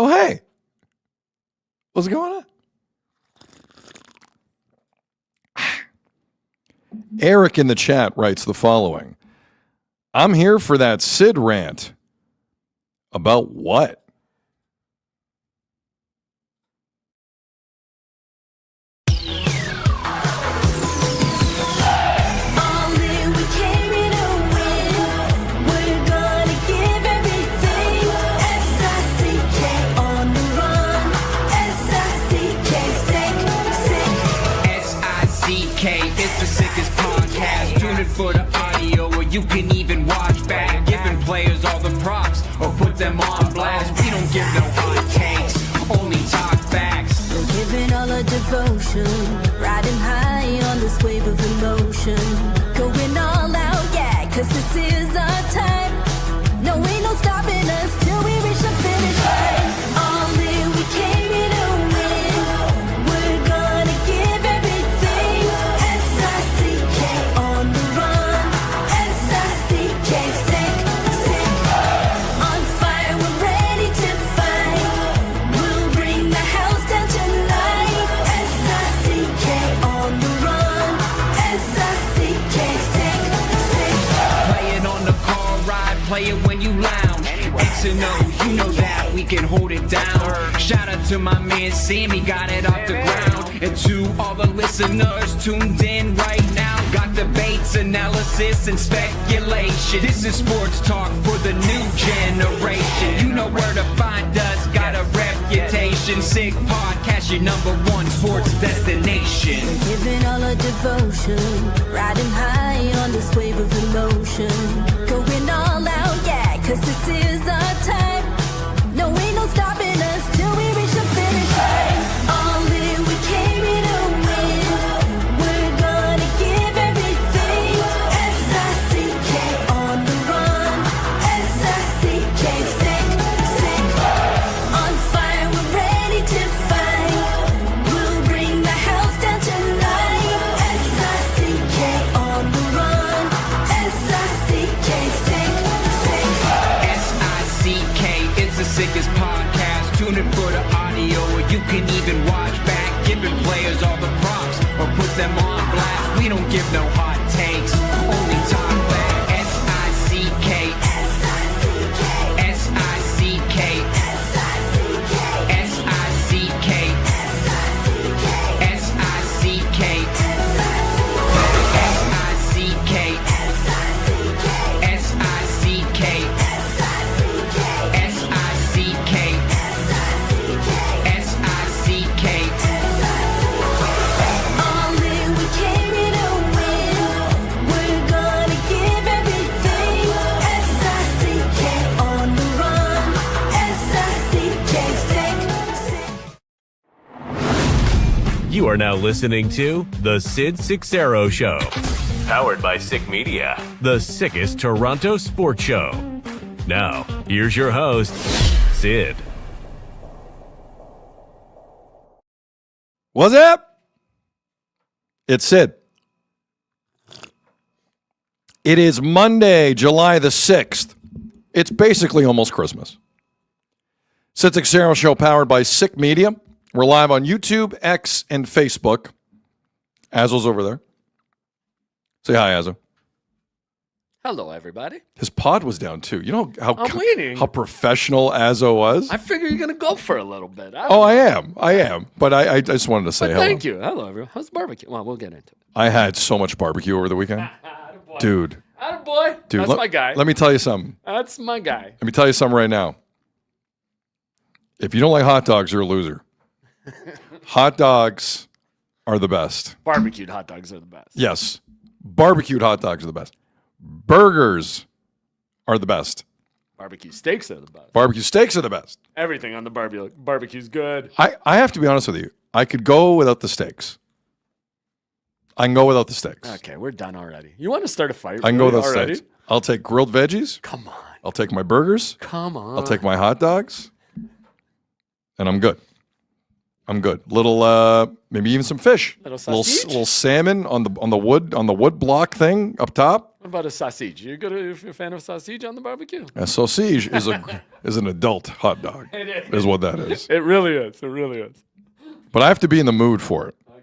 Oh, hey. What's going on? Eric in the chat writes the following. I'm here for that Sid rant. About what? For the audio, or you can even watch back, giving players all the props or put them on blast. We don't give no hot takes, only talk facts. We're giving all our devotion, riding high on this wave of emotion, going all out, yeah, cause this is our time. No, ain't no stopping us till we reach the finish line. All in, we came here to win. We're gonna give everything. S-I-C-K on the run. S-I-C-K, sick. On fire, we're ready to fight. We'll bring the house down tonight. S-I-C-K on the run. S-I-C-K, sick. Play it on the car ride, play it when you lounge. X and O, you know that we can hold it down. Shout out to my man Sammy, got it off the ground. And to all the listeners tuned in right now, got debates, analysis, and speculation. This is sports talk for the new generation. You know where to find us, got a reputation. Sick podcast, your #1 sports destination. Giving all our devotion, riding high on this wave of emotion, going all out, yeah, cause this is our time. No, ain't no stopping us till we reach the finish line. All in, we came here to win. We're gonna give everything. S-I-C-K on the run. S-I-C-K, sick. On fire, we're ready to fight. We'll bring the house down tonight. S-I-C-K on the run. S-I-C-K, sick. S-I-C-K, it's the sickest podcast. Tune in for the audio, or you can even watch back, giving players all the props or put them on blast. We don't give no hot takes, only talk back. S-I-C-K, S-I-C-K, S-I-C-K, S-I-C-K, S-I-C-K, S-I-C-K, S-I-C-K, S-I-C-K, S-I-C-K. All in, we came here to win. We're gonna give everything. S-I-C-K on the run. S-I-C-K, sick. You are now listening to The Sid Seixeiro Show. Powered by Sick Media, the sickest Toronto sports show. Now, here's your host, Sid. What's up? It's Sid. It is Monday, July the 6th. It's basically almost Christmas. Sid Seixeiro Show powered by Sick Media. We're live on YouTube, X, and Facebook. Azo's over there. Say hi, Azo. Hello, everybody. His pod was down too. You know I'm waiting. how professional Azo was? I figure you're going to go for a little bit. I am. But I just wanted to say hello. Thank you. Hello, everyone. How's the barbecue? Well, we'll get into it. I had so much barbecue over the weekend. Dude. Attaboy. That's my guy. Let me tell you something. That's my guy. Let me tell you something right now. If you don't like hot dogs, you're a loser. Hot dogs are the best. Barbecued hot dogs are the best. Yes. Barbecued hot dogs are the best. Burgers are the best. Barbecue steaks are the best. Barbecue steaks are the best. Everything on the barbecue's good. I have to be honest with you. I could go without the steaks. I can go without the steaks. Okay, we're done already. You want to start a fight? I can go without already? steaks. I'll take grilled veggies. Come on. I'll take my burgers. Come on. I'll take my hot dogs. And I'm good. I'm good. Little, maybe even some fish. Little salmon on the wood block thing up top. What about a sausage? You a fan of sausage on the barbecue? A sausage is is an adult hot dog. Is what that is. It really is. It really is. But I have to be in the mood for it. Okay.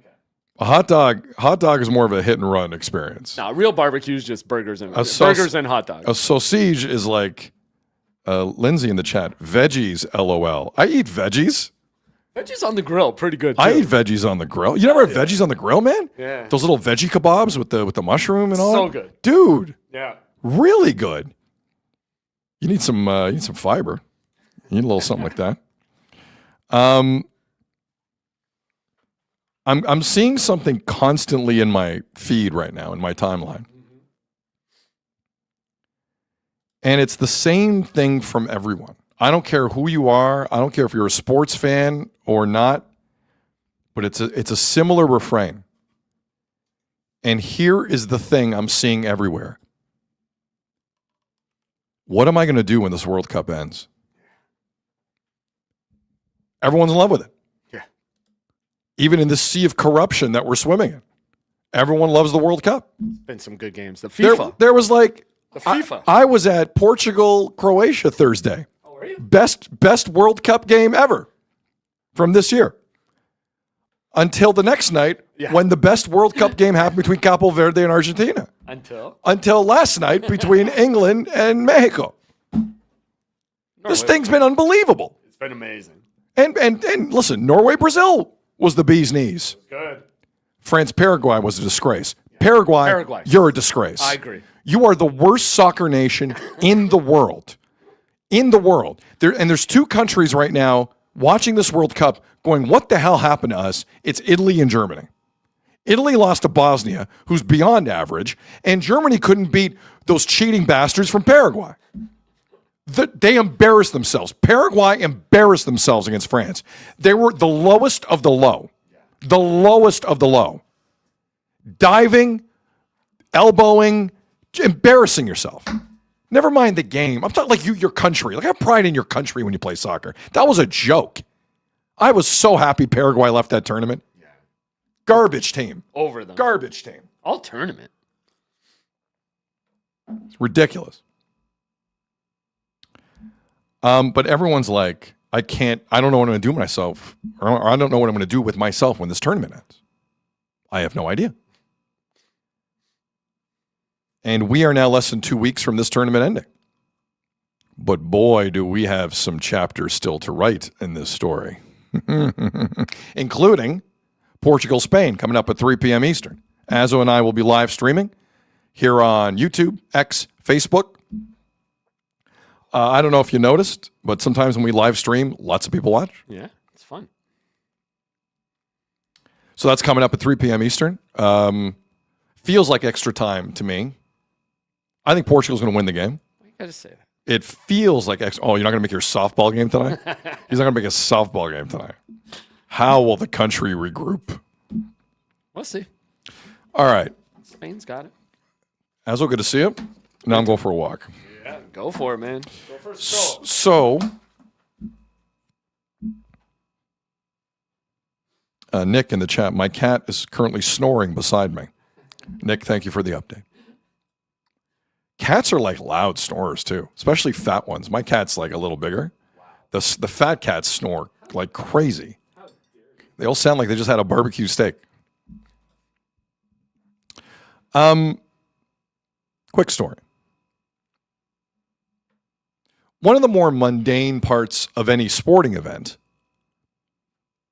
A hot dog is more of a hit and run experience. Nah, real barbecue is just burgers and hot dogs. A sausage is like Lindsay in the chat. Veggies, LOL. I eat veggies. Veggies on the grill, pretty good. Too. I eat veggies on the grill. You never have veggies on the grill, man? Yeah. Those little veggie kebabs with the mushroom and all. So that? good, dude. Yeah. Really good. You need some fiber. You need a little something like that. I'm seeing something constantly in my feed right now in my timeline. And it's the same thing from everyone. I don't care who you are. I don't care if you're a sports fan or not. But it's a similar refrain. And here is the thing I'm seeing everywhere. What am I going to do when this World Cup ends? Everyone's in love with it. Yeah. Even in the sea of corruption that we're swimming in. Everyone loves the World Cup. Been some good games. The FIFA. There was like The FIFA. I was at Portugal, Croatia Thursday. Oh, were you? Best World Cup game ever from this year. Until the next night, when the best World Cup game happened between Capo Verde and Argentina. Until last night between England and Mexico. This thing's been unbelievable. It's been amazing. And listen, Norway, Brazil was the bee's knees. Good. France, Paraguay was a disgrace. Paraguay, you're a disgrace. I agree. You are the worst soccer nation in the world. In the world. There's two countries right now watching this World Cup going, what the hell happened to us? It's Italy and Germany. Italy lost to Bosnia, who's beyond average, and Germany couldn't beat those cheating bastards from Paraguay. They embarrassed themselves. Paraguay embarrassed themselves against France. They were the lowest of the low. The lowest of the low. Diving, elbowing, embarrassing yourself. Never mind the game. I'm talking like your country. Like, have pride in your country when you play soccer. That was a joke. I was so happy Paraguay left that tournament. Yeah. Garbage team. Over them. Garbage team. All tournament. It's ridiculous. But everyone's like, I don't know what I'm going to do with myself, or I don't know what I'm going to do with myself when this tournament ends. I have no idea. And we are now less than 2 weeks from this tournament ending. But boy, do we have some chapters still to write in this story. Including Portugal-Spain coming up at 3 p.m. Eastern. Azo and I will be live streaming here on YouTube, X, Facebook. I don't know if you noticed, but sometimes when we live stream, lots of people watch. Yeah, it's fun. So that's coming up at 3 p.m. Eastern. Feels like extra time to me. I think Portugal's going to win the game. You got to say that. It feels like extra. Oh, you're not going to make your softball game tonight? He's not going to make a softball game tonight. How will the country regroup? We'll see. All right. Spain's got it. Azo, good to see you. Now I'm going for a walk. Yeah, go for it, man. Go for a stroll. So, Nick in the chat, my cat is currently snoring beside me. Nick, thank you for the update. Cats are like loud snorers too, especially fat ones. My cat's like a little bigger. The fat cats snore like crazy. They all sound like they just had a barbecue steak. Quick story. One of the more mundane parts of any sporting event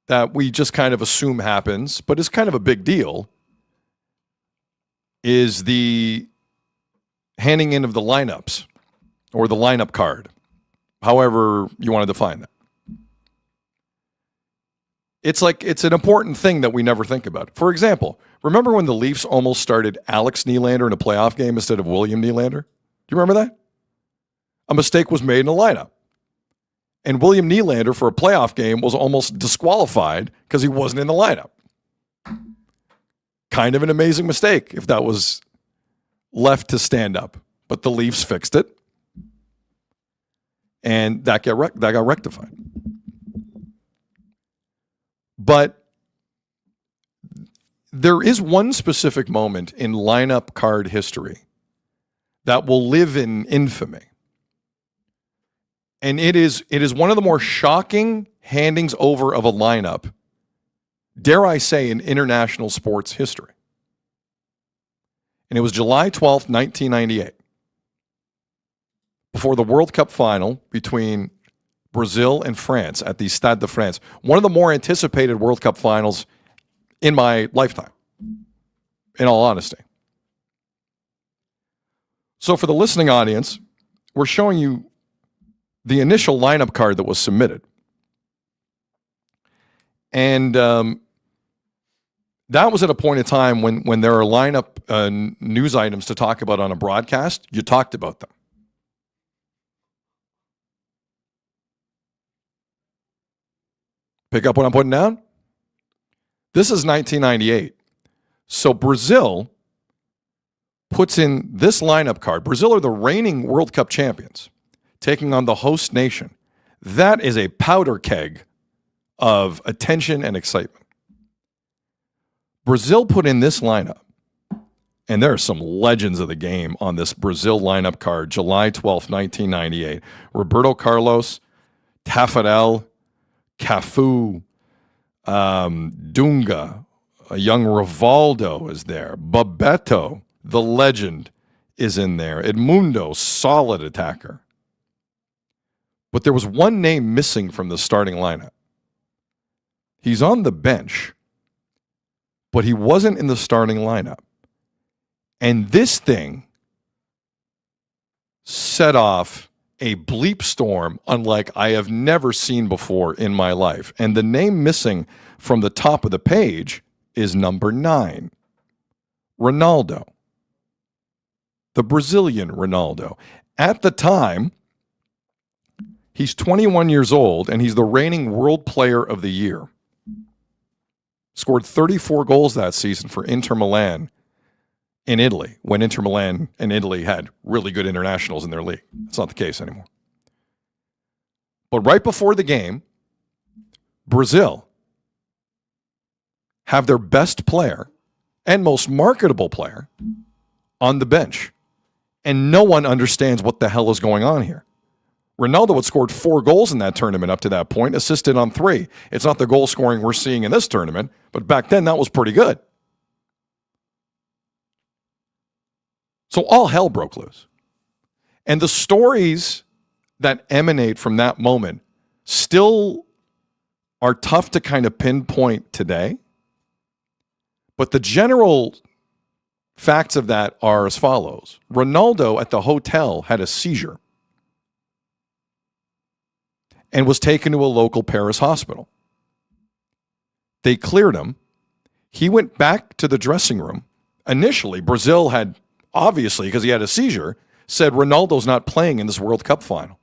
that we just kind of assume happens, but is kind of a big deal, is the handing in of the lineups or the lineup card, however you want to define that. It's an important thing that we never think about. For example, remember when the Leafs almost started Alex Nylander in a playoff game instead of William Nylander? Do you remember that? A mistake was made in the lineup. And William Nylander for a playoff game was almost disqualified because he wasn't in the lineup. Kind of an amazing mistake if that was left to stand up. But the Leafs fixed it. And that got rectified. But there is one specific moment in lineup card history that will live in infamy. And it is one of the more shocking handings over of a lineup, dare I say, in international sports history. And it was July 12th, 1998, before the World Cup final between Brazil and France at the Stade de France, one of the more anticipated World Cup finals in my lifetime, in all honesty. So for the listening audience, we're showing you the initial lineup card that was submitted. And that was at a point in time when there are lineup news items to talk about on a broadcast. You talked about them. Pick up what I'm putting down? This is 1998. So Brazil puts in this lineup card. Brazil are the reigning World Cup champions, taking on the host nation. That is a powder keg of attention and excitement. Brazil put in this lineup, and there are some legends of the game on this Brazil lineup card, July 12th, 1998. Roberto Carlos, Tafarel, Cafu, Dunga, a young Rivaldo is there. Bebeto, the legend, is in there. Edmundo, solid attacker. But there was one name missing from the starting lineup. He's on the bench, but he wasn't in the starting lineup. And this thing set off a bleep storm unlike I have never seen before in my life. And the name missing from the top of the page is number 9, Ronaldo. The Brazilian Ronaldo. At the time, he's 21 years old, and he's the reigning World Player of the Year. Scored 34 goals that season for Inter Milan in Italy, when Inter Milan and Italy had really good internationals in their league. That's not the case anymore. But right before the game, Brazil have their best player and most marketable player on the bench. And no one understands what the hell is going on here. Ronaldo had scored 4 goals in that tournament up to that point, assisted on 3. It's not the goal scoring we're seeing in this tournament, but back then that was pretty good. So all hell broke loose. And the stories that emanate from that moment still are tough to kind of pinpoint today. But the general facts of that are as follows. Ronaldo at the hotel had a seizure and was taken to a local Paris hospital. They cleared him. He went back to the dressing room. Initially, Brazil had, obviously, because he had a seizure, said Ronaldo's not playing in this World Cup final.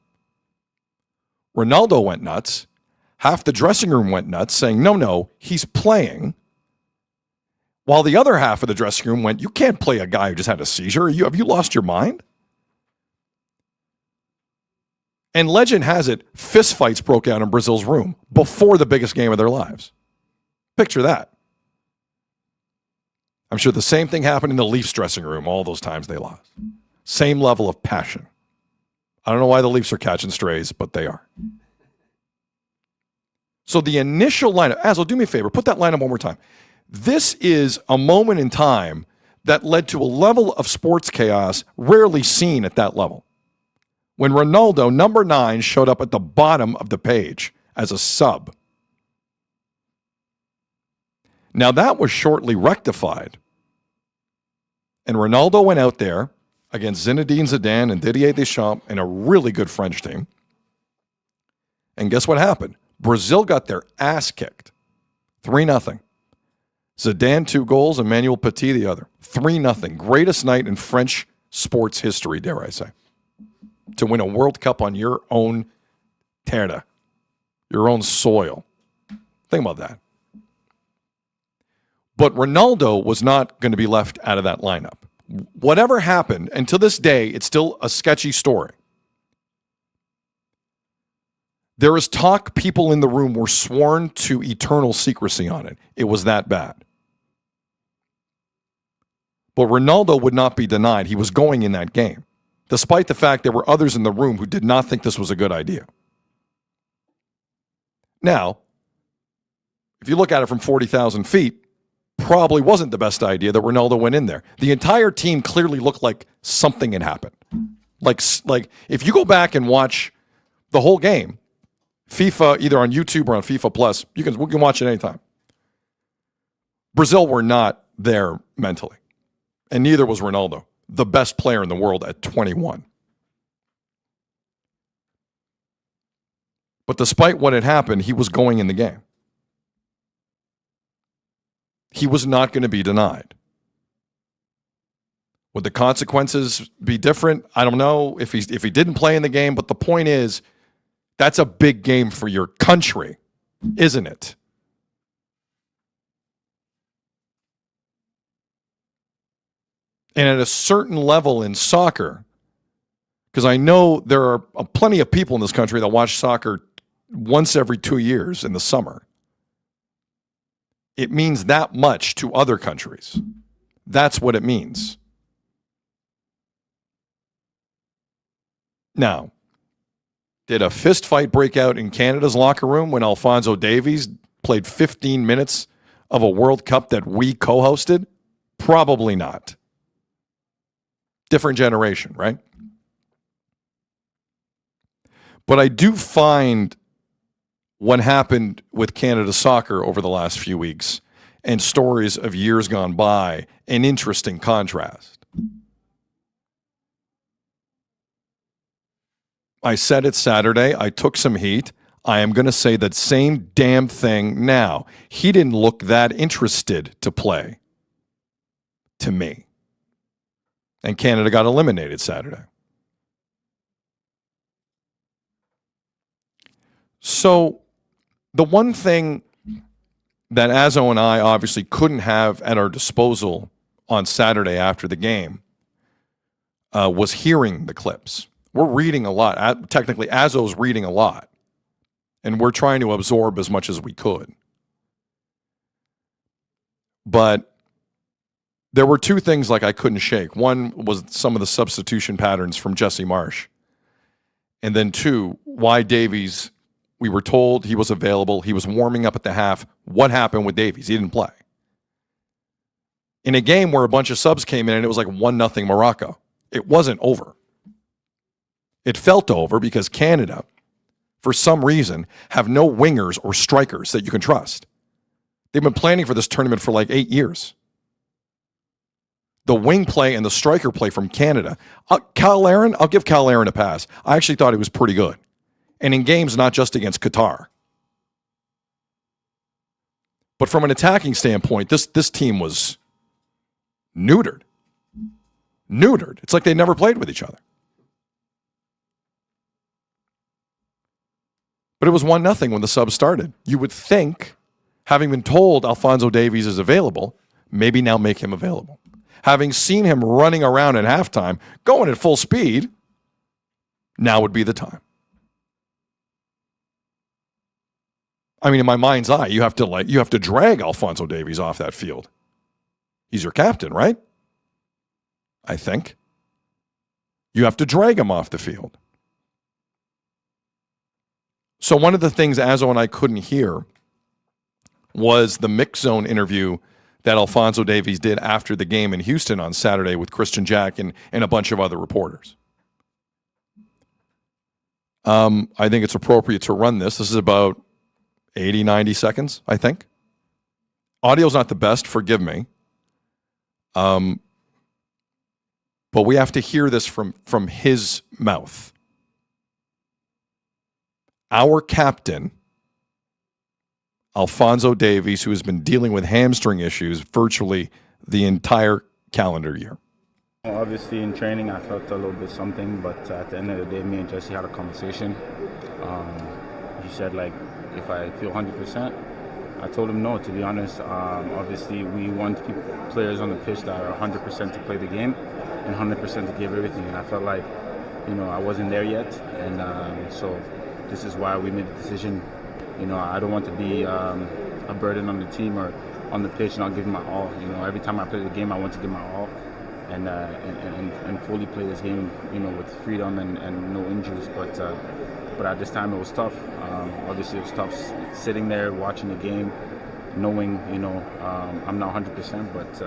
Ronaldo went nuts. Half the dressing room went nuts, saying, no, he's playing. While the other half of the dressing room went, you can't play a guy who just had a seizure. Have you lost your mind? And legend has it, fistfights broke out in Brazil's room before the biggest game of their lives. Picture that. I'm sure the same thing happened in the Leafs dressing room all those times they lost. Same level of passion. I don't know why the Leafs are catching strays, but they are. So the initial lineup, Azul, do me a favor, put that lineup one more time. This is a moment in time that led to a level of sports chaos rarely seen at that level. When Ronaldo, number 9, showed up at the bottom of the page as a sub. Now that was shortly rectified. And Ronaldo went out there against Zinedine Zidane and Didier Deschamps and a really good French team. And guess what happened? Brazil got their ass kicked. 3-0. Zidane 2 goals, Emmanuel Petit the other. 3-0. Greatest night in French sports history, dare I say. To win a World Cup on your own terra, your own soil. Think about that. But Ronaldo was not going to be left out of that lineup. Whatever happened, and to this day, it's still a sketchy story. There is talk people in the room were sworn to eternal secrecy on it. It was that bad. But Ronaldo would not be denied. He was going in that game. despite the fact there were others in the room who did not think this was a good idea. Now, if you look at it from 40,000 feet, probably wasn't the best idea that Ronaldo went in there. The entire team clearly looked like something had happened. Like if you go back and watch the whole game, FIFA, either on YouTube or on FIFA Plus, we can watch it anytime. Brazil were not there mentally, and neither was Ronaldo, the best player in the world at 21. But despite what had happened, he was going in the game. He was not going to be denied. Would the consequences be different? I don't know if he didn't play in the game, but the point is, that's a big game for your country, isn't it? And at a certain level in soccer, because I know there are plenty of people in this country that watch soccer once every 2 years in the summer. It means that much to other countries. That's what it means. Now, did a fist fight break out in Canada's locker room when Alphonso Davies played 15 minutes of a World Cup that we co-hosted? Probably not. Different generation, right? But I do find what happened with Canada soccer over the last few weeks and stories of years gone by an interesting contrast. I said it Saturday. I took some heat. I am going to say that same damn thing now. He didn't look that interested to play, to me. And Canada got eliminated Saturday. So the one thing that Azzo and I obviously couldn't have at our disposal on Saturday after the game was hearing the clips. We're reading a lot. Technically, Azzo's reading a lot. And we're trying to absorb as much as we could. But there were two things like I couldn't shake. One was some of the substitution patterns from Jesse Marsch. And then two, why Davies, we were told he was available. He was warming up at the half. What happened with Davies? He didn't play. In a game where a bunch of subs came in and it was like 1-0 Morocco. It wasn't over. It felt over because Canada, for some reason, have no wingers or strikers that you can trust. They've been planning for this tournament for like 8 years. The wing play and the striker play from Canada. Cal Aaron, I'll give Cal Aaron a pass. I actually thought he was pretty good. And in games, not just against Qatar. But from an attacking standpoint, this team was neutered. Neutered. It's like they never played with each other. But it was 1-0 when the sub started. You would think, having been told Alphonso Davies is available, maybe now make him available. Having seen him running around at halftime, going at full speed, now would be the time. I mean, in my mind's eye, you have to drag Alphonso Davies off that field. He's your captain, right? I think. You have to drag him off the field. So one of the things Azzo and I couldn't hear was the mix zone interview that Alphonso Davies did after the game in Houston on Saturday with Christian Jack and a bunch of other reporters. I think it's appropriate to run this. This is about 80, 90 seconds, I think. Audio's not the best, forgive me. But we have to hear this from his mouth. Our captain, Alphonso Davies, who has been dealing with hamstring issues virtually the entire calendar year. Obviously, in training, I felt a little bit something, but at the end of the day, me and Jesse had a conversation. He said, if I feel 100%, I told him no, to be honest. Obviously, we want players on the pitch that are 100% to play the game and 100% to give everything. And I felt like, I wasn't there yet. And so this is why we made the decision. I don't want to be a burden on the team or on the pitch, and I'll give my all. Every time I play the game, I want to give my all. and fully play this game, with freedom and no injuries. But at this time it was tough. Obviously it was tough sitting there watching the game, knowing I'm not 100%, but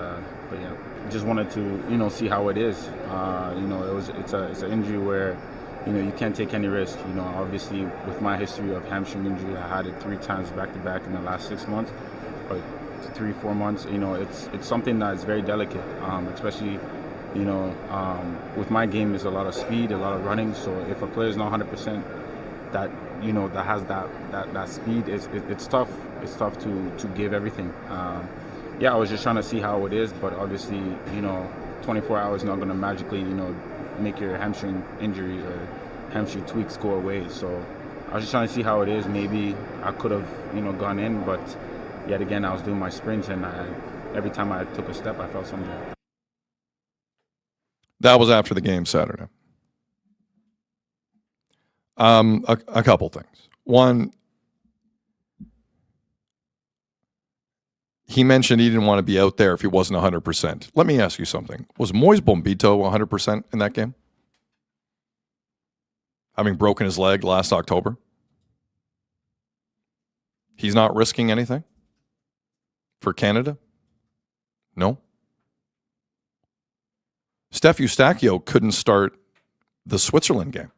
yeah, just wanted to see how it is. It's an injury where you can't take any risk. Obviously with my history of hamstring injury, I had it 3 times back to back in the last 6 months, or 3-4 months. It's something that is very delicate, especially with my game. There's a lot of speed, a lot of running. So if a player is not 100%, that that has that speed, it's tough. It's tough to give everything. I was just trying to see how it is, but obviously 24 hours is not going to magically make your hamstring injury or hamstring tweaks go away. So I was just trying to see how it is. Maybe I could have gone in, but yet again I was doing my sprints, and every time I took a step I felt something. That was after the game Saturday. A couple things. One, he mentioned he didn't want to be out there if he wasn't 100%. Let me ask you something. Was Moise Bombito 100% in that game? Having broken his leg last October? He's not risking anything for Canada? No. Steph Eustachio couldn't start the Switzerland game.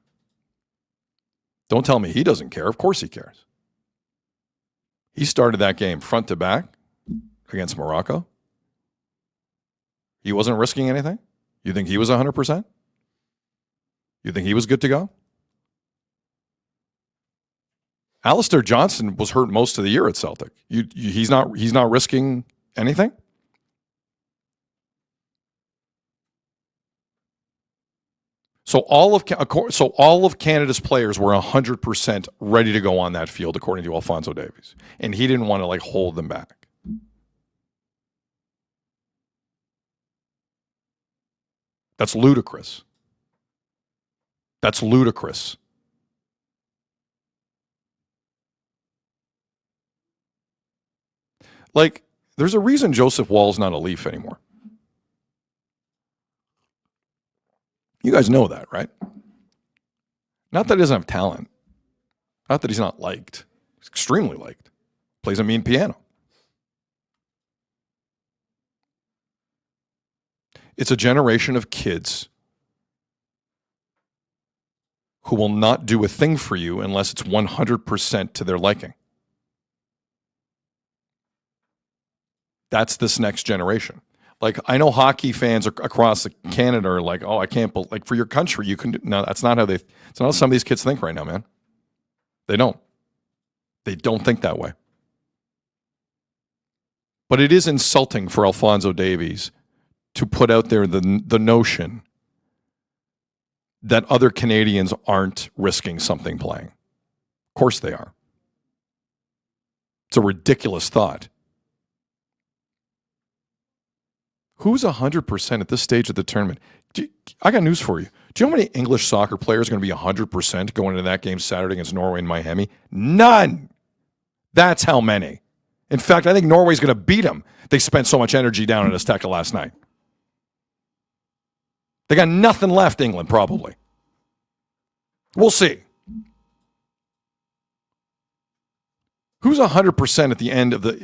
Don't tell me he doesn't care. Of course he cares. He started that game front to back against Morocco. He wasn't risking anything? You think he was 100%? You think he was good to go? Alistair Johnston was hurt most of the year at Celtic. He's not risking anything? So all of Canada's players were 100% ready to go on that field, according to Alphonso Davies, and he didn't want to hold them back. That's ludicrous. That's ludicrous. There's a reason Joseph Wall's not a Leaf anymore. You guys know that, right? Not that he doesn't have talent. Not that he's not liked. He's extremely liked. Plays a mean piano. It's a generation of kids who will not do a thing for you unless it's 100% to their liking. That's this next generation. I know hockey fans across Canada are like, oh, I can't believe, for your country, you can. No, that's not how it's not how some of these kids think right now, man. They don't. They don't think that way. But it is insulting for Alphonso Davies to put out there the notion that other Canadians aren't risking something playing. Of course they are. It's a ridiculous thought. Who's 100% at this stage of the tournament? I got news for you. Do you know how many English soccer players are going to be 100% going into that game Saturday against Norway and Miami? None. That's how many. In fact, I think Norway's going to beat them. They spent so much energy down at Azteca last night. They got nothing left, England, probably. We'll see. Who's 100% at the end of the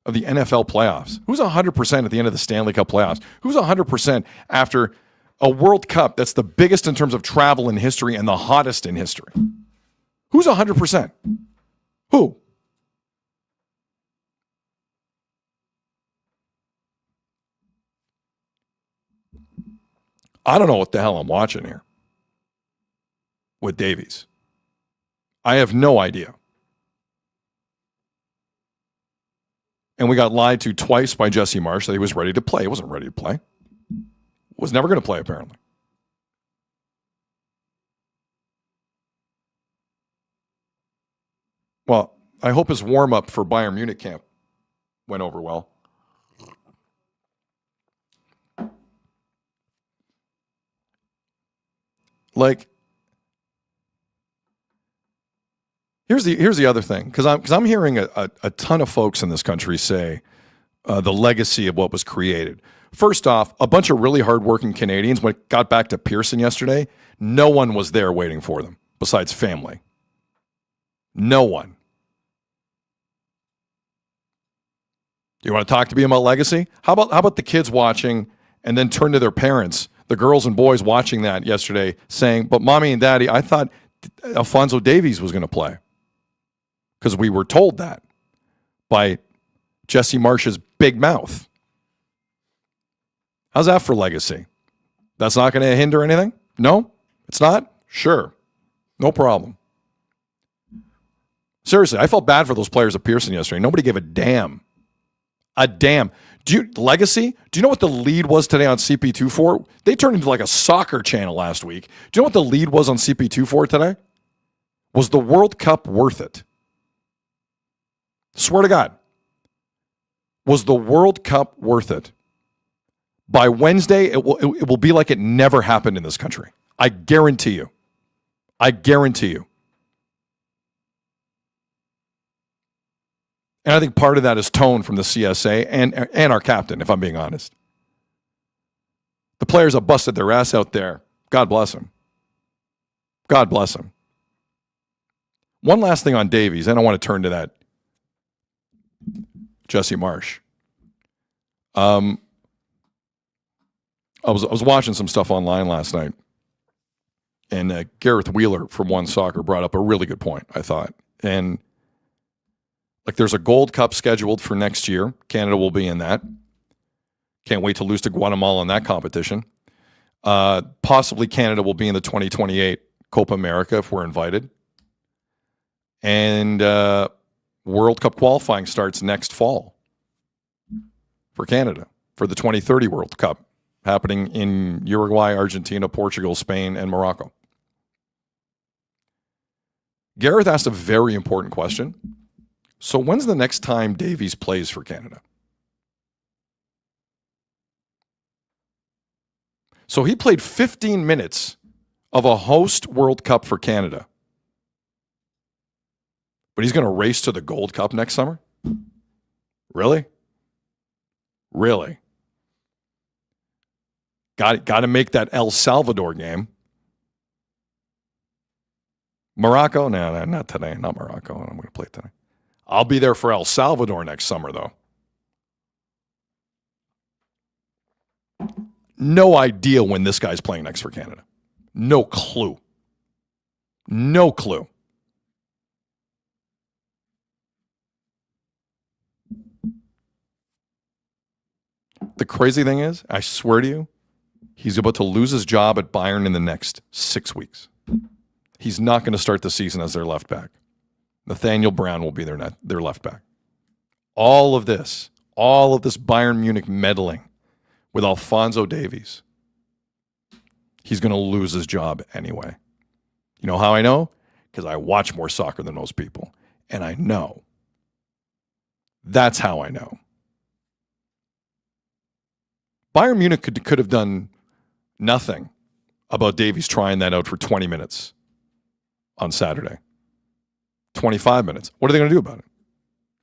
NFL playoffs? Who's 100% at the end of the Stanley Cup playoffs? Who's 100% after a World Cup that's the biggest in terms of travel in history and the hottest in history? Who's 100%? Who? I don't know what the hell I'm watching here with Davies. I have no idea. And we got lied to twice by Jesse Marsch that he was ready to play. He wasn't ready to play. Was never going to play, apparently. Well, I hope his warm-up for Bayern Munich camp went over well. Here's the other thing, because I'm hearing a ton of folks in this country say the legacy of what was created. First off, a bunch of really hardworking Canadians, when it got back to Pearson yesterday, no one was there waiting for them besides family. No one. You want to talk to me about legacy? How about the kids watching and then turn to their parents, the girls and boys watching that yesterday, saying, but mommy and daddy, I thought Alphonso Davies was going to play. Because we were told that by Jesse Marsch's big mouth. How's that for legacy? That's not going to hinder anything? No? It's not? Sure. No problem. Seriously, I felt bad for those players at Pearson yesterday. Nobody gave a damn. A damn. Legacy? Do you know what the lead was today on CP2 for? They turned into like a soccer channel last week. Do you know what the lead was on CP2 for today? Was the World Cup worth it? Swear to God. Was the World Cup worth it? By Wednesday, it will be like it never happened in this country. I guarantee you. I guarantee you. And I think part of that is tone from the CSA and our captain, if I'm being honest. The players have busted their ass out there. God bless them. God bless them. One last thing on Davies, and I want to turn to that Jesse Marsch. I was watching some stuff online last night, and Gareth Wheeler from One Soccer brought up a really good point, I thought. And like, there's a Gold Cup scheduled for next year. Canada will be in that. Can't wait to lose to Guatemala in that competition. Possibly Canada will be in the 2028 Copa America if we're invited. And World Cup qualifying starts next fall for Canada for the 2030 World Cup, happening in Uruguay, Argentina, Portugal, Spain, and Morocco. Gareth asked a very important question. So when's the next time Davies plays for Canada? So he played 15 minutes of a host World Cup for Canada. But he's going to race to the Gold Cup next summer? Really? Really? Got to make that El Salvador game. Morocco? No, not today. Not Morocco. I'm going to play today. I'll be there for El Salvador next summer, though. No idea when this guy's playing next for Canada. No clue. No clue. The crazy thing is, I swear to you, he's about to lose his job at Bayern in the next 6 weeks. He's not going to start the season as their left back. Nathaniel Brown will be their left back. All of this Bayern Munich meddling with Alphonso Davies, he's going to lose his job anyway. You know how I know? Because I watch more soccer than most people. And I know. That's how I know. Bayern Munich could have done nothing about Davies trying that out for 20 minutes on Saturday. 25 minutes. What are they going to do about it?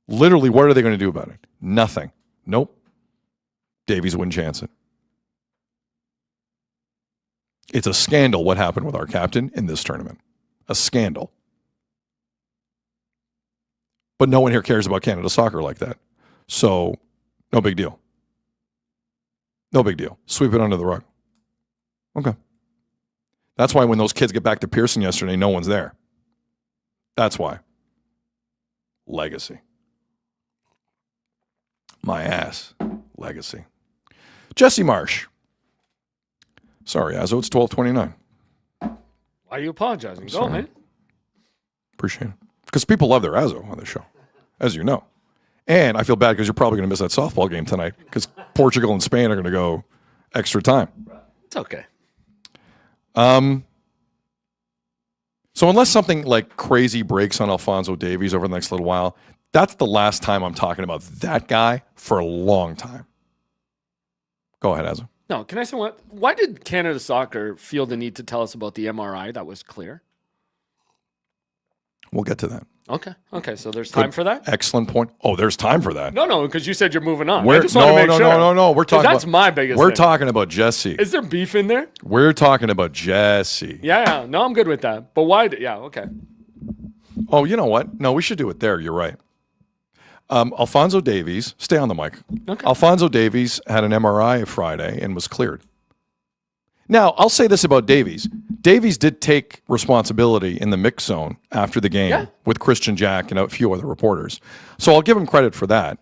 Literally, what are they going to do about it? Nothing. Nope. Davies wouldn't chance it. It's a scandal what happened with our captain in this tournament. A scandal. But no one here cares about Canada soccer like that. So, no big deal. No big deal. Sweep it under the rug. Okay. That's why when those kids get back to Pearson yesterday, no one's there. That's why. Legacy. My ass. Legacy. Jesse Marsch. Sorry, Azzo, it's 12:29. Why are you apologizing? Go, Sorry. man. Appreciate it. Because people love their Azzo on this show, as you know. And I feel bad because you're probably going to miss that softball game tonight because Portugal and Spain are going to go extra time. It's okay. So unless something like crazy breaks on Alphonso Davies over the next little while, that's the last time I'm talking about that guy for a long time. Go ahead, Azzo. No, can I say what? Why did Canada Soccer feel the need to tell us about the MRI that was clear? We'll get to that. Okay. So there's time for that? Excellent point. Oh, there's time for that. No, because you said you're moving on. I just want to make sure. No. We're talking. That's my biggest. We're thing. talking about Jesse. Is there beef in there? We're talking about Jesse. Yeah. No, I'm good with that. But why? Yeah. Okay. Oh, you know what? No, we should do it there. You're right. Alfonso Davies, stay on the mic. Okay. Alfonso Davies had an MRI Friday and was cleared. Now, I'll say this about Davies. Davies did take responsibility in the mix zone after the game with Christian Jack and a few other reporters. So I'll give him credit for that.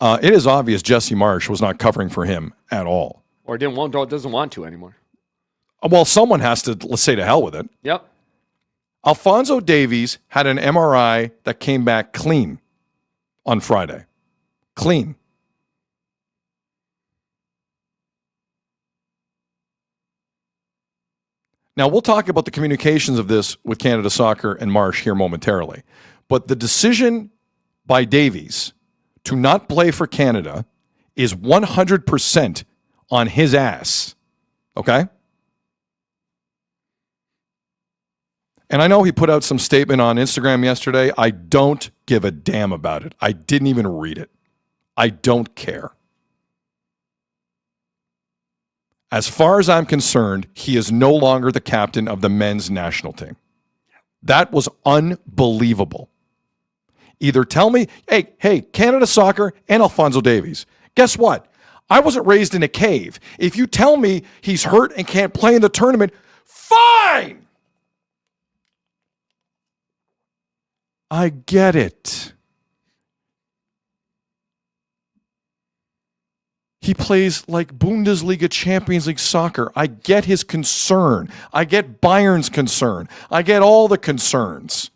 It is obvious Jesse Marsch was not covering for him at all. Or doesn't want to anymore. Well, someone has to, let's say, to hell with it. Yep. Alfonso Davies had an MRI that came back clean on Friday. Clean. Now, we'll talk about the communications of this with Canada Soccer and Marsch here momentarily. But the decision by Davies to not play for Canada is 100% on his ass. Okay? And I know he put out some statement on Instagram yesterday. I don't give a damn about it. I didn't even read it. I don't care. As far as I'm concerned, he is no longer the captain of the men's national team. That was unbelievable. Either tell me, hey, Canada Soccer and Alfonso Davies, guess what? I wasn't raised in a cave. If you tell me he's hurt and can't play in the tournament, fine! I get it. He plays like Bundesliga Champions League soccer. I get his concern. I get Bayern's concern. I get all the concerns.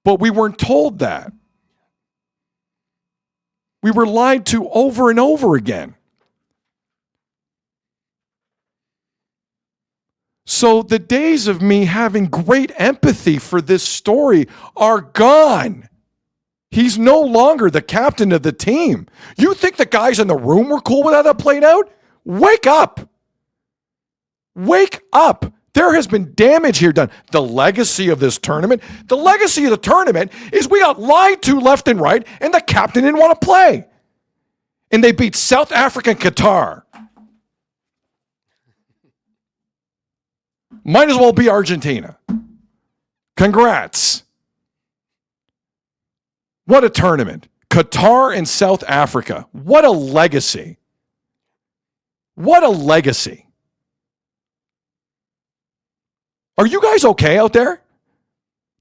But we weren't told that. We were lied to over and over again. So the days of me having great empathy for this story are gone. He's no longer the captain of the team. You think the guys in the room were cool with how that played out? Wake up. Wake up. There has been damage here done. The legacy of this tournament, the legacy of the tournament is we got lied to left and right, and the captain didn't want to play. And they beat South Africa and Qatar. Might as well be Argentina. Congrats. What a tournament. Qatar and South Africa. What a legacy. What a legacy. Are you guys okay out there?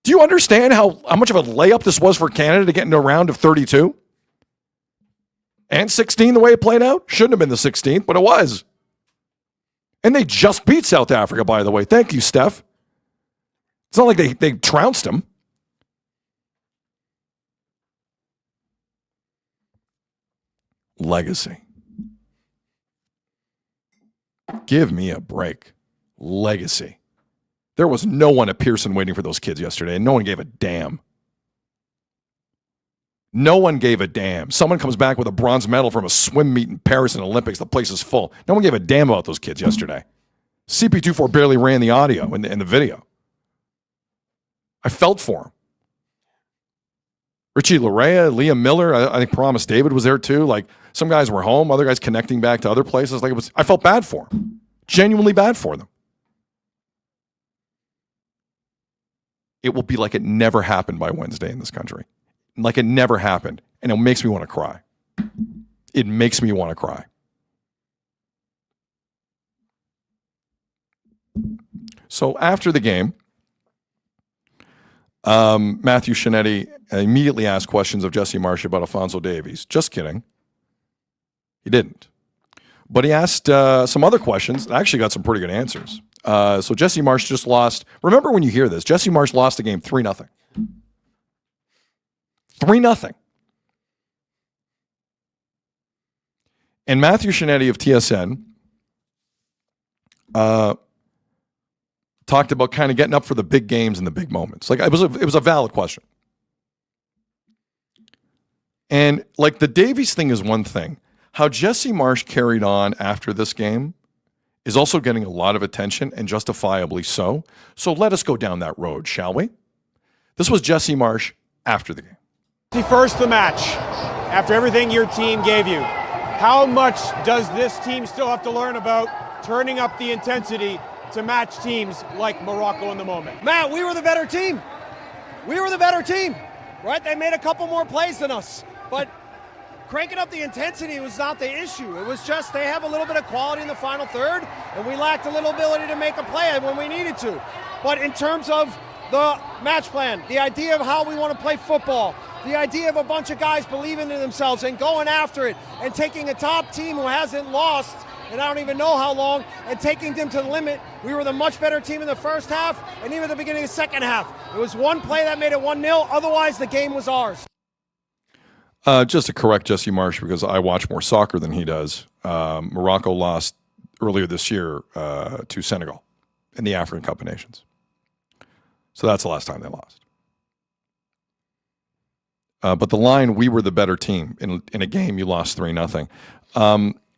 Do you understand how much of a layup this was for Canada to get into a round of 32? And 16 the way it played out? Shouldn't have been the 16th, but it was. And they just beat South Africa, by the way. Thank you, Steph. It's not like they trounced them. Legacy. Give me a break. Legacy. There was no one at Pearson waiting for those kids yesterday, and no one gave a damn. No one gave a damn. Someone comes back with a bronze medal from a swim meet in Paris and Olympics. The place is full. No one gave a damn about those kids yesterday. CP24 barely ran the audio in the video. I felt for him. Richie Larea, Liam Miller, I think Promise David was there too. Like, some guys were home, other guys connecting back to other places. I felt bad for them. Genuinely bad for them. It will be like it never happened by Wednesday in this country. Like it never happened. And it makes me want to cry. It makes me want to cry. So after the game, Matthew Shinetti immediately asked questions of Jesse Marsch about Alfonso Davies. Just kidding. He didn't. But he asked some other questions. I actually got some pretty good answers. So Jesse Marsch just lost. Remember when you hear this, Jesse Marsch lost the game 3-0. 3-0. And Matthew Shinetti of TSN talked about kind of getting up for the big games and the big moments. Like it was a valid question. And like the Davies thing is one thing. How Jesse Marsch carried on after this game is also getting a lot of attention, and justifiably so. So let us go down that road, shall we? This was Jesse Marsch after the game. First, the match. After everything your team gave you, how much does this team still have to learn about turning up the intensity to match teams like Morocco in the moment? Matt, we were the better team. We were the better team, right? They made a couple more plays than us, but cranking up the intensity was not the issue. It was just they have a little bit of quality in the final third, and we lacked a little ability to make a play when we needed to. But in terms of the match plan, the idea of how we want to play football, the idea of a bunch of guys believing in themselves and going after it and taking a top team who hasn't lost, and I don't even know how long, and taking them to the limit. We were the much better team in the first half and even at the beginning of the second half. It was one play that made it 1-0. Otherwise, the game was ours. Just to correct Jesse Marsch, because I watch more soccer than he does, Morocco lost earlier this year to Senegal in the African Cup of Nations. So that's the last time they lost. But the line, we were the better team, in a game you lost 3-0.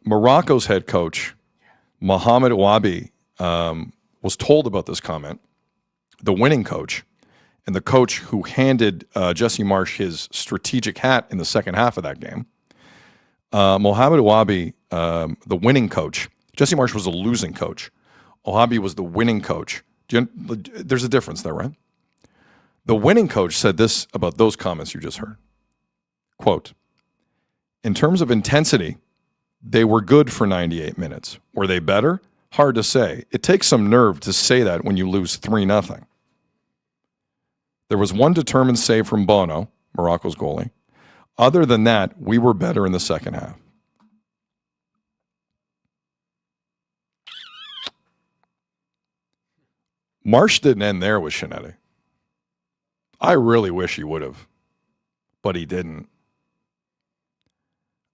Morocco's head coach, Mohamed Ouabi, was told about this comment, the winning coach, and the coach who handed Jesse Marsch his strategic hat in the second half of that game. Mohamed Ouabi, the winning coach. Jesse Marsch was a losing coach. Ouabi was the winning coach. There's a difference there, right? The winning coach said this about those comments you just heard. Quote, in terms of intensity, they were good for 98 minutes. Were they better? Hard to say. It takes some nerve to say that when you lose 3-0. There was one determined save from Bono, Morocco's goalie. Other than that, we were better in the second half. Marsch didn't end there with Shinetti. I really wish he would have, but he didn't.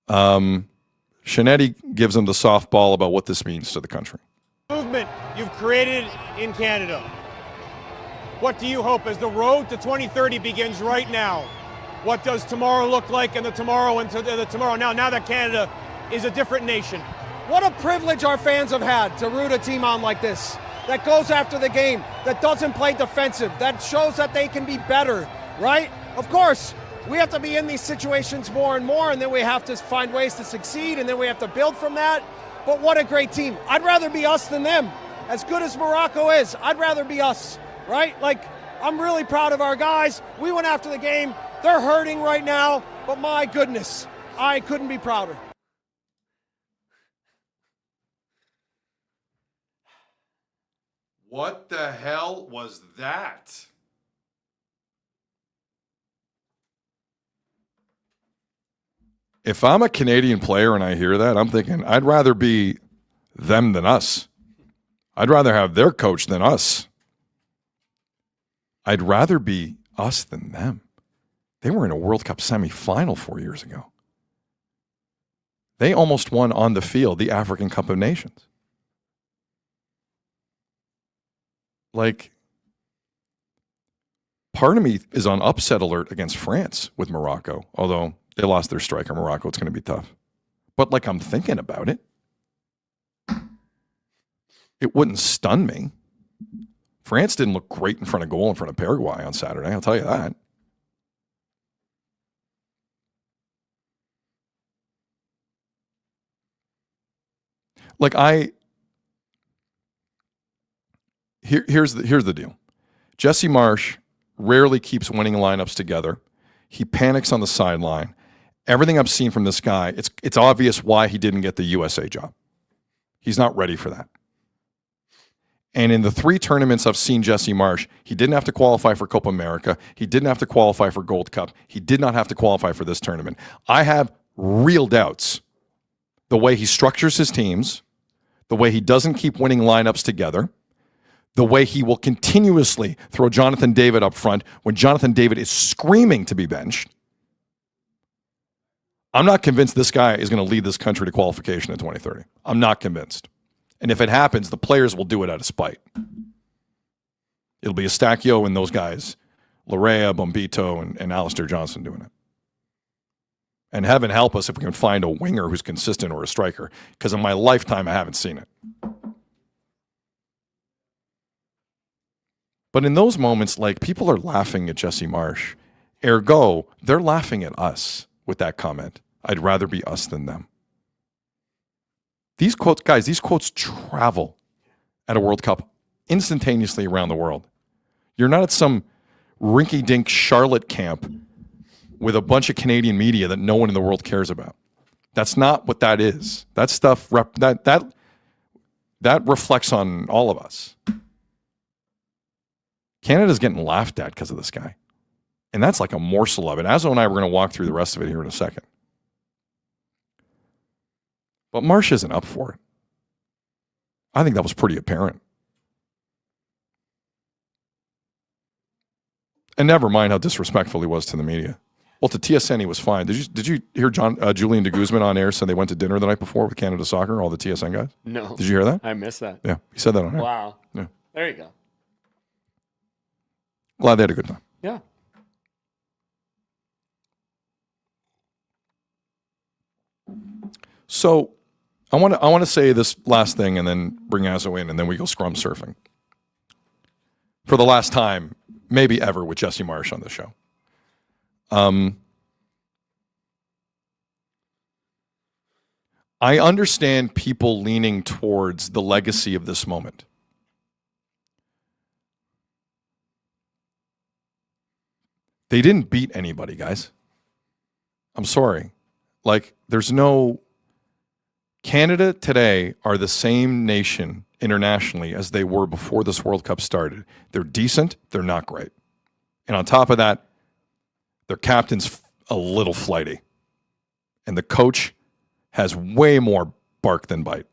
Shinetti gives him the softball about what this means to the country. Movement you've created in Canada. What do you hope as the road to 2030 begins right now? What does tomorrow look like, and the tomorrow into the tomorrow now that Canada is a different nation? What a privilege our fans have had to root a team on like this, that goes after the game, that doesn't play defensive, that shows that they can be better, right? Of course, we have to be in these situations more and more, and then we have to find ways to succeed, and then we have to build from that. But what a great team. I'd rather be us than them. As good as Morocco is, I'd rather be us, right? Like, I'm really proud of our guys. We went after the game. They're hurting right now, but my goodness, I couldn't be prouder. What the hell was that? If I'm a Canadian player and I hear that, I'm thinking, I'd rather be them than us. I'd rather have their coach than us. I'd rather be us than them. They were in a World Cup semifinal 4 years ago. They almost won on the field the African Cup of Nations. Like, part of me is on upset alert against France with Morocco, although they lost their striker, Morocco. It's going to be tough. But, like, I'm thinking about it. It wouldn't stun me. France didn't look great in front of goal in front of Paraguay on Saturday, I'll tell you that. Like, here's the deal. Jesse Marsch rarely keeps winning lineups together. He panics on the sideline. Everything I've seen from this guy, it's obvious why he didn't get the USA job. He's not ready for that. And in the 3 tournaments I've seen Jesse Marsch, he didn't have to qualify for Copa America. He didn't have to qualify for Gold Cup. He did not have to qualify for this tournament. I have real doubts. The way he structures his teams, the way he doesn't keep winning lineups together, the way he will continuously throw Jonathan David up front when Jonathan David is screaming to be benched. I'm not convinced this guy is going to lead this country to qualification in 2030. I'm not convinced. And if it happens, the players will do it out of spite. It'll be Eustachio and those guys, Larea, Bombito, and Alistair Johnson doing it. And heaven help us if we can find a winger who's consistent or a striker, because in my lifetime, I haven't seen it. But in those moments, like, people are laughing at Jesse Marsch. Ergo, they're laughing at us with that comment. I'd rather be us than them. These quotes, guys, these quotes travel at a World Cup instantaneously around the world. You're not at some rinky-dink Charlotte camp with a bunch of Canadian media that no one in the world cares about. That's not what that is. That stuff, that reflects on all of us. Canada's getting laughed at because of this guy. And that's like a morsel of it. Azo and I were going to walk through the rest of it here in a second. But Marsch isn't up for it. I think that was pretty apparent. And never mind how disrespectful he was to the media. Well, to TSN, he was fine. Did you hear Julian de Guzman on air said they went to dinner the night before with Canada Soccer, all the TSN guys? No. Did you hear that? I missed that. Yeah, he said that on air. Wow. Yeah. There you go. Glad they had a good time. Yeah. So I want to say this last thing and then bring Azo in, and then we go scrum surfing. For the last time, maybe ever, with Jesse Marsch on the show. I understand people leaning towards the legacy of this moment. They didn't beat anybody, guys. I'm sorry. Like, there's no... Canada today are the same nation internationally as they were before this World Cup started. They're decent. They're not great. And on top of that, their captain's a little flighty. And the coach has way more bark than bite.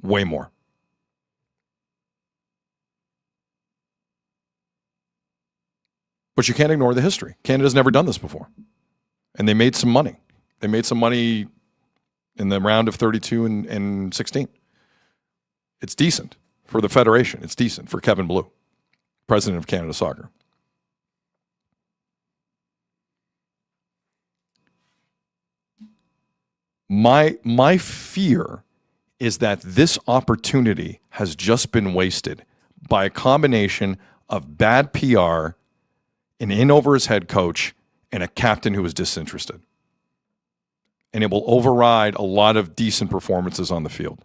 Way more. But you can't ignore the history. Canada's never done this before. And they made some money. They made some money in the round of 32 and 16. It's decent for the Federation. It's decent for Kevin Blue, president of Canada Soccer. My fear is that this opportunity has just been wasted by a combination of bad PR, an in-over-his-head coach, and a captain who is disinterested. And it will override a lot of decent performances on the field.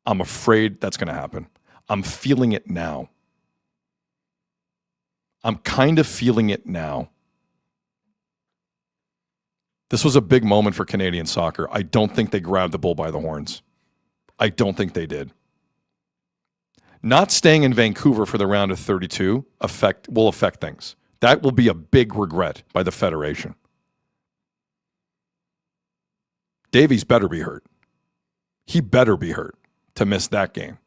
I'm afraid that's going to happen. I'm feeling it now. I'm kind of feeling it now. This was a big moment for Canadian soccer. I don't think they grabbed the bull by the horns. I don't think they did. Not staying in Vancouver for the round of 32 will affect things. That will be a big regret by the Federation. Davies better be hurt. He better be hurt to miss that game.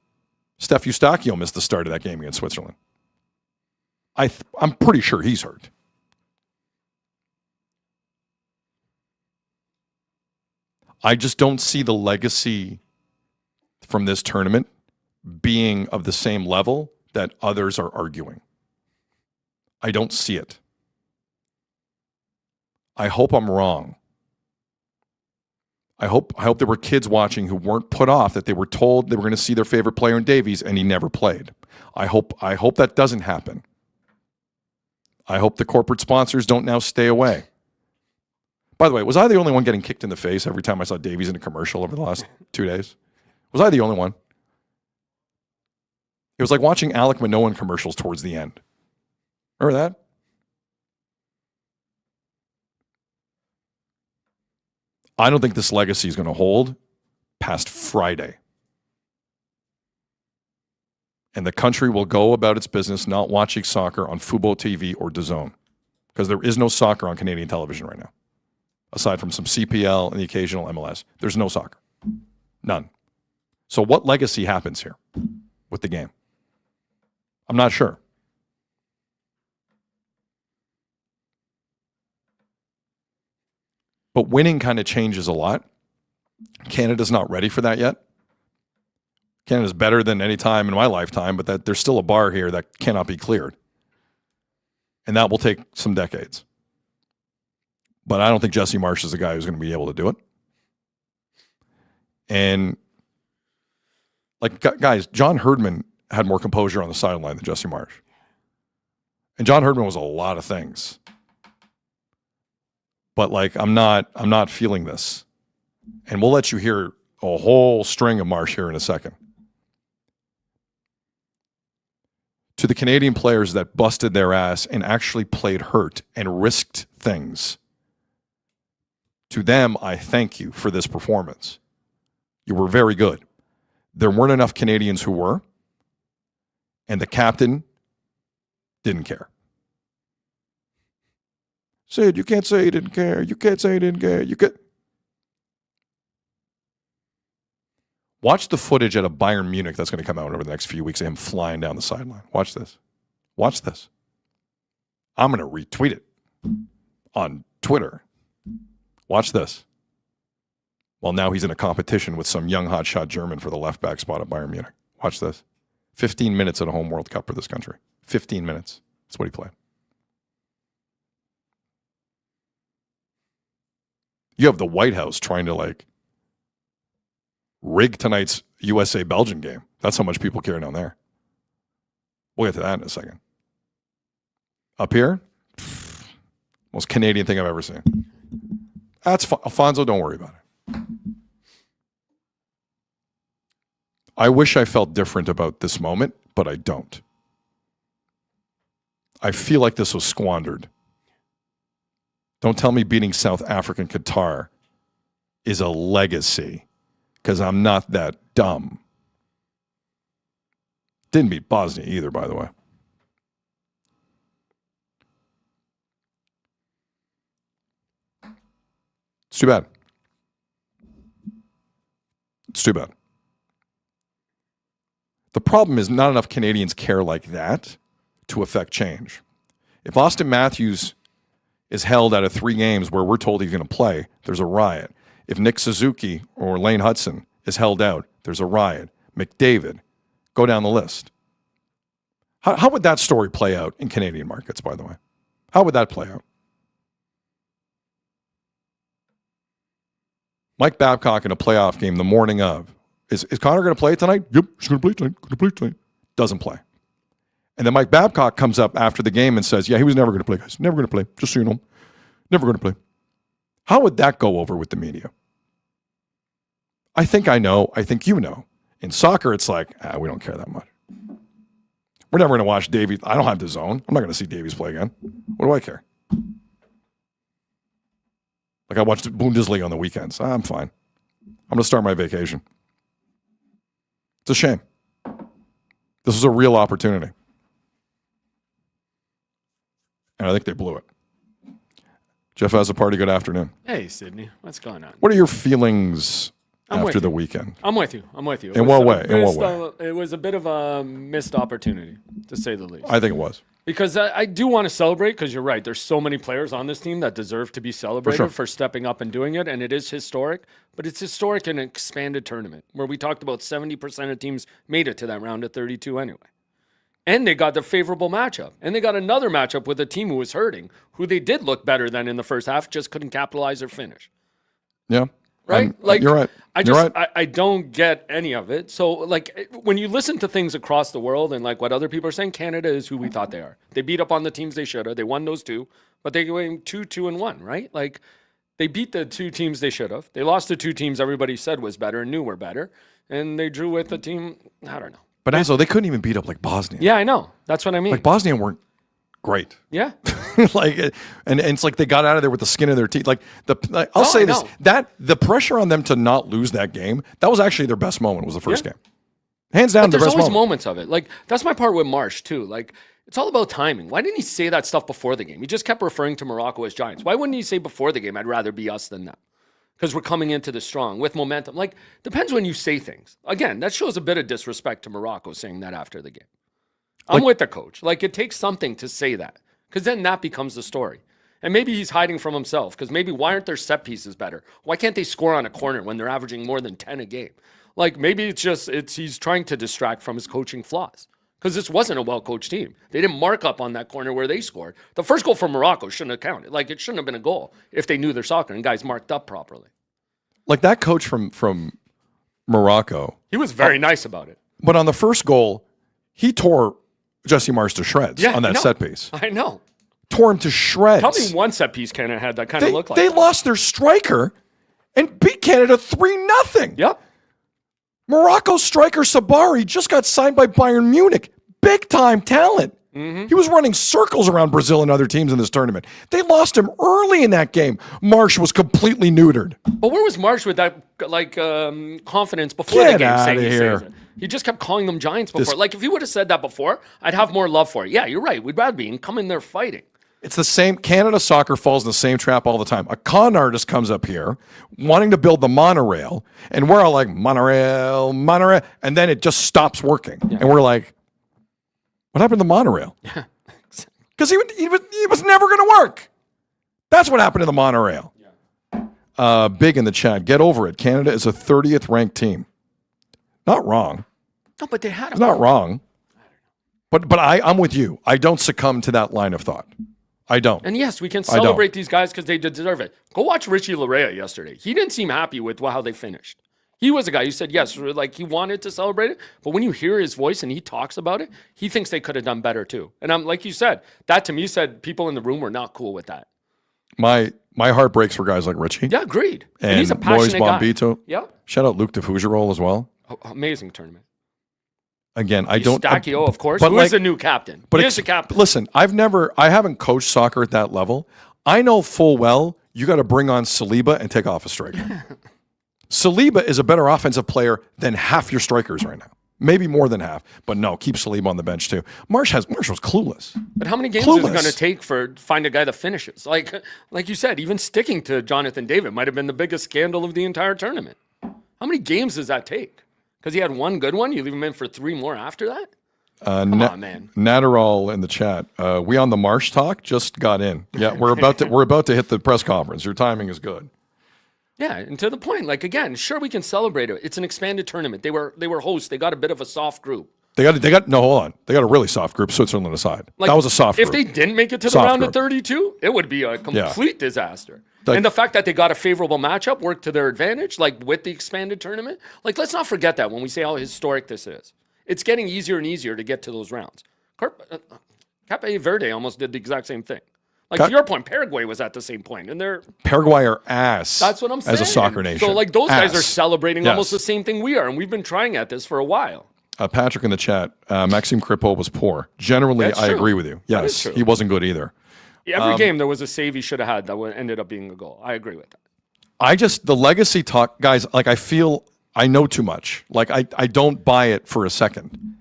Steph Eustachio missed the start of that game against Switzerland. I'm pretty sure he's hurt. I just don't see the legacy from this tournament being of the same level that others are arguing. I don't see it. I hope I'm wrong. I hope there were kids watching who weren't put off that they were told they were going to see their favorite player in Davies and he never played. I hope that doesn't happen. I hope the corporate sponsors don't now stay away. By the way, was I the only one getting kicked in the face every time I saw Davies in a commercial over the last 2 days? Was I the only one? It was like watching Alec Minoan commercials towards the end. Remember that? I don't think this legacy is going to hold past Friday. And the country will go about its business not watching soccer on Fubo TV or DAZN. Because there is no soccer on Canadian television right now. Aside from some CPL and the occasional MLS. There's no soccer. None. So what legacy happens here with the game? I'm not sure. But winning kind of changes a lot. Canada's not ready for that yet. Canada's better than any time in my lifetime, but that there's still a bar here that cannot be cleared. And that will take some decades. But I don't think Jesse Marsch is the guy who's going to be able to do it. And, like, guys, John Herdman had more composure on the sideline than Jesse Marsch. And John Herdman was a lot of things. But like, I'm not feeling this. And we'll let you hear a whole string of Marsch here in a second. To the Canadian players that busted their ass and actually played hurt and risked things, to them, I thank you for this performance. You were very good. There weren't enough Canadians who were, and the captain didn't care. Sid, you can't say he didn't care. You can't say he didn't care. You could watch the footage at a Bayern Munich that's going to come out over the next few weeks of him flying down the sideline. Watch this. Watch this. I'm going to retweet it on Twitter. Watch this. Well, now he's in a competition with some young hotshot German for the left back spot at Bayern Munich. Watch this. 15 minutes at a home World Cup for this country. 15 minutes. That's what he played. You have the White House trying to like rig tonight's USA-Belgium game. That's how much people care down there. We'll get to that in a second. Up here, most Canadian thing I've ever seen. That's Alfonso, don't worry about it. I wish I felt different about this moment, but I don't. I feel like this was squandered. Don't tell me beating South Africa and Qatar is a legacy, because I'm not that dumb. Didn't beat Bosnia either, by the way. It's too bad. It's too bad. The problem is not enough Canadians care like that to affect change. If Austin Matthews is held out of 3 games where we're told he's going to play, there's a riot. If Nick Suzuki or Lane Hudson is held out, there's a riot. McDavid, go down the list. How would that story play out in Canadian markets, by the way? How would that play out? Mike Babcock in a playoff game the morning of. Is Connor going to play tonight? Yep, he's going to play tonight. Going to play tonight. Doesn't play. And then Mike Babcock comes up after the game and says, yeah, he was never going to play, guys. Never going to play. Just so you know. Never going to play. How would that go over with the media? I think I know. I think you know. In soccer, it's like, we don't care that much. We're never going to watch Davies. I don't have the zone. I'm not going to see Davies play again. What do I care? Like I watched Bundesliga on the weekends. I'm fine. I'm going to start my vacation. It's a shame. This was a real opportunity. And I think they blew it. Jeff has a party. Good afternoon. Hey, Sydney. What's going on? What are your feelings after the weekend? I'm with you. In what way? It was a bit of a missed opportunity, to say the least. I think it was. Because I do want to celebrate, because you're right. There's so many players on this team that deserve to be celebrated for stepping up and doing it, and it is historic. But it's historic in an expanded tournament, where we talked about 70% of teams made it to that round of 32 anyway. And they got the favorable matchup. And they got another matchup with a team who was hurting, who they did look better than in the first half, just couldn't capitalize or finish. Yeah. Right? You're right. I don't get any of it. So, like, when you listen to things across the world and, like, what other people are saying, Canada is who we thought they are. They beat up on the teams they should have. They won those 2, but they went 2-2-1, right? Like, they beat the 2 teams they should have. They lost the 2 teams everybody said was better and knew were better. And they drew with the team, I don't know. But also, they couldn't even beat up like Bosnia. Yeah, I know. That's what I mean. Like Bosnia weren't great. Yeah. and it's like they got out of there with the skin of their teeth. I'll say this: that the pressure on them to not lose that game, that was actually their best moment. Was the first game, hands down. But their best there's always moment. moments of it. Like that's my part with Marsch too. Like it's all about timing. Why didn't he say that stuff before the game? He just kept referring to Morocco as giants. Why wouldn't he say before the game, I'd rather be us than them? Because we're coming into this strong with momentum. Like, depends when you say things. Again, that shows a bit of disrespect to Morocco saying that after the game. I'm with the coach. Like, it takes something to say that. Because then that becomes the story. And maybe he's hiding from himself. Because maybe why aren't their set pieces better? Why can't they score on a corner when they're averaging more than 10 a game? Like, maybe he's trying to distract from his coaching flaws. Because this wasn't a well-coached team. They didn't mark up on that corner where they scored. The first goal for Morocco shouldn't have counted. Like, it shouldn't have been a goal if they knew their soccer and guys marked up properly. Like that coach from Morocco. He was very nice about it. But on the first goal, he tore Jesse Marsch to shreds on that set piece. I know. Tore him to shreds. Tell me one set piece Canada had that kind of looked like They that. lost their striker and beat Canada 3-0. Yep. Morocco's striker Sabari just got signed by Bayern Munich. Big time talent. Mm-hmm. He was running circles around Brazil and other teams in this tournament. They lost him early in that game. Marsch was completely neutered. But where was Marsch with that confidence before the Get game? outta Saying here. He says it. He just kept calling them giants before. Like if he would have said that before, I'd have more love for it. Yeah, you're right. We'd rather be and come in there fighting. It's the same. Canada soccer falls in the same trap all the time. A con artist comes up here wanting to build the monorail, and we're all like, monorail, monorail, and then it just stops working. Yeah. And we're like, what happened to the monorail? Because he was never going to work. That's what happened to the monorail. Yeah. Big in the chat. Get over it. Canada is a 30th ranked team. Not wrong. No, but they had it's not wrong. But I'm with you. I don't succumb to that line of thought. I don't. And yes, we can celebrate these guys because they deserve it. Go watch Richie Larea yesterday. He didn't seem happy with how they finished. He was a guy who said, yes, like he wanted to celebrate it. But when you hear his voice and he talks about it, he thinks they could have done better too. And I'm like you said, that to me said people in the room were not cool with that. My heart breaks for guys like Richie. Yeah, agreed. And he's a passionate guy. Bombito. Yeah. Shout out Luke DeFougerole as well. Oh, amazing tournament. Again, I don't. Eustachio, of course. But Who is the new captain? But he is the captain. Listen, I haven't coached soccer at that level. I know full well you got to bring on Saliba and take off a striker. Saliba is a better offensive player than half your strikers right now. Maybe more than half. But no, keep Saliba on the bench too. Marsch was clueless. But how many games is it going to take for find a guy that finishes? Like you said, even sticking to Jonathan David might have been the biggest scandal of the entire tournament. How many games does that take? Because he had one good one, you leave him in for 3 more after that? Come on, man. Natterall in the chat. We on the Marsch talk just got in. Yeah, we're about to hit the press conference. Your timing is good. Yeah, and to the point, like again, sure we can celebrate it. It's an expanded tournament. They were hosts. They got a bit of a soft group. They got no, hold on. They got a really soft group, Switzerland aside. Like, that was a soft group. If they didn't make it to the round of 32, it would be a complete disaster. And the fact that they got a favorable matchup worked to their advantage, like with the expanded tournament. Like, let's not forget that when we say how historic this is. It's getting easier and easier to get to those rounds. Cape Verde almost did the exact same thing. Like, to your point, Paraguay was at the same point. And Paraguay are ass. That's what I'm saying. As a soccer nation. So, like, those guys are celebrating almost the same thing we are. And we've been trying at this for a while. Patrick in the chat, Maxime Kripo was poor. Generally, I agree with you. Yes, he wasn't good either. Every game there was a save he should have had that ended up being a goal. I agree with that. The legacy talk, guys, like I feel I know too much. Like I don't buy it for a second.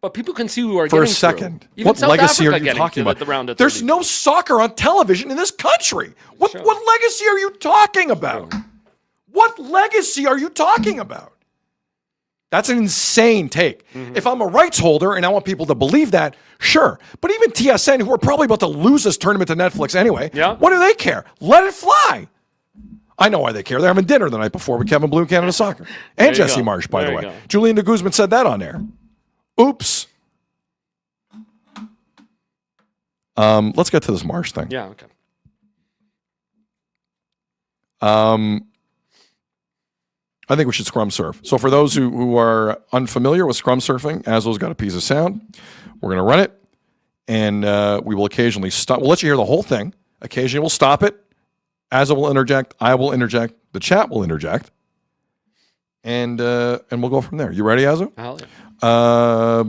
But people can see who are for getting a second. Through. Even What South legacy Africa are you talking about? The round of There's no soccer on television in this country. What legacy are you talking about? What legacy are you talking about? That's an insane take. Mm-hmm. If I'm a rights holder and I want people to believe that, sure. But even TSN, who are probably about to lose this tournament to Netflix anyway, what do they care? Let it fly. I know why they care. They're having dinner the night before with Kevin Blue, Canada Soccer. And Jesse Marsch, by the way. Julian de Guzman said that on air. Oops. Let's get to this Marsch thing. Yeah, okay. I think we should scrum surf. So for those who are unfamiliar with scrum surfing, Azzo's got a piece of sound. We're going to run it, and we will occasionally stop. We'll let you hear the whole thing. Occasionally we'll stop it. Azzo will interject. I will interject. The chat will interject. And we'll go from there. You ready, Azzo? Yeah.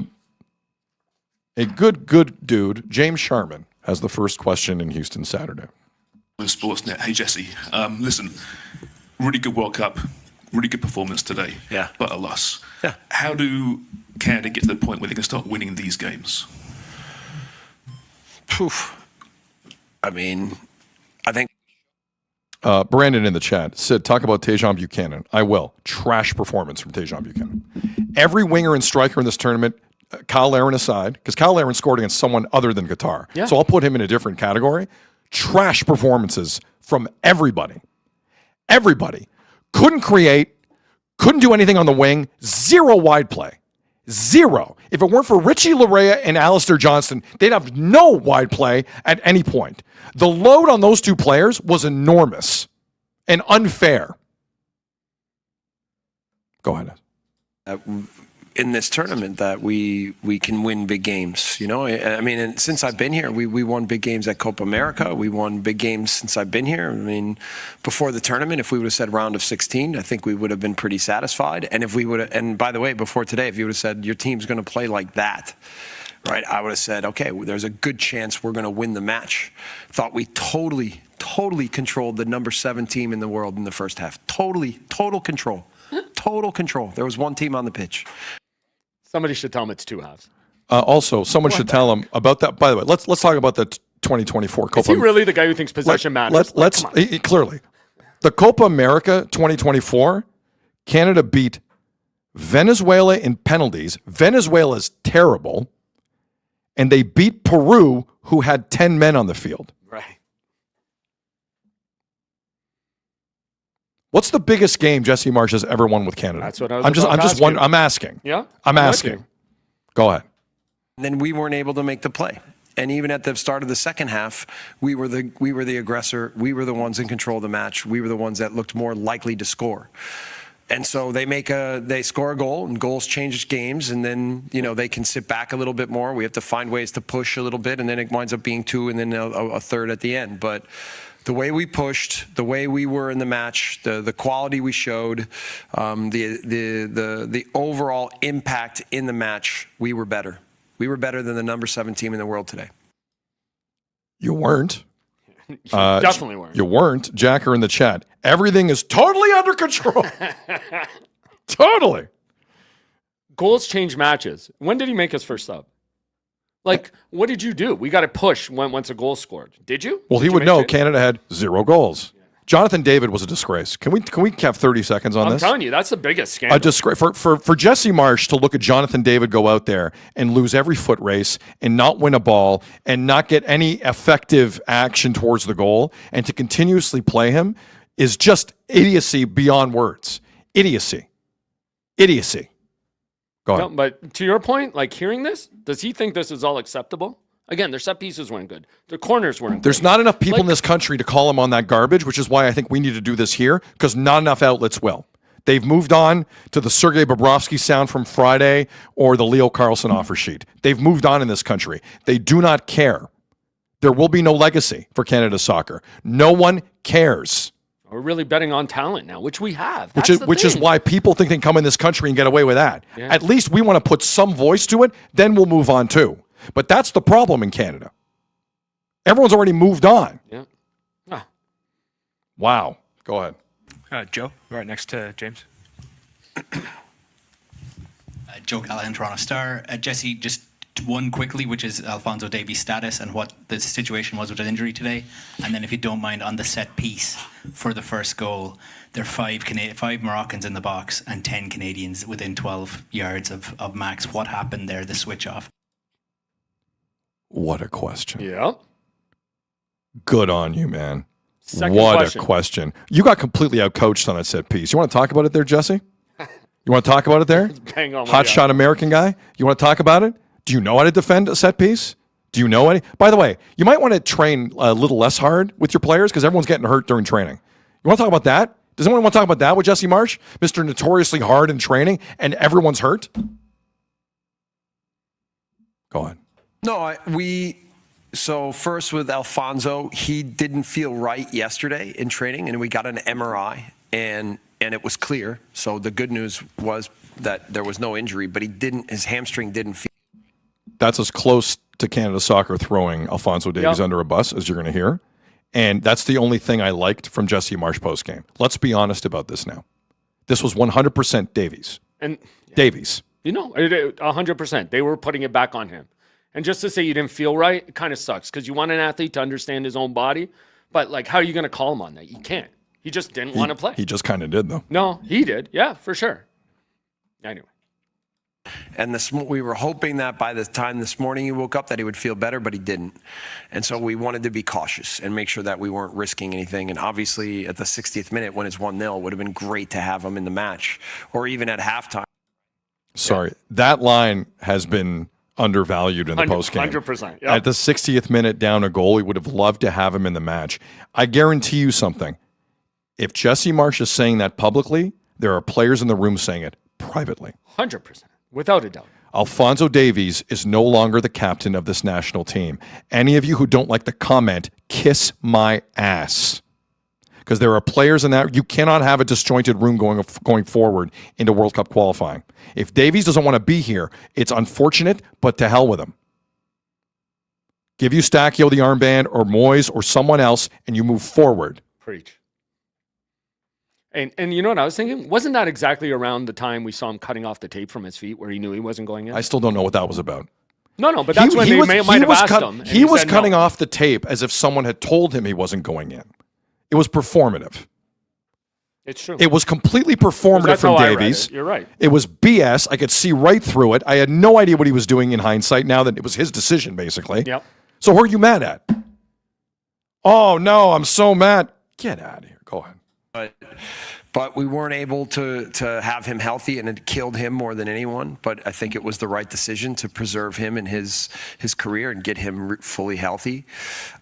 A good dude, James Sharman, has the first question in Houston Saturday. Sportsnet. Hey, Jesse. Listen, really good World Cup. Really good performance today, but a loss. Yeah. How do Canada get to the point where they can start winning these games? Poof. I mean, I think. Brandon in the chat said, talk about Tejan Buchanan. I will. Trash performance from Tejan Buchanan. Every winger and striker in this tournament, Kyle Larin aside, because Kyle Larin scored against someone other than Qatar. Yeah. So I'll put him in a different category. Trash performances from everybody. Everybody. Couldn't create, couldn't do anything on the wing, 0 wide play. 0. If it weren't for Richie Larea and Alistair Johnston, they'd have no wide play at any point. The load on those two players was enormous and unfair. Go ahead. in this tournament that we can win big games. You know, I mean, and since I've been here, we won big games at Copa America. We won big games since I've been here. I mean, before the tournament, if we would have said round of 16, I think we would have been pretty satisfied. And if we would have, and by the way, before today, if you would have said your team's going to play like that, right, I would have said, okay, there's a good chance we're going to win the match. Thought we totally controlled the number 7 team in the world in the first half. Total control. Total control. There was one team on the pitch. Somebody should tell him it's 2 halves. Also, someone should tell him about that. By the way, let's talk about the 2024 Copa. Is he really the guy who thinks possession matters? Clearly. The Copa America 2024, Canada beat Venezuela in penalties. Venezuela's terrible. And they beat Peru, who had 10 men on the field. Right. What's the biggest game Jesse Marsch has ever won with Canada? That's what I'm asking. Yeah. I'm asking. Go ahead. And then we weren't able to make the play. And even at the start of the second half, we were the aggressor. We were the ones in control of the match. We were the ones that looked more likely to score. And so they score a goal, and goals change games, and then, you know, they can sit back a little bit more. We have to find ways to push a little bit, and then it winds up being 2 and then a third at the end. But the way we pushed, the way we were in the match, the quality we showed, the overall impact in the match, we were better. We were better than the number 7 team in the world today. You weren't. You definitely weren't. You weren't. Jacker in the chat. Everything is totally under control. Totally. Goals change matches. When did he make his first sub? Like, what did you do? We got to push once a goal scored. Did you? Well, Did he you would make know it? Canada had 0 goals. Jonathan David was a disgrace. Can we have 30 seconds on I'm this? telling you, that's the biggest scandal. A disgrace for Jesse Marsch to look at Jonathan David go out there and lose every foot race and not win a ball and not get any effective action towards the goal and to continuously play him is just idiocy beyond words. Idiocy. Go ahead. No, but to your point, like hearing this, does he think this is all acceptable? Again, their set pieces weren't good. Their corners weren't There's good. not enough people in this country to call him on that garbage, which is why I think we need to do this here, because not enough outlets will. They've moved on to the Sergei Bobrovsky sound from Friday or the Leo Carlson offer sheet. They've moved on in this country. They do not care. There will be no legacy for Canada soccer. No one cares. We're really betting on talent now, which we have. Which is why people think they can come in this country and get away with that. Yeah. At least we want to put some voice to it, then we'll move on too. But that's the problem in Canada. Everyone's already moved on. Yeah. Wow. Go ahead. Joe, right next to James. Joe Callahan, Toronto Star. Jesse, just one quickly, which is Alphonso Davies' status and what the situation was with his injury today. And then if you don't mind, on the set piece for the first goal, there are 5 Moroccans in the box and 10 Canadians within 12 yards of Max. What happened there, the switch off? What a question. Yeah. Good on you, man. Second what question. a question. You got completely outcoached on that set piece. You want to talk about it there, Jesse? You want to talk about it there? Bang on my Hot shot American guy? You want to talk about it? Do you know how to defend a set piece? Do you know any? By the way, you might want to train a little less hard with your players because everyone's getting hurt during training. You want to talk about that? Does anyone want to talk about that with Jesse Marsch? Mr. Notoriously hard in training and everyone's hurt? Go on. No, so first with Alphonso, he didn't feel right yesterday in training, and we got an MRI, and it was clear. So the good news was that there was no injury, but his hamstring didn't feel. That's as close to Canada Soccer throwing Alphonso Davies under a bus as you're going to hear. And that's the only thing I liked from Jesse Marsch postgame. Let's be honest about this now. This was 100% Davies. And Davies. You know, 100%. They were putting it back on him. And just to say you didn't feel right, it kind of sucks because you want an athlete to understand his own body. But, like, how are you going to call him on that? You can't. He just didn't want to play. He just kind of did, though. No, he did. Yeah, for sure. Anyway. And we were hoping that by the time this morning he woke up that he would feel better, but he didn't. And so we wanted to be cautious and make sure that we weren't risking anything. And obviously at the 60th minute when it's 1-0, it would have been great to have him in the match or even at halftime. Sorry. That line has been undervalued in the postgame. 100%. Yep. At the 60th minute down a goal, we would have loved to have him in the match. I guarantee you something. If Jesse Marsch is saying that publicly, there are players in the room saying it privately. 100%. Without a doubt. Alphonso Davies is no longer the captain of this national team. Any of you who don't like the comment, kiss my ass. Because there are players in that. You cannot have a disjointed room going forward into World Cup qualifying. If Davies doesn't want to be here, it's unfortunate, but to hell with him. Give Eustachio the armband or Moyes or someone else, and you move forward. Preach. And you know what I was thinking? Wasn't that exactly around the time we saw him cutting off the tape from his feet where he knew he wasn't going in? I still don't know what that was about. No, but that's when they might have asked him. He was cutting off the tape as if someone had told him he wasn't going in. It was performative. It's true. It was completely performative from Davies. You're right. It was BS. I could see right through it. I had no idea what he was doing in hindsight now that it was his decision, basically. Yep. So who are you mad at? Oh, no, I'm so mad. Get out of here. Go ahead. But we weren't able to have him healthy, and it killed him more than anyone. But I think it was the right decision to preserve him and his career and get him fully healthy.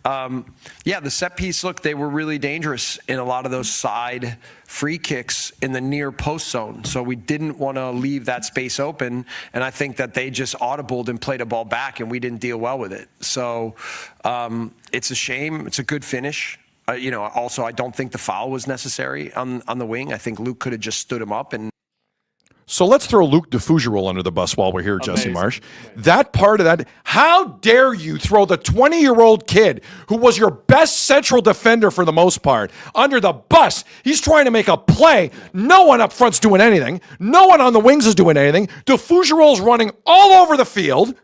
The set piece, look, they were really dangerous in a lot of those side free kicks in the near post zone. So we didn't want to leave that space open. And I think that they just audibled and played a ball back, and we didn't deal well with it. So it's a shame. It's a good finish. Also, I don't think the foul was necessary on the wing. I think Luke could have just stood him up. And so let's throw Luke DeFougerolles under the bus while we're here, Jesse Marsch. That part of that, how dare you throw the 20-year-old kid who was your best central defender for the most part under the bus? He's trying to make a play. No one up front's doing anything. No one on the wings is doing anything. DeFougerolles running all over the field,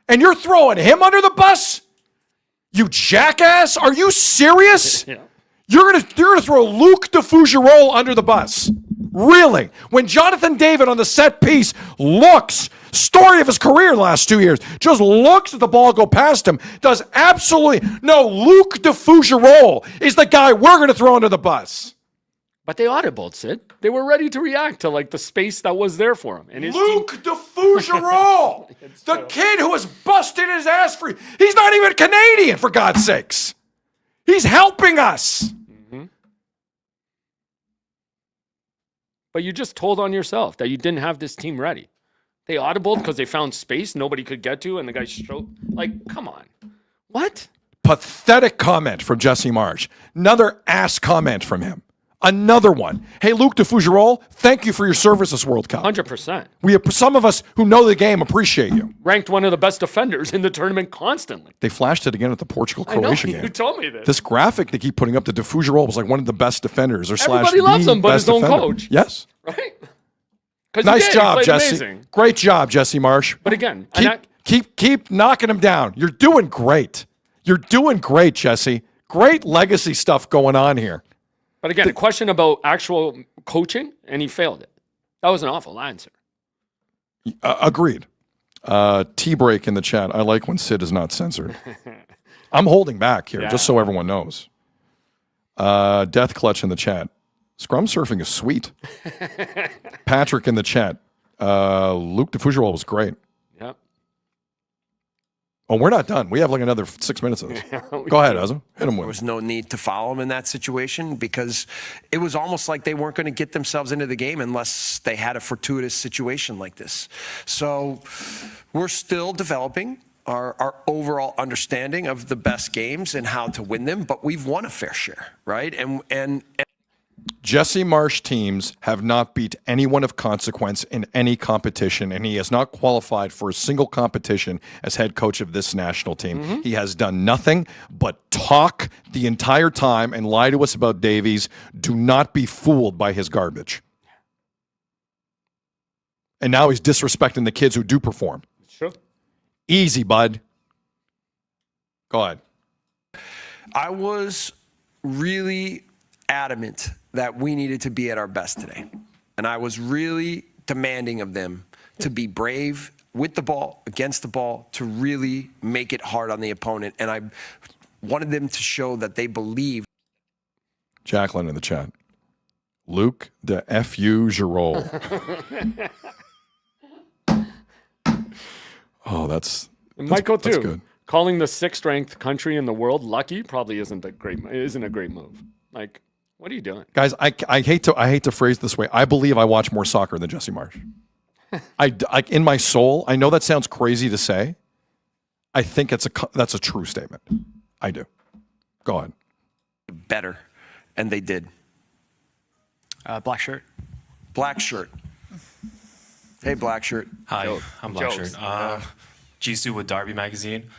and you're throwing him under the bus? You jackass! Are you serious? Yeah. You're gonna throw Luke DeFougerolles under the bus? Really? When Jonathan David on the set piece looks, story of his career in the last 2 years, just looks at the ball go past him, does absolutely no. Luke DeFougerolles is the guy we're gonna throw under the bus. But they audibled, Sid. They were ready to react to the space that was there for him. And Luke DeFougerolles, the kid who was busting his ass for. He's not even Canadian, for God's sakes. He's helping us. Mm-hmm. But you just told on yourself that you didn't have this team ready. They audibled because they found space nobody could get to, and the guy stroked. Come on. What? Pathetic comment from Jesse Marsch. Another ass comment from him. Another one. Hey, Luke DeFougerolles, thank you for your service this World Cup. 100%. Some of us who know the game appreciate you. Ranked one of the best defenders in the tournament constantly. They flashed it again at the Portugal-Croatia game. You told me this. This graphic they keep putting up, the DeFougerolles was like one of the best defenders. Everybody loves him, but his own coach. Yes. Right? Nice job, Jesse. Amazing. Great job, Jesse Marsch. But again, keep knocking him down. You're doing great. You're doing great, Jesse. Great legacy stuff going on here. But again, a question about actual coaching, and he failed it. That was an awful answer. Agreed. T-break in the chat. I like when Sid is not censored. I'm holding back here, just so everyone knows. Death Clutch in the chat. Scrum surfing is sweet. Patrick in the chat. Luke DeFougerolles was great. Yep. Oh, we're not done. We have another 6 minutes of this. Go ahead, Ezra. Hit him with it. There was no need to foul him in that situation because it was almost like they weren't going to get themselves into the game unless they had a fortuitous situation like this. So we're still developing our overall understanding of the best games and how to win them, but we've won a fair share, right? And Jesse Marsch teams have not beat anyone of consequence in any competition, and he has not qualified for a single competition as head coach of this national team. Mm-hmm. He has done nothing but talk the entire time and lie to us about Davies. Do not be fooled by his garbage. And now he's disrespecting the kids who do perform. Sure. Easy, bud. Go ahead. I was really adamant that we needed to be at our best today. And I was really demanding of them to be brave with the ball, against the ball, to really make it hard on the opponent. And I wanted them to show that they believe. Jacqueline in the chat. Luke the DeFougerolles. Oh, that's Michael too. That's good. Calling the sixth ranked country in the world lucky probably isn't a great move. What are you doing? Guys, I hate to phrase it this way. I believe I watch more soccer than Jesse Marsch. I in my soul, I know that sounds crazy to say. I think that's a true statement. I do. Go ahead. Better, and they did. Black shirt. Black shirt. Hey, black shirt. Hi, I'm Black Shirt. Jisoo with Derby Magazine.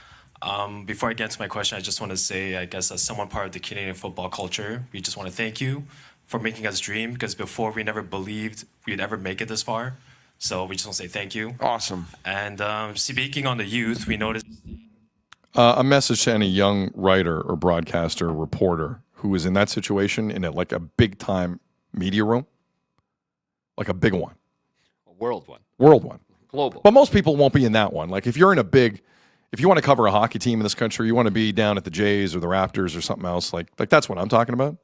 Before I get into my question, I just want to say, I guess, as someone part of the Canadian football culture, we just want to thank you for making us dream, because before we never believed we'd ever make it this far. So we just want to say thank you. Awesome. And speaking on the youth, we noticed... A message to any young writer or broadcaster or reporter who is in that situation in like a big-time media room, like a big one. A world one. World one. Global. But most people won't be in that one. Like if you're in a big... If you want to cover a hockey team in this country, you want to be down at the Jays or the Raptors or something else, like that's what I'm talking about.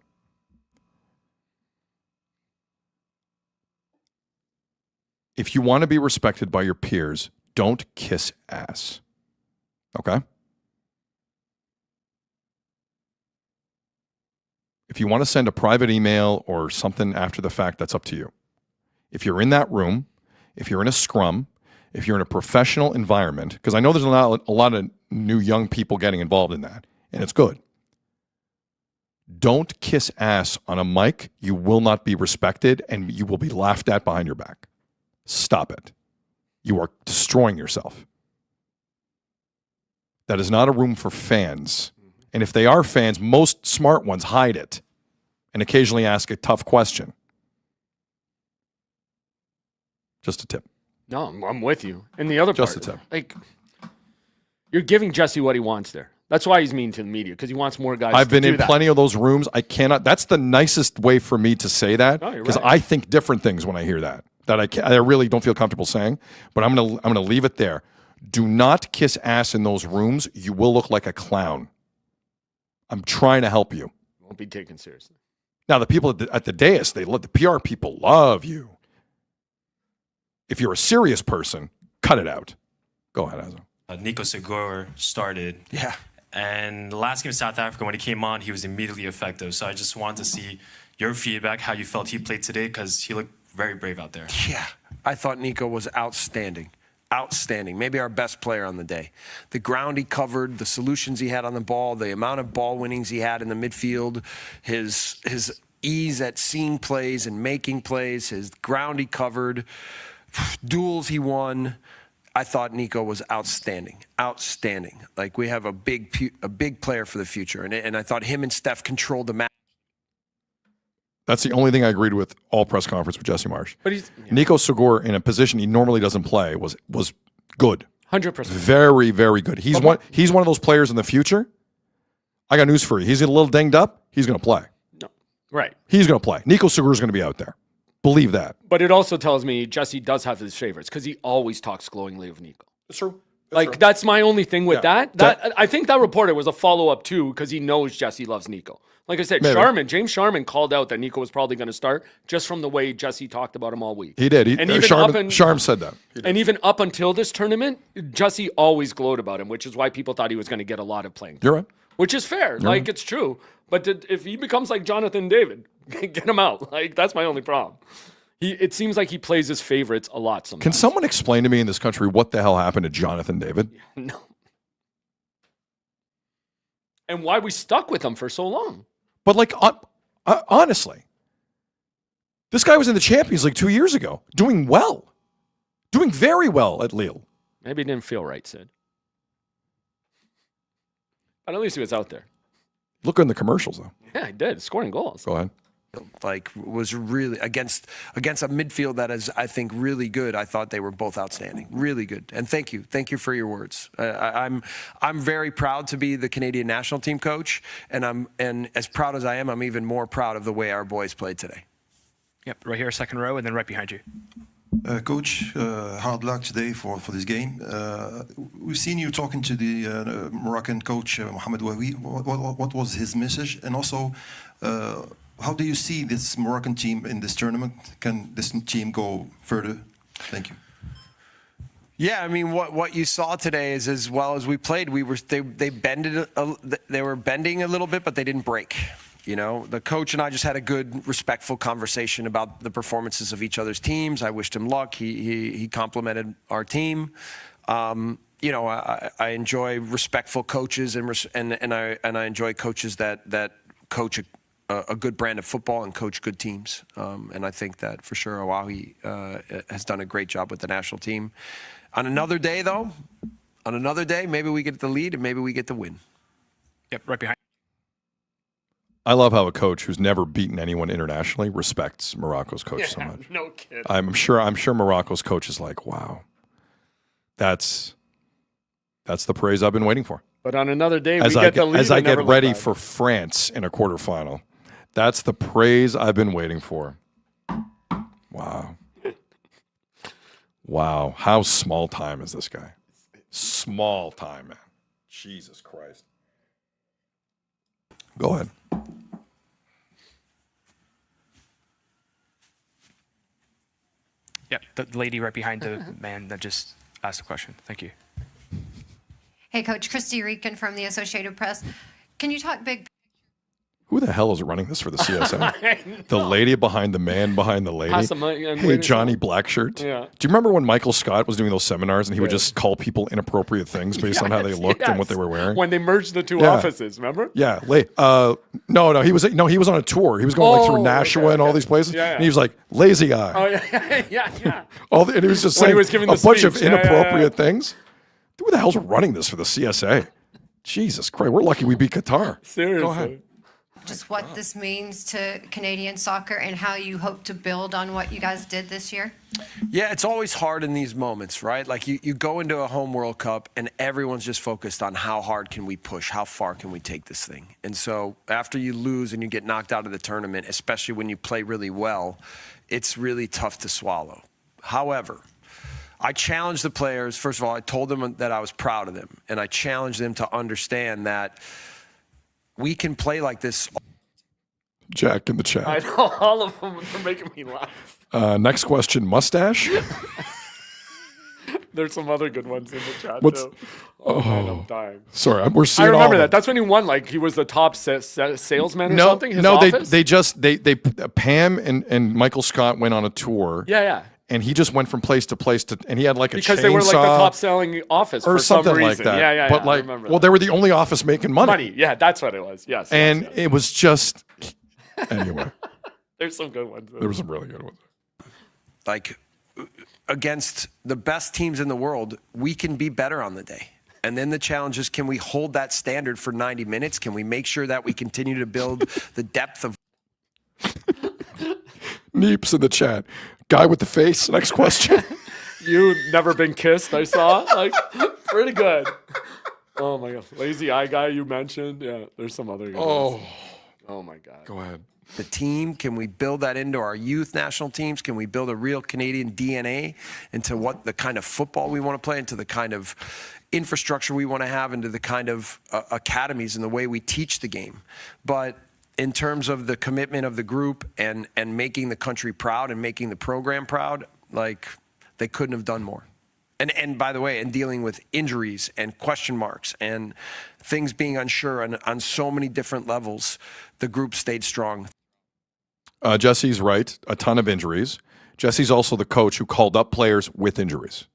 If you want to be respected by your peers, don't kiss ass. Okay? If you want to send a private email or something after the fact, that's up to you. If you're in that room, if you're in a scrum, if you're in a professional environment, because I know there's a lot of new young people getting involved in that, and it's good. Don't kiss ass on a mic. You will not be respected, and you will be laughed at behind your back. Stop it. You are destroying yourself. That is not a room for fans. And if they are fans, most smart ones hide it and occasionally ask a tough question. Just a tip. No, I'm with you. And the other Just part, a tip. like, you're giving Jesse what he wants there. That's why he's mean to the media, because he wants more guys I've to been do in that. plenty of those rooms. I cannot. That's the nicest way for me to say that, No, you're because right. I think different things when I hear that I really don't feel comfortable saying. But I'm gonna leave it there. Do not kiss ass in those rooms. You will look like a clown. I'm trying to help you. Won't be taken seriously. Now the people at the dais, the PR people love you. If you're a serious person, cut it out. Go ahead, Azo. Nico Segura started. Yeah. And the last game in South Africa, when he came on, he was immediately effective. So I just wanted to see your feedback, how you felt he played today, because he looked very brave out there. Yeah. I thought Nico was outstanding. Outstanding. Maybe our best player on the day. The ground he covered, the solutions he had on the ball, the amount of ball winnings he had in the midfield, his ease at seeing plays and making plays, his ground he covered, duels he won. I thought Nico was outstanding. Outstanding. Like, we have a big player for the future. And I thought him and Steph controlled the match. That's the only thing I agreed with all press conference with Jesse Marsch. But Nico Segura, in a position he normally doesn't play, was good. 100%. Very, very good. He's one of those players in the future. I got news for you. He's a little dinged up. He's going to play. No. Right. He's going to play. Nico Segura is going to be out there. Believe that. But it also tells me Jesse does have his favorites, because he always talks glowingly of Nico. That's true. That's my only thing with Yeah. that. I think that reporter was a follow-up too, because he knows Jesse loves Nico. Like I said, Maybe. James Sharman called out that Nico was probably going to start just from the way Jesse talked about him all week. He did. Sharm said that. And even up until this tournament, Jesse always glowed about him, which is why people thought he was going to get a lot of playing. You're right. Which is fair. It's true. But if he becomes like Jonathan David, get him out. Like, that's my only problem. It seems like he plays his favorites a lot sometimes. Can someone explain to me in this country what the hell happened to Jonathan David? No. And why we stuck with him for so long. But like, honestly, this guy was in the Champions League 2 years ago, doing well. Doing very well at Lille. Maybe it didn't feel right, Sid. But at least he was out there. Look good in the commercials, though. Yeah, he did. Scoring goals. Go ahead. Like, was really against a midfield that is, I think, really good. I thought they were both outstanding, really good. And thank you for your words. I'm very proud to be the Canadian national team coach, and as proud as I am, I'm even more proud of the way our boys played today. Yep, right here, second row, and then right behind you. Coach, hard luck today for this game. We've seen you talking to the Moroccan coach, Mohamed Wawi. What was his message? And also, how do you see this Moroccan team in this tournament? Can this team go further? Thank you. Yeah, I mean, what you saw today is, as well as we played, they were bending a little bit, but they didn't break. You know, the coach and I just had a good, respectful conversation about the performances of each other's teams. I wished him luck. He complimented our team. You know, I enjoy respectful coaches and I enjoy coaches that coach a good brand of football and coach good teams. And I think that for sure Oahi has done a great job with the national team. On another day, though, maybe we get the lead and maybe we get the win. Yep, right behind. I love how a coach who's never beaten anyone internationally respects Morocco's coach so much. No kidding. I'm sure Morocco's coach is like, wow, that's the praise I've been waiting for. But on another day, we get the lead. As I get ready for France in a quarterfinal, that's the praise I've been waiting for. Wow. Wow. How small time is this guy? Small time, man. Jesus Christ. Go ahead. Yep, the lady right behind the man that just asked the question. Thank you. Hey, Coach. Christy Reekin from the Associated Press. Can you talk big? Who the hell is running this for the CSA? The lady behind the man behind the lady. Hey, Johnny Blackshirt. Yeah. Do you remember when Michael Scott was doing those seminars and he would just call people inappropriate things based on how they looked and what they were wearing? When they merged the two offices, remember? Yeah. No, he was on a tour. He was going through Nashua and all these places. Yeah. And he was like, lazy eye. Oh, yeah. And he was just saying a bunch of inappropriate things. Who the hell's running this for the CSA? Jesus Christ. We're lucky we beat Qatar. Seriously. Go ahead. Just what this means to Canadian soccer and how you hope to build on what you guys did this year? Yeah, it's always hard in these moments, right? Like you go into a home World Cup and everyone's just focused on how hard can we push, how far can we take this thing? And so after you lose and you get knocked out of the tournament, especially when you play really well, it's really tough to swallow. However, I challenged the players. First of all, I told them that I was proud of them, and I challenged them to understand that we can play like this. Jack in the chat. I know, all of them are making me laugh. Next question, mustache? There's some other good ones in the chat, too. Oh, man, I'm dying. Sorry, we're seeing I remember all that. That's when he won, like, he was the top salesman or something? His office? they Pam and Michael Scott went on a tour. Yeah. And he just went from place to place and he had like a chainsaw. Because they were like the top selling office or for some something reason. like that. Yeah, but I remember well, that. they were the only office making money. Yeah, that's what it was. Yes. And it was just, anyway. There's some good ones. There were some really good ones. Like, against the best teams in the world, we can be better on the day. And then the challenge is, can we hold that standard for 90 minutes? Can we make sure that we continue to build the depth of... Neeps in the chat. Guy with the face. Next question. You never been kissed, I saw. Like, pretty good. Oh, my God. Lazy eye guy you mentioned. Yeah, there's some other guys. Oh, my God. Go ahead. The team, can we build that into our youth national teams? Can we build a real Canadian DNA into what the kind of football we want to play, into the kind of infrastructure we want to have, into the kind of academies and the way we teach the game? But in terms of the commitment of the group and making the country proud and making the program proud, like, they couldn't have done more. And by the way, in dealing with injuries and question marks and things being unsure on so many different levels, the group stayed strong. Jesse's right. A ton of injuries. Jesse's also the coach who called up players with injuries.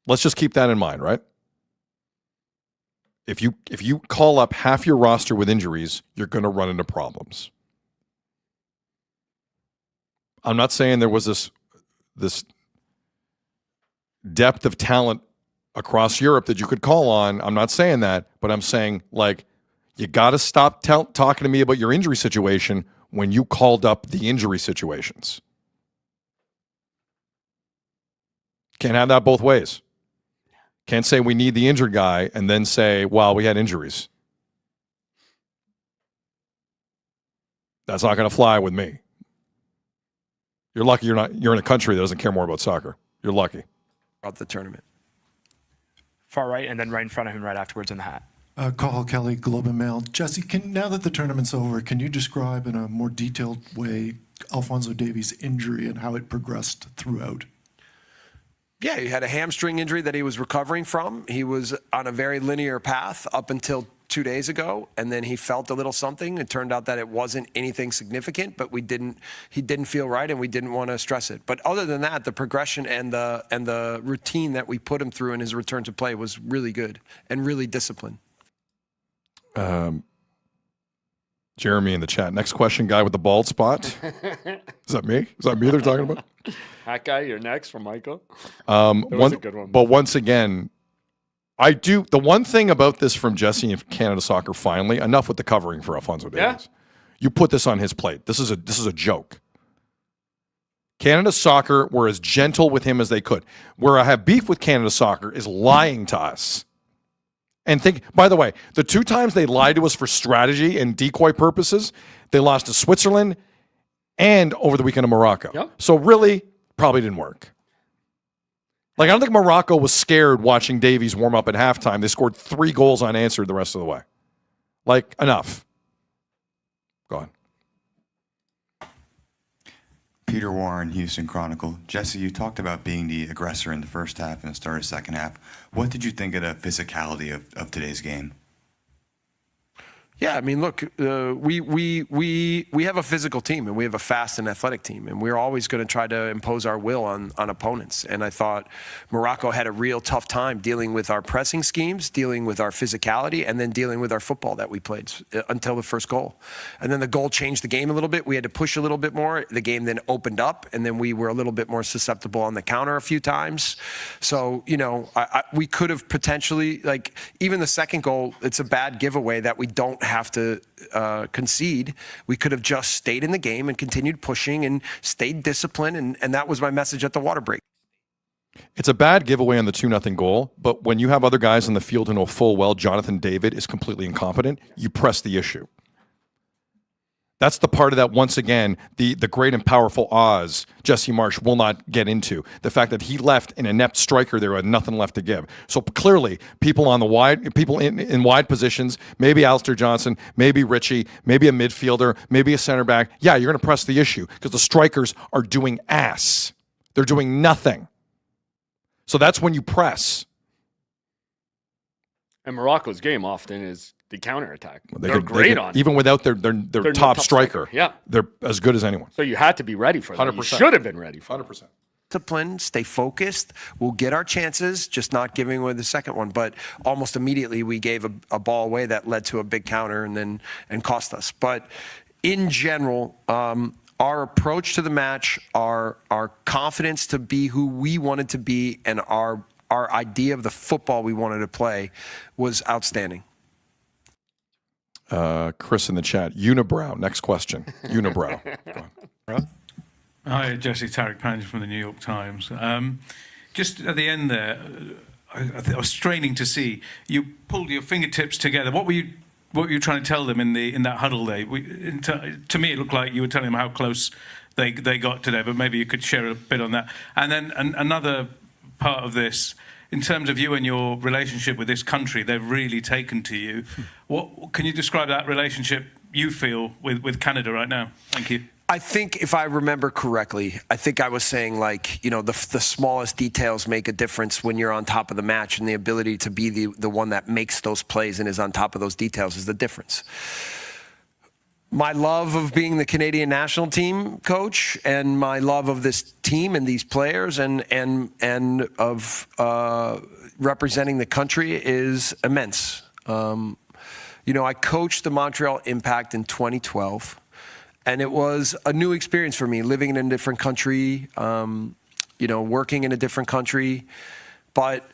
Let's just keep that in mind, right? If you call up half your roster with injuries, you're going to run into problems. I'm not saying there was this depth of talent across Europe that you could call on. I'm not saying that, but I'm saying, like, you got to stop talking to me about your injury situation when you called up the injury situations. Can't have that both ways. Can't say we need the injured guy and then say, well, we had injuries. That's not going to fly with me. You're lucky you're in a country that doesn't care more about soccer. You're lucky. About the tournament. Far right, and then right in front of him right afterwards in the hat. Carl Kelly, Globe and Mail. Jesse, now that the tournament's over, can you describe in a more detailed way Alphonso Davies' injury and how it progressed throughout? Yeah, he had a hamstring injury that he was recovering from. He was on a very linear path up until 2 days ago, and then he felt a little something. It turned out that it wasn't anything significant, but he didn't feel right, and we didn't want to stress it. But other than that, the progression and the routine that we put him through in his return to play was really good and really disciplined. Jeremy in the chat. Next question, guy with the bald spot. Is that me? Is that me they're talking about? That guy, you're next from Michael. That was a good one. But once again, the one thing about this from Jesse and Canada Soccer, finally, enough with the covering for Alphonso Davies. You put this on his plate. This is a joke. Canada Soccer were as gentle with him as they could. Where I have beef with Canada Soccer is lying to us. And by the way, the 2 times they lied to us for strategy and decoy purposes, they lost to Switzerland and over the weekend of Morocco. Yep. So really, probably didn't work. Like, I don't think Morocco was scared watching Davies warm up at halftime. They scored 3 goals unanswered the rest of the way. Like, enough. Go on. Peter Warren, Houston Chronicle. Jesse, you talked about being the aggressor in the first half and the start of the second half. What did you think of the physicality of today's game? Yeah, I mean, look, we have a physical team, and we have a fast and athletic team, and we're always going to try to impose our will on opponents. And I thought Morocco had a real tough time dealing with our pressing schemes, dealing with our physicality, and then dealing with our football that we played until the first goal. And then the goal changed the game a little bit. We had to push a little bit more. The game then opened up, and then we were a little bit more susceptible on the counter a few times. So, we could have potentially, like, even the second goal, it's a bad giveaway that we don't have to concede. We could have just stayed in the game and continued pushing and stayed disciplined, and that was my message at the water break. It's a bad giveaway on the 2-0 goal, but when you have other guys in the field who know full well Jonathan David is completely incompetent, you press the issue. That's the part of that, once again, the great and powerful Oz, Jesse Marsch, will not get into. The fact that he left an inept striker there who had nothing left to give. So clearly, people in wide positions, maybe Alistair Johnson, maybe Richie, maybe a midfielder, maybe a center back. Yeah, you're going to press the issue because the strikers are doing ass. They're doing nothing. So that's when you press. And Morocco's game often is the counterattack. They're great on it. Even without their top striker. Yeah. They're as good as anyone. So you had to be ready for that. 100%. You should have been ready for 100%. Discipline, stay focused. We'll get our chances, just not giving away the second one. But almost immediately we gave a ball away that led to a big counter and cost us. But in general, our approach to the match, our confidence to be who we wanted to be, and our idea of the football we wanted to play was outstanding. Chris in the chat. Unibrow. Next question. Unibrow. Hi, Jesse. Tarek Panj from the New York Times. Just at the end there, I was straining to see you pulled your fingertips together. What were you trying to tell them in that huddle there? To me, it looked like you were telling them how close they got today, but maybe you could share a bit on that. And then another part of this, in terms of you and your relationship with this country, they've really taken to you. What can you describe that relationship you feel with Canada right now? Thank you. I think if I remember correctly, I think I was saying, like, the smallest details make a difference when you're on top of the match, and the ability to be the one that makes those plays and is on top of those details is the difference. My love of being the Canadian national team coach, and my love of this team and these players and of representing the country is immense. I coached the Montreal Impact in 2012. And it was a new experience for me, living in a different country, working in a different country. But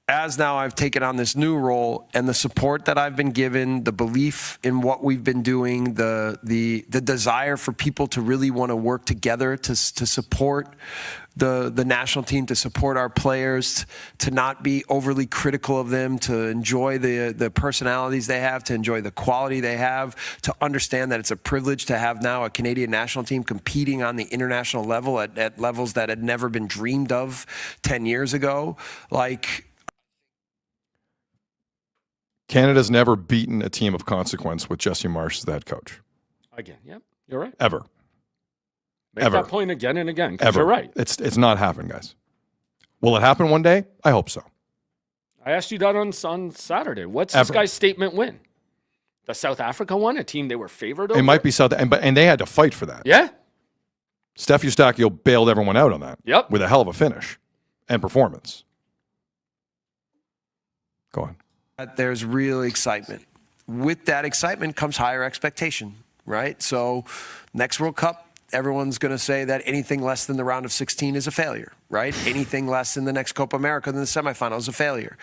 as now I've taken on this new role, and the support that I've been given, the belief in what we've been doing, the desire for people to really want to work together to support the national team, to support our players, to not be overly critical of them, to enjoy the personalities they have, to enjoy the quality they have, to understand that it's a privilege to have now a Canadian national team competing on the international level at levels that had never been dreamed of 10 years ago. Canada's never beaten a team of consequence with Jesse Marsch as the head coach. Again, yeah, you're right. Ever. Make Ever. that point again and again, because Ever. you're right. It's not happened, guys. Will it happen one day? I hope so. I asked you that on Saturday. What's this guy's statement win? The South Africa one, a team they were favored over? It might be and they had to fight for that. Yeah. Steph Eustachio bailed everyone out on that. Yep. With a hell of a finish and performance. Go on. There's real excitement. With that excitement comes higher expectation, right? So next World Cup, everyone's going to say that anything less than the round of 16 is a failure, right? Anything less than the next Copa America than the semifinal is a failure.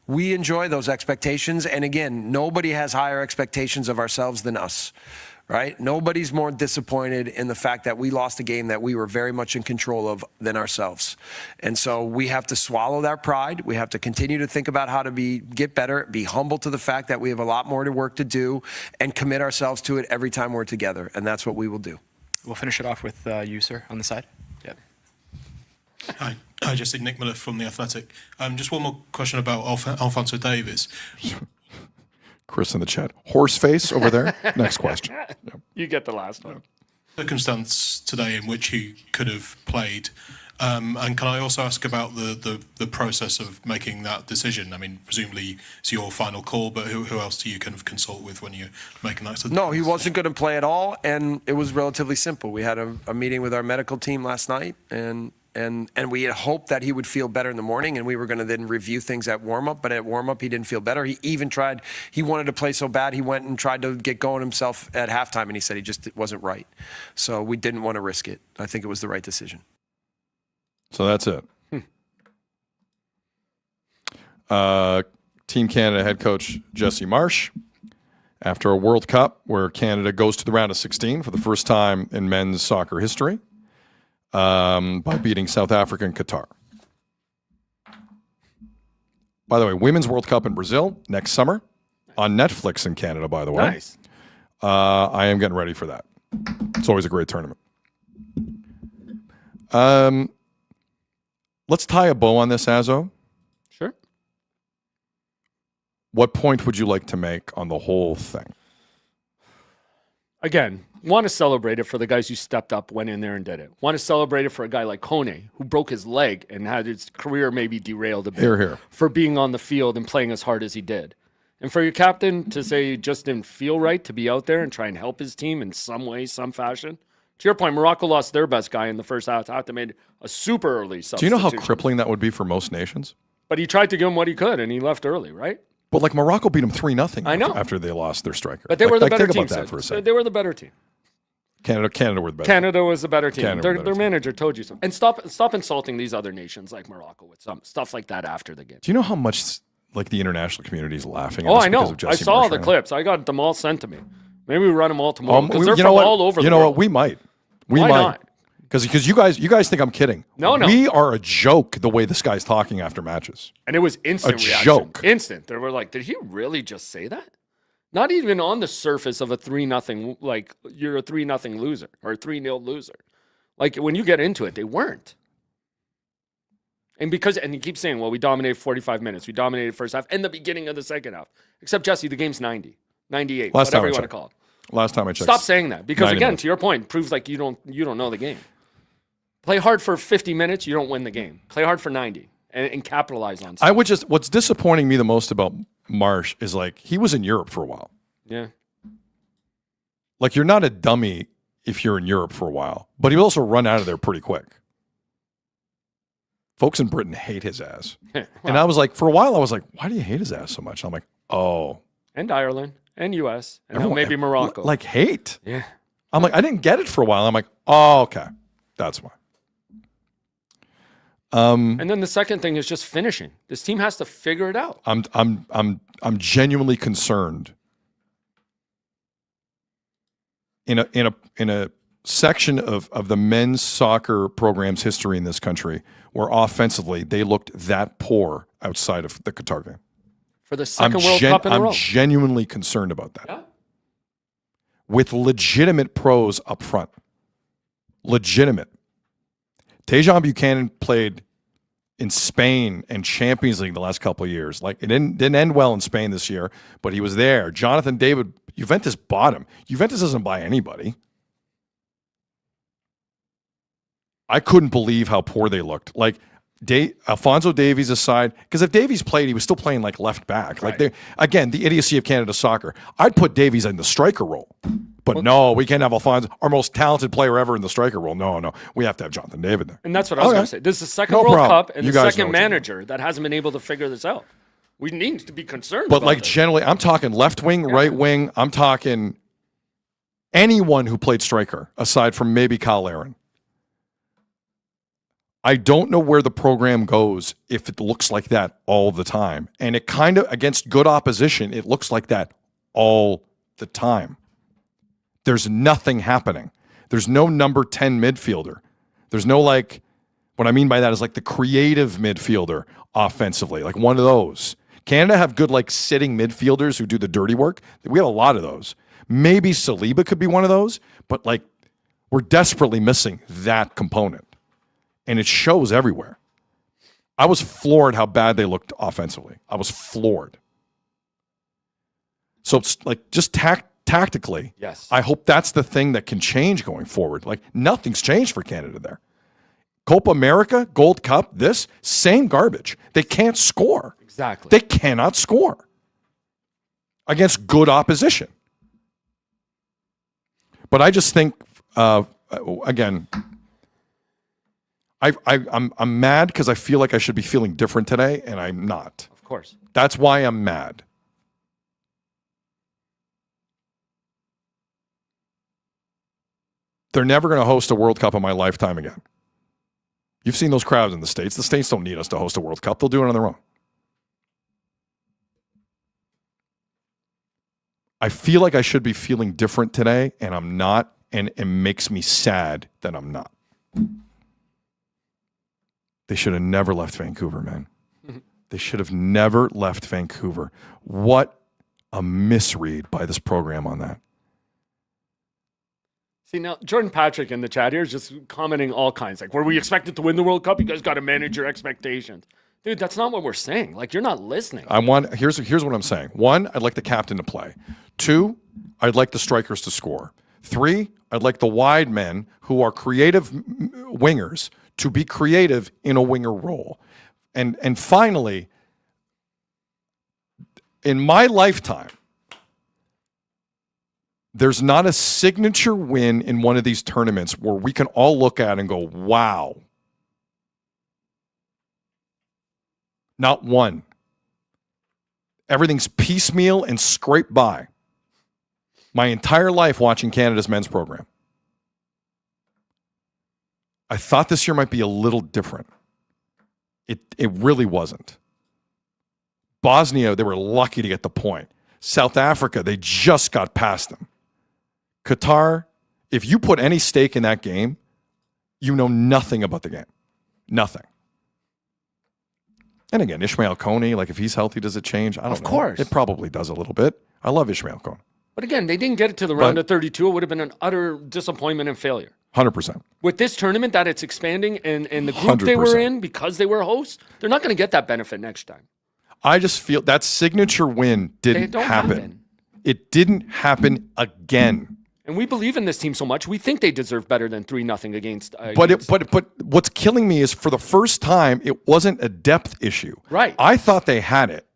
We enjoy those expectations. And again, nobody has higher expectations of ourselves than us, right? Nobody's more disappointed in the fact that we lost a game that we were very much in control of than ourselves. And so we have to swallow that pride. We have to continue to think about how to get better, be humble to the fact that we have a lot more work to do, and commit ourselves to it every time we're together. And that's what we will do. We'll finish it off with you, sir, on the side. Yeah. Hi, Jesse. Nick Miller from The Athletic. Just one more question about Alphonso Davies. Chris in the chat. Horse face over there. Next question. Yep. You get the last one. Circumstance today in which he could have played. And can I also ask about the process of making that decision? I mean, presumably it's your final call, but who else do you kind of consult with when you're making that decision? No, he wasn't going to play at all, and it was relatively simple. We had a meeting with our medical team last night, and we had hoped that he would feel better in the morning, and we were going to then review things at warm-up, but at warm-up he didn't feel better. He even tried, he wanted to play so bad, he went and tried to get going himself at halftime, and he said it wasn't right. So we didn't want to risk it. I think it was the right decision. So that's it. Team Canada head coach Jesse Marsch, after a World Cup where Canada goes to the round of 16 for the first time in men's soccer history, by beating South Africa and Qatar. By the way, Women's World Cup in Brazil next summer on Netflix in Canada, by the way. Nice. I am getting ready for that. It's always a great tournament. Let's tie a bow on this, Azo. Sure. What point would you like to make on the whole thing? Again, want to celebrate it for the guys who stepped up, went in there and did it. Want to celebrate it for a guy like Kone, who broke his leg and had his career maybe derailed a bit. Hear, hear. For being on the field and playing as hard as he did. And for your captain to say he just didn't feel right to be out there and try and help his team in some way, some fashion. To your point, Morocco lost their best guy in the first half. They made a super early substitution. Do you know how crippling that would be for most nations? But he tried to give him what he could, and he left early, right? But like Morocco beat them 3-0. I know. After they lost their striker. But they were the better think team. About that for a second. They were the better team. Canada were the better. Canada was the better team. Their Their manager told you something. And stop insulting these other nations like Morocco with some stuff like that after the game. Do you know how much like the international community is laughing at Oh, us I because know. of Jesse I saw Marsch the right now? clips. I got them all sent to me. Maybe we run them all tomorrow because they're you from know what? all over the You know world. what? We might. We Why might. not? Because you guys think I'm kidding. No. We are a joke the way this guy's talking after matches. And it was instant reaction. Joke. Instant. They were like, did he really just say that? Not even on the surface of a 3-0, like you're a 3-0 loser or a 3-0 loser. Like when you get into it, they weren't. And he keeps saying, well, we dominated 45 minutes. We dominated first half and the beginning of the second half. Except, Jesse, the game's 90, 98, whatever you want to call it. Last time I checked. Stop saying that. Because, again, minutes. to your point, proves like you don't know the game. Play hard for 50 minutes, you don't win the game. Play hard for 90 and capitalize on something. What's disappointing me the most about Marsch is like he was in Europe for a while. Yeah. Like you're not a dummy if you're in Europe for a while, but he will also run out of there pretty quick. Folks in Britain hate his ass. And I was like, for a while, I was like, why do you hate his ass so much? I'm like, oh. And Ireland and U.S. and now maybe Morocco. Like hate. Yeah. I'm like, I didn't get it for a while. I'm like, oh, okay. That's why. And then the second thing is just finishing. This team has to figure it out. I'm genuinely concerned. In a section of the men's soccer program's history in this country where offensively they looked that poor outside of the Qatar game. For the second World Cup in a row. I'm genuinely concerned about that. Yeah. With legitimate pros up front. Legitimate. Tejan Buchanan played in Spain and Champions League the last couple of years. Like it didn't end well in Spain this year, but he was there. Jonathan David, Juventus bought him. Juventus doesn't buy anybody. I couldn't believe how poor they looked. Like Alphonso Davies aside, because if Davies played, he was still playing like left back. Like again, the idiocy of Canada soccer. I'd put Davies in the striker role, but no, we can't have Alphonso, our most talented player ever, in the striker role. No, we have to have Jonathan David there. And that's what I was going to say. This is the second World Cup and the second manager that hasn't been able to figure this out. We need to be concerned. But about like this. generally, I'm talking left wing, right wing. I'm talking anyone who played striker aside from maybe Kyle Aaron. I don't know where the program goes if it looks like that all the time. And it kind of, against good opposition, it looks like that all the time. There's nothing happening. There's no number 10 midfielder. There's no like, what I mean by that is like the creative midfielder offensively, like one of those. Canada have good like sitting midfielders who do the dirty work. We have a lot of those. Maybe Saliba could be one of those, but like we're desperately missing that component. And it shows everywhere. I was floored how bad they looked offensively. I was floored. So it's like just tactically, yes. I hope that's the thing that can change going forward. Like nothing's changed for Canada there. Copa America, Gold Cup, this, same garbage. They can't score. Exactly. They cannot score against good opposition. But I just think, again, I'm mad because I feel like I should be feeling different today, and I'm not. Of course. That's why I'm mad. They're never going to host a World Cup in my lifetime again. You've seen those crowds in the States. The States don't need us to host a World Cup. They'll do it on their own. I feel like I should be feeling different today, and I'm not, and it makes me sad that I'm not. They should have never left Vancouver, man. They should have never left Vancouver. What a misread by this program on that. See, now, Jordan Patrick in the chat here is just commenting all kinds. Like, were we expected to win the World Cup? You guys got to manage your expectations. Dude, that's not what we're saying. Like, you're not listening. Here's what I'm saying. 1, I'd like the captain to play. 2, I'd like the strikers to score. 3, I'd like the wide men who are creative wingers to be creative in a winger role. And finally, in my lifetime, there's not a signature win in one of these tournaments where we can all look at and go, wow. Not one. Everything's piecemeal and scraped by. My entire life watching Canada's men's program. I thought this year might be a little different. It really wasn't. Bosnia, they were lucky to get the point. South Africa, they just got past them. Qatar, if you put any stake in that game, you know nothing about the game. Nothing. And again, Ishmael Koney, like if he's healthy, does it change? I don't know. Of course. It probably does a little bit. I love Ishmael Koney. But again, they didn't get it to the round of 32. It would have been an utter disappointment and failure. 100%. With this tournament that it's expanding and the group they were 100%. in, because they were hosts, they're not going to get that benefit next time. I just feel that signature win didn't happen. It didn't happen again. And we believe in this team so much, we think they deserve better than 3-0 against. But what's killing me is for the first time, it wasn't a depth issue. Right. I thought they had it.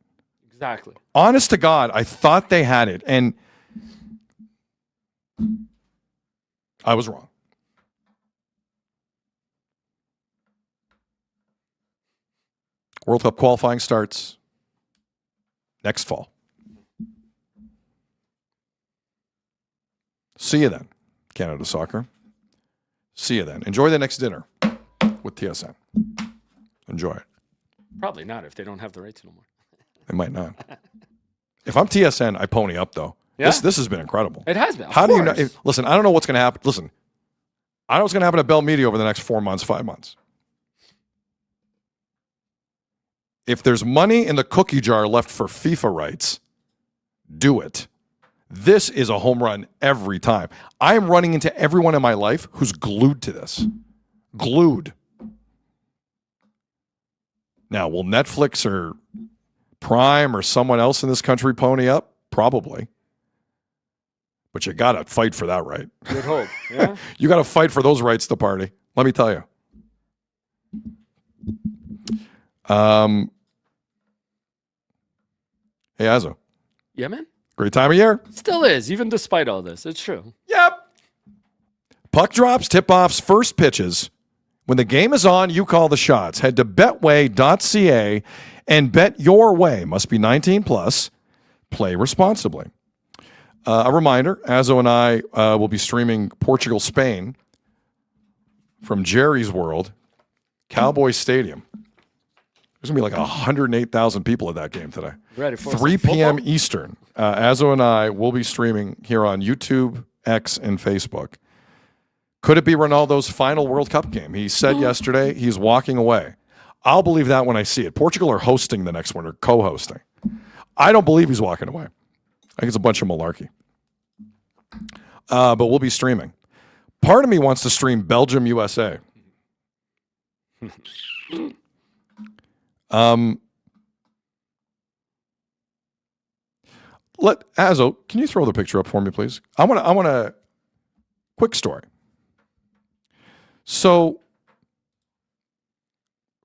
Exactly. Honest to God, I thought they had it. And I was wrong. World Cup qualifying starts next fall. See you then, Canada Soccer. See you then. Enjoy the next dinner with TSN. Enjoy it. Probably not if they don't have the rights no more. They might not. If I'm TSN, I pony up though. Yeah. This has been incredible. It has been. How do you know? Listen, I don't know what's going to happen. Listen, I know what's going to happen at Bell Media over the next 4 months, 5 months. If there's money in the cookie jar left for FIFA rights, do it. This is a home run every time. I am running into everyone in my life who's glued to this. Glued. Now, will Netflix or Prime or someone else in this country pony up? Probably. But you got to fight for that right. Good hope. Yeah. You got to fight for those rights to party. Let me tell you. Hey, Azo. Yeah, man. Great time of year. Still is, even despite all this. It's true. Yep. Puck drops, tip-offs, first pitches. When the game is on, you call the shots. Head to betway.ca and bet your way. Must be 19 plus. Play responsibly. A reminder, Azo and I will be streaming Portugal-Spain from Jerry's World, Cowboys Stadium. There's going to be like 108,000 people at that game today. Ready for 3 some p.m. football? Eastern. Azo and I will be streaming here on YouTube, X, and Facebook. Could it be Ronaldo's final World Cup game? He said yesterday he's walking away. I'll believe that when I see it. Portugal are hosting the next one, or co-hosting. I don't believe he's walking away. I think it's a bunch of malarkey. But we'll be streaming. Part of me wants to stream Belgium, USA. Azo, can you throw the picture up for me, please? I want a quick story. So,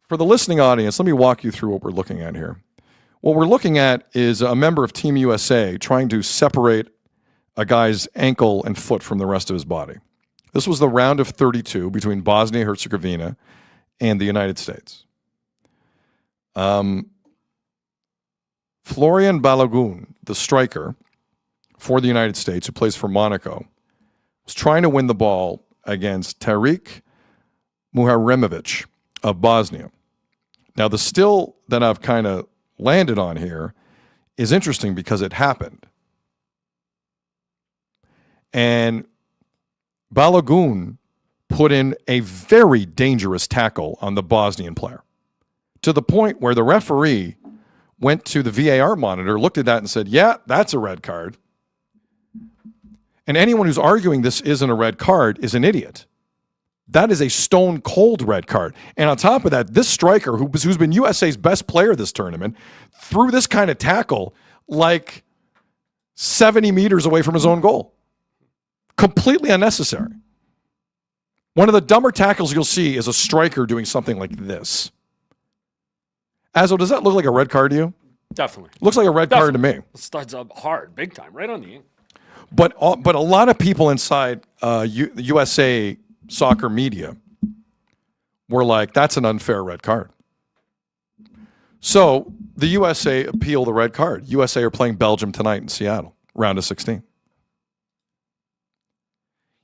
for the listening audience, let me walk you through what we're looking at here. What we're looking at is a member of Team USA trying to separate a guy's ankle and foot from the rest of his body. This was the round of 32 between Bosnia-Herzegovina and the United States. Florian Balogun, the striker for the United States, who plays for Monaco, was trying to win the ball against Tariq Muharremovic of Bosnia. Now, the still that I've kind of landed on here is interesting because it happened. And Balogun put in a very dangerous tackle on the Bosnian player to the point where the referee went to the VAR monitor, looked at that and said, yeah, that's a red card. And anyone who's arguing this isn't a red card is an idiot. That is a stone cold red card. And on top of that, this striker, who's been USA's best player this tournament, threw this kind of tackle like 70 meters away from his own goal. Completely unnecessary. One of the dumber tackles you'll see is a striker doing something like this. Azo, does that look like a red card to you? Definitely. Looks like a red card to me. Studs up hard, big time, right on the ink. But a lot of people inside USA soccer media were like, that's an unfair red card. So the USA appeal the red card. USA are playing Belgium tonight in Seattle, round of 16.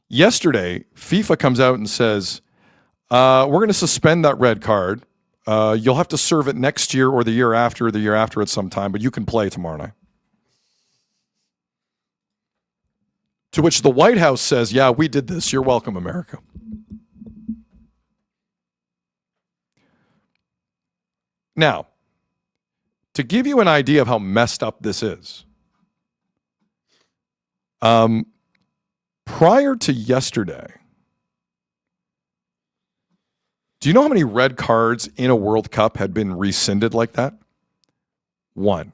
Yesterday, FIFA comes out and says, we're going to suspend that red card. You'll have to serve it next year or the year after at some time, but you can play tomorrow night. To which the White House says, yeah, we did this. You're welcome, America. Now, to give you an idea of how messed up this is, prior to yesterday, do you know how many red cards in a World Cup had been rescinded like that? 1.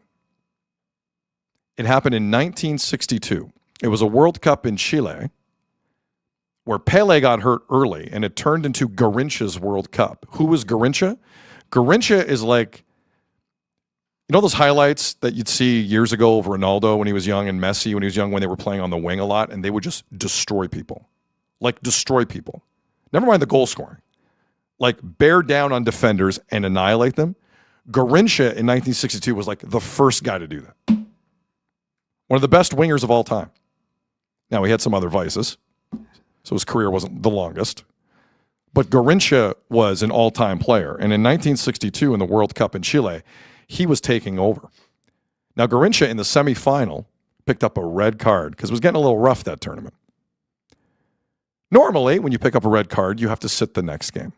It happened in 1962. It was a World Cup in Chile where Pele got hurt early and it turned into Garrincha's World Cup. Who was Garrincha? Garrincha is like, you know those highlights that you'd see years ago of Ronaldo when he was young and Messi when he was young, when they were playing on the wing a lot, and they would just destroy people. Like destroy people. Never mind the goal scoring. Like bear down on defenders and annihilate them. Garrincha in 1962 was like the first guy to do that. One of the best wingers of all time. Now, he had some other vices, so his career wasn't the longest. But Garrincha was an all-time player. And in 1962, in the World Cup in Chile, he was taking over. Now, Garrincha in the semifinal picked up a red card because it was getting a little rough that tournament. Normally, when you pick up a red card, you have to sit the next game.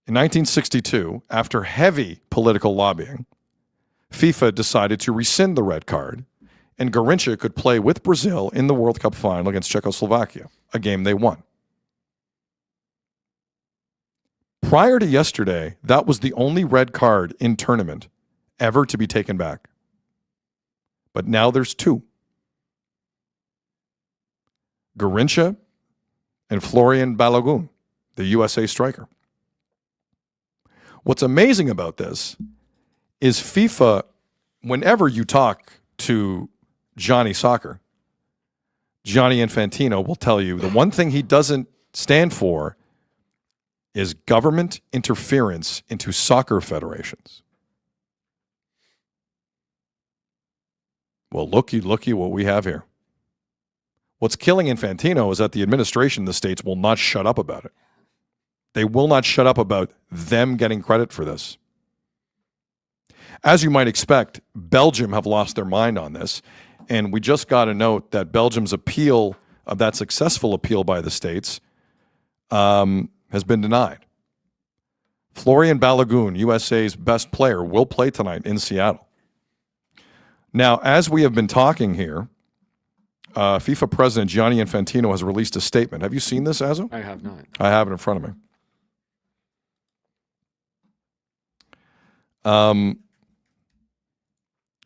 In 1962, after heavy political lobbying, FIFA decided to rescind the red card, and Garrincha could play with Brazil in the World Cup final against Czechoslovakia, a game they won. Prior to yesterday, that was the only red card in tournament ever to be taken back. But now there's 2. Garrincha and Florian Balogun, the USA striker. What's amazing about this is FIFA, whenever you talk to Johnny Soccer, Johnny Infantino will tell you the one thing he doesn't stand for is government interference into soccer federations. Well, looky what we have here. What's killing Infantino is that the administration in the States will not shut up about it. They will not shut up about them getting credit for this. As you might expect, Belgium have lost their mind on this, and we just got a note that Belgium's appeal of that successful appeal by the States has been denied. Florian Balogun, USA's best player, will play tonight in Seattle. Now, as we have been talking here, FIFA President Gianni Infantino has released a statement. Have you seen this, Azo? I have not. I have it in front of me.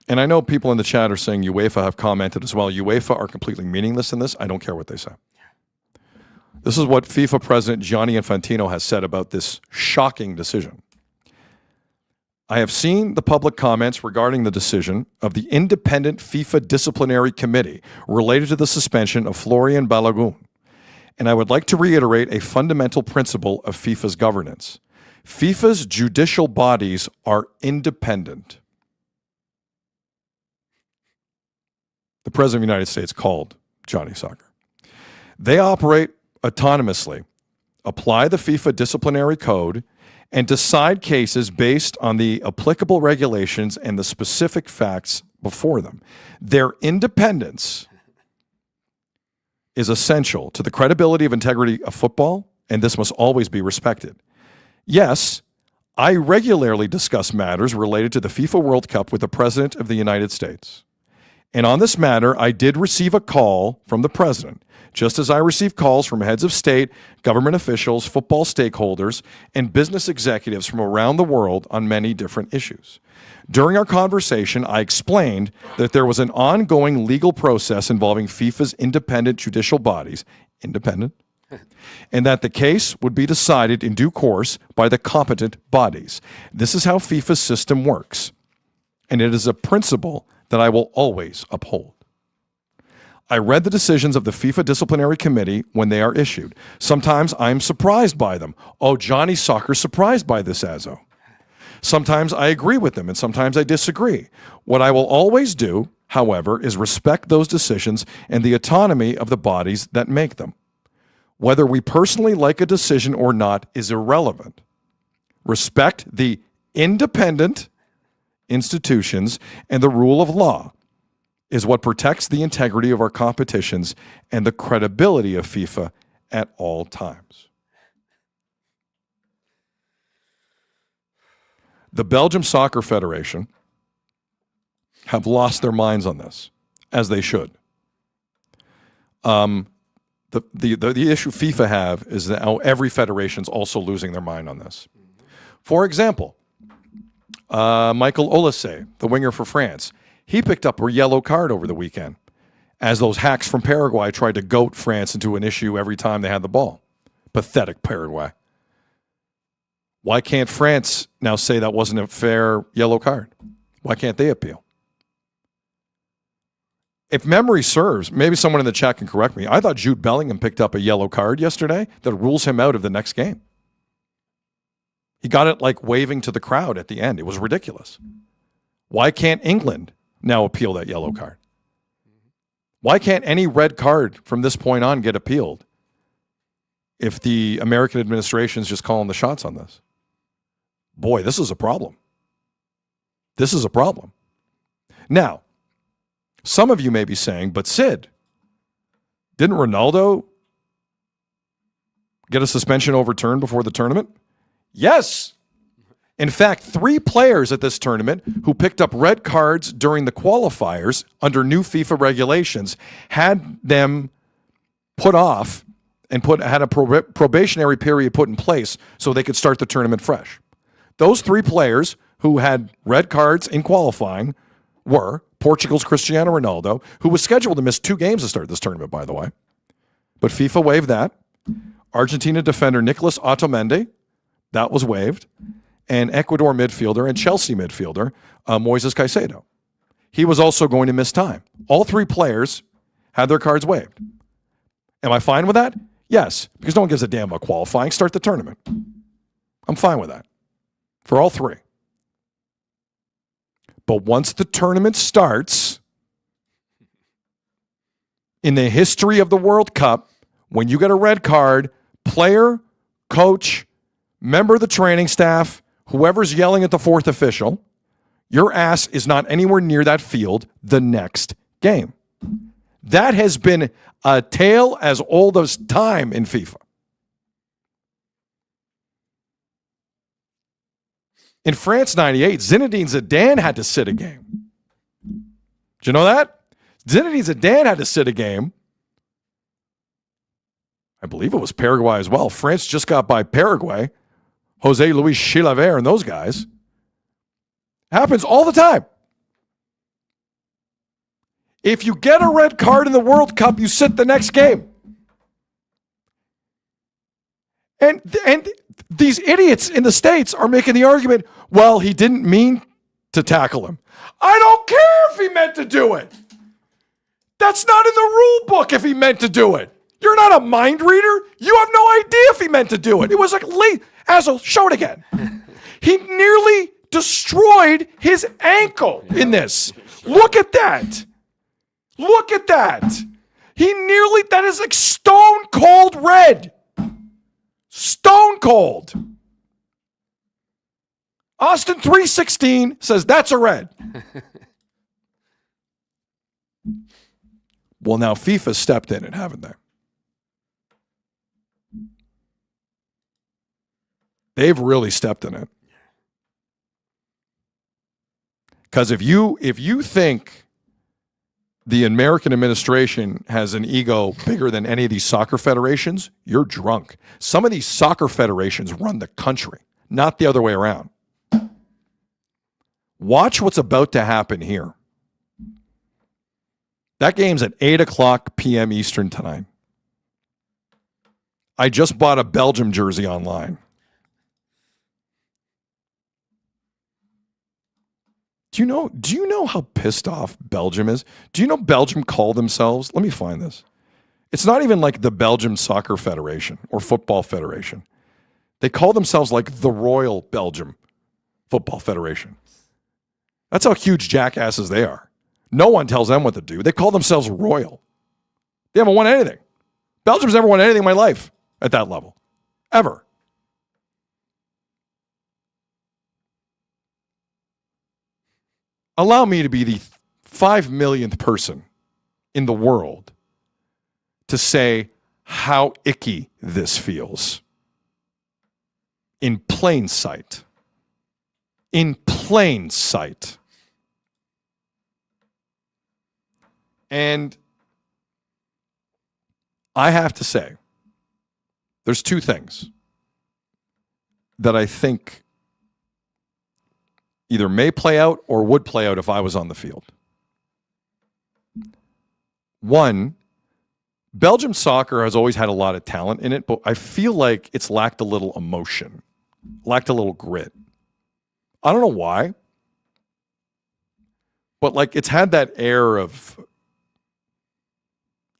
And I know people in the chat are saying UEFA have commented as well. UEFA are completely meaningless in this. I don't care what they say. This is what FIFA President Gianni Infantino has said about this shocking decision. I have seen the public comments regarding the decision of the independent FIFA disciplinary committee related to the suspension of Florian Balogun, and I would like to reiterate a fundamental principle of FIFA's governance. FIFA's judicial bodies are independent. The President of the United States called Johnny Soccer. They operate autonomously, apply the FIFA disciplinary code, and decide cases based on the applicable regulations and the specific facts before them. Their independence is essential to the credibility of integrity of football, and this must always be respected. Yes, I regularly discuss matters related to the FIFA World Cup with the President of the United States. And on this matter, I did receive a call from the President, just as I received calls from heads of state, government officials, football stakeholders, and business executives from around the world on many different issues. During our conversation, I explained that there was an ongoing legal process involving FIFA's independent judicial bodies, independent, and that the case would be decided in due course by the competent bodies. This is how FIFA's system works, and it is a principle that I will always uphold. I read the decisions of the FIFA Disciplinary Committee when they are issued. Sometimes I'm surprised by them. Oh, Johnny Soccer's surprised by this, Azo. Sometimes I agree with them, and sometimes I disagree. What I will always do, however, is respect those decisions and the autonomy of the bodies that make them. Whether we personally like a decision or not is irrelevant. Respect the independent institutions and the rule of law is what protects the integrity of our competitions and the credibility of FIFA at all times. The Belgium Soccer Federation have lost their minds on this, as they should. The issue FIFA have is that every federation is also losing their mind on this. For example, Michael Olise, the winger for France, he picked up a yellow card over the weekend as those hacks from Paraguay tried to goat France into an issue every time they had the ball. Pathetic Paraguay. Why can't France now say that wasn't a fair yellow card? Why can't they appeal? If memory serves, maybe someone in the chat can correct me. I thought Jude Bellingham picked up a yellow card yesterday that rules him out of the next game. He got it like waving to the crowd at the end. It was ridiculous. Why can't England now appeal that yellow card? Why can't any red card from this point on get appealed if the American administration is just calling the shots on this? Boy, this is a problem. This is a problem. Now, some of you may be saying, but Sid, didn't Ronaldo get a suspension overturned before the tournament? Yes. In fact, 3 players at this tournament who picked up red cards during the qualifiers under new FIFA regulations had them put off and had a probationary period put in place so they could start the tournament fresh. Those 3 players who had red cards in qualifying were Portugal's Cristiano Ronaldo, who was scheduled to miss 2 games to start this tournament, by the way. But FIFA waived that. Argentina defender Nicolas Otamendi, that was waived. and Ecuador midfielder and Chelsea midfielder, Moises Caicedo. He was also going to miss time. All three players had their cards waived. Am I fine with that? Yes, because no one gives a damn about qualifying. Start the tournament. I'm fine with that for all three. But once the tournament starts, in the history of the World Cup, when you get a red card, player, coach, member of the training staff, whoever's yelling at the fourth official, your ass is not anywhere near that field the next game. That has been a tale as old as time in FIFA. In France 98, Zinedine Zidane had to sit a game. Did you know that? Zinedine Zidane had to sit a game. I believe it was Paraguay as well. France just got by Paraguay. Jose Luis Chilavert and those guys. Happens all the time. If you get a red card in the World Cup, you sit the next game. And these idiots in the States are making the argument, well, he didn't mean to tackle him. I don't care if he meant to do it. That's not in the rule book if he meant to do it. You're not a mind reader. You have no idea if he meant to do it. It was like late. Asshole, show it again. He nearly destroyed his ankle in this. Look at that. Look at that. That is like stone cold red. Stone cold. Austin 316 says that's a red. Well, now FIFA stepped in it, haven't they? They've really stepped in it. Because if you think the American administration has an ego bigger than any of these soccer federations, you're drunk. Some of these soccer federations run the country, not the other way around. Watch what's about to happen here. That game's at 8:00 p.m. Eastern tonight. I just bought a Belgium jersey online. Do you know how pissed off Belgium is? Do you know Belgium call themselves? Let me find this. It's not even like the Belgium Soccer Federation or Football Federation. They call themselves like the Royal Belgium Football Federation. That's how huge jackasses they are. No one tells them what to do. They call themselves royal. They haven't won anything. Belgium's never won anything in my life at that level. Ever. Allow me to be the 5 millionth person in the world to say how icky this feels. In plain sight. In plain sight. And I have to say, there's two things that I think either may play out or would play out if I was on the field. One, Belgium soccer has always had a lot of talent in it, but I feel like it's lacked a little emotion, lacked a little grit. I don't know why, but like it's had that air of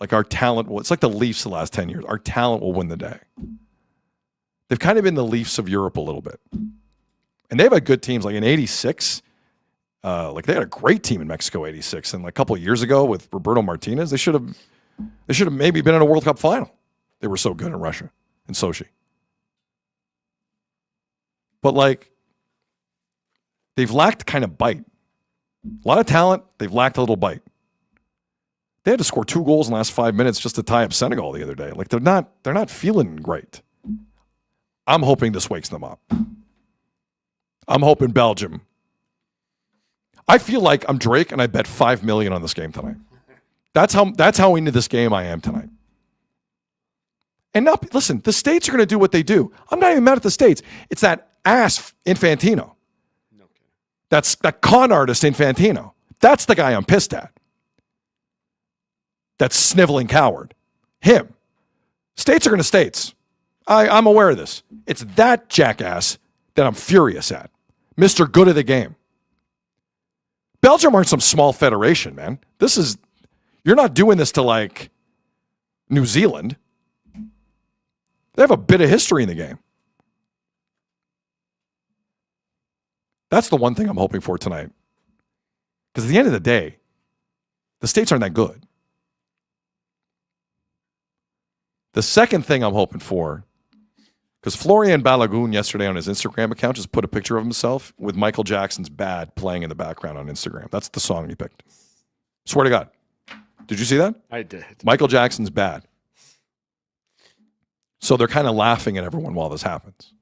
like our talent. It's like the Leafs the last 10 years. Our talent will win the day. They've kind of been the Leafs of Europe a little bit. And they've had good teams. Like in 86, like they had a great team in Mexico 86. And like a couple of years ago with Roberto Martinez, they should have maybe been in a World Cup final. They were so good in Russia and Sochi. But like, they've lacked kind of bite. A lot of talent, they've lacked a little bite. They had to score 2 goals in the last 5 minutes just to tie up Senegal the other day. Like they're not feeling great. I'm hoping this wakes them up. I'm hoping Belgium. I feel like I'm Drake and I bet $5 million on this game tonight. That's how into this game I am tonight. And now, listen, the States are going to do what they do. I'm not even mad at the States. It's that ass Infantino. That's that con artist Infantino. That's the guy I'm pissed at. That sniveling coward. Him. States are going to states. I'm aware of this. It's that jackass that I'm furious at. Mr. Good of the game. Belgium aren't some small federation, man. You're not doing this to like New Zealand. They have a bit of history in the game. That's the one thing I'm hoping for tonight. Because at the end of the day, the States aren't that good. The second thing I'm hoping for, because Florian Balogun yesterday on his Instagram account just put a picture of himself with Michael Jackson's Bad playing in the background on Instagram. That's the song he picked. Swear to God. Did you see that? I did. Michael Jackson's Bad. So they're kind of laughing at everyone while this happens.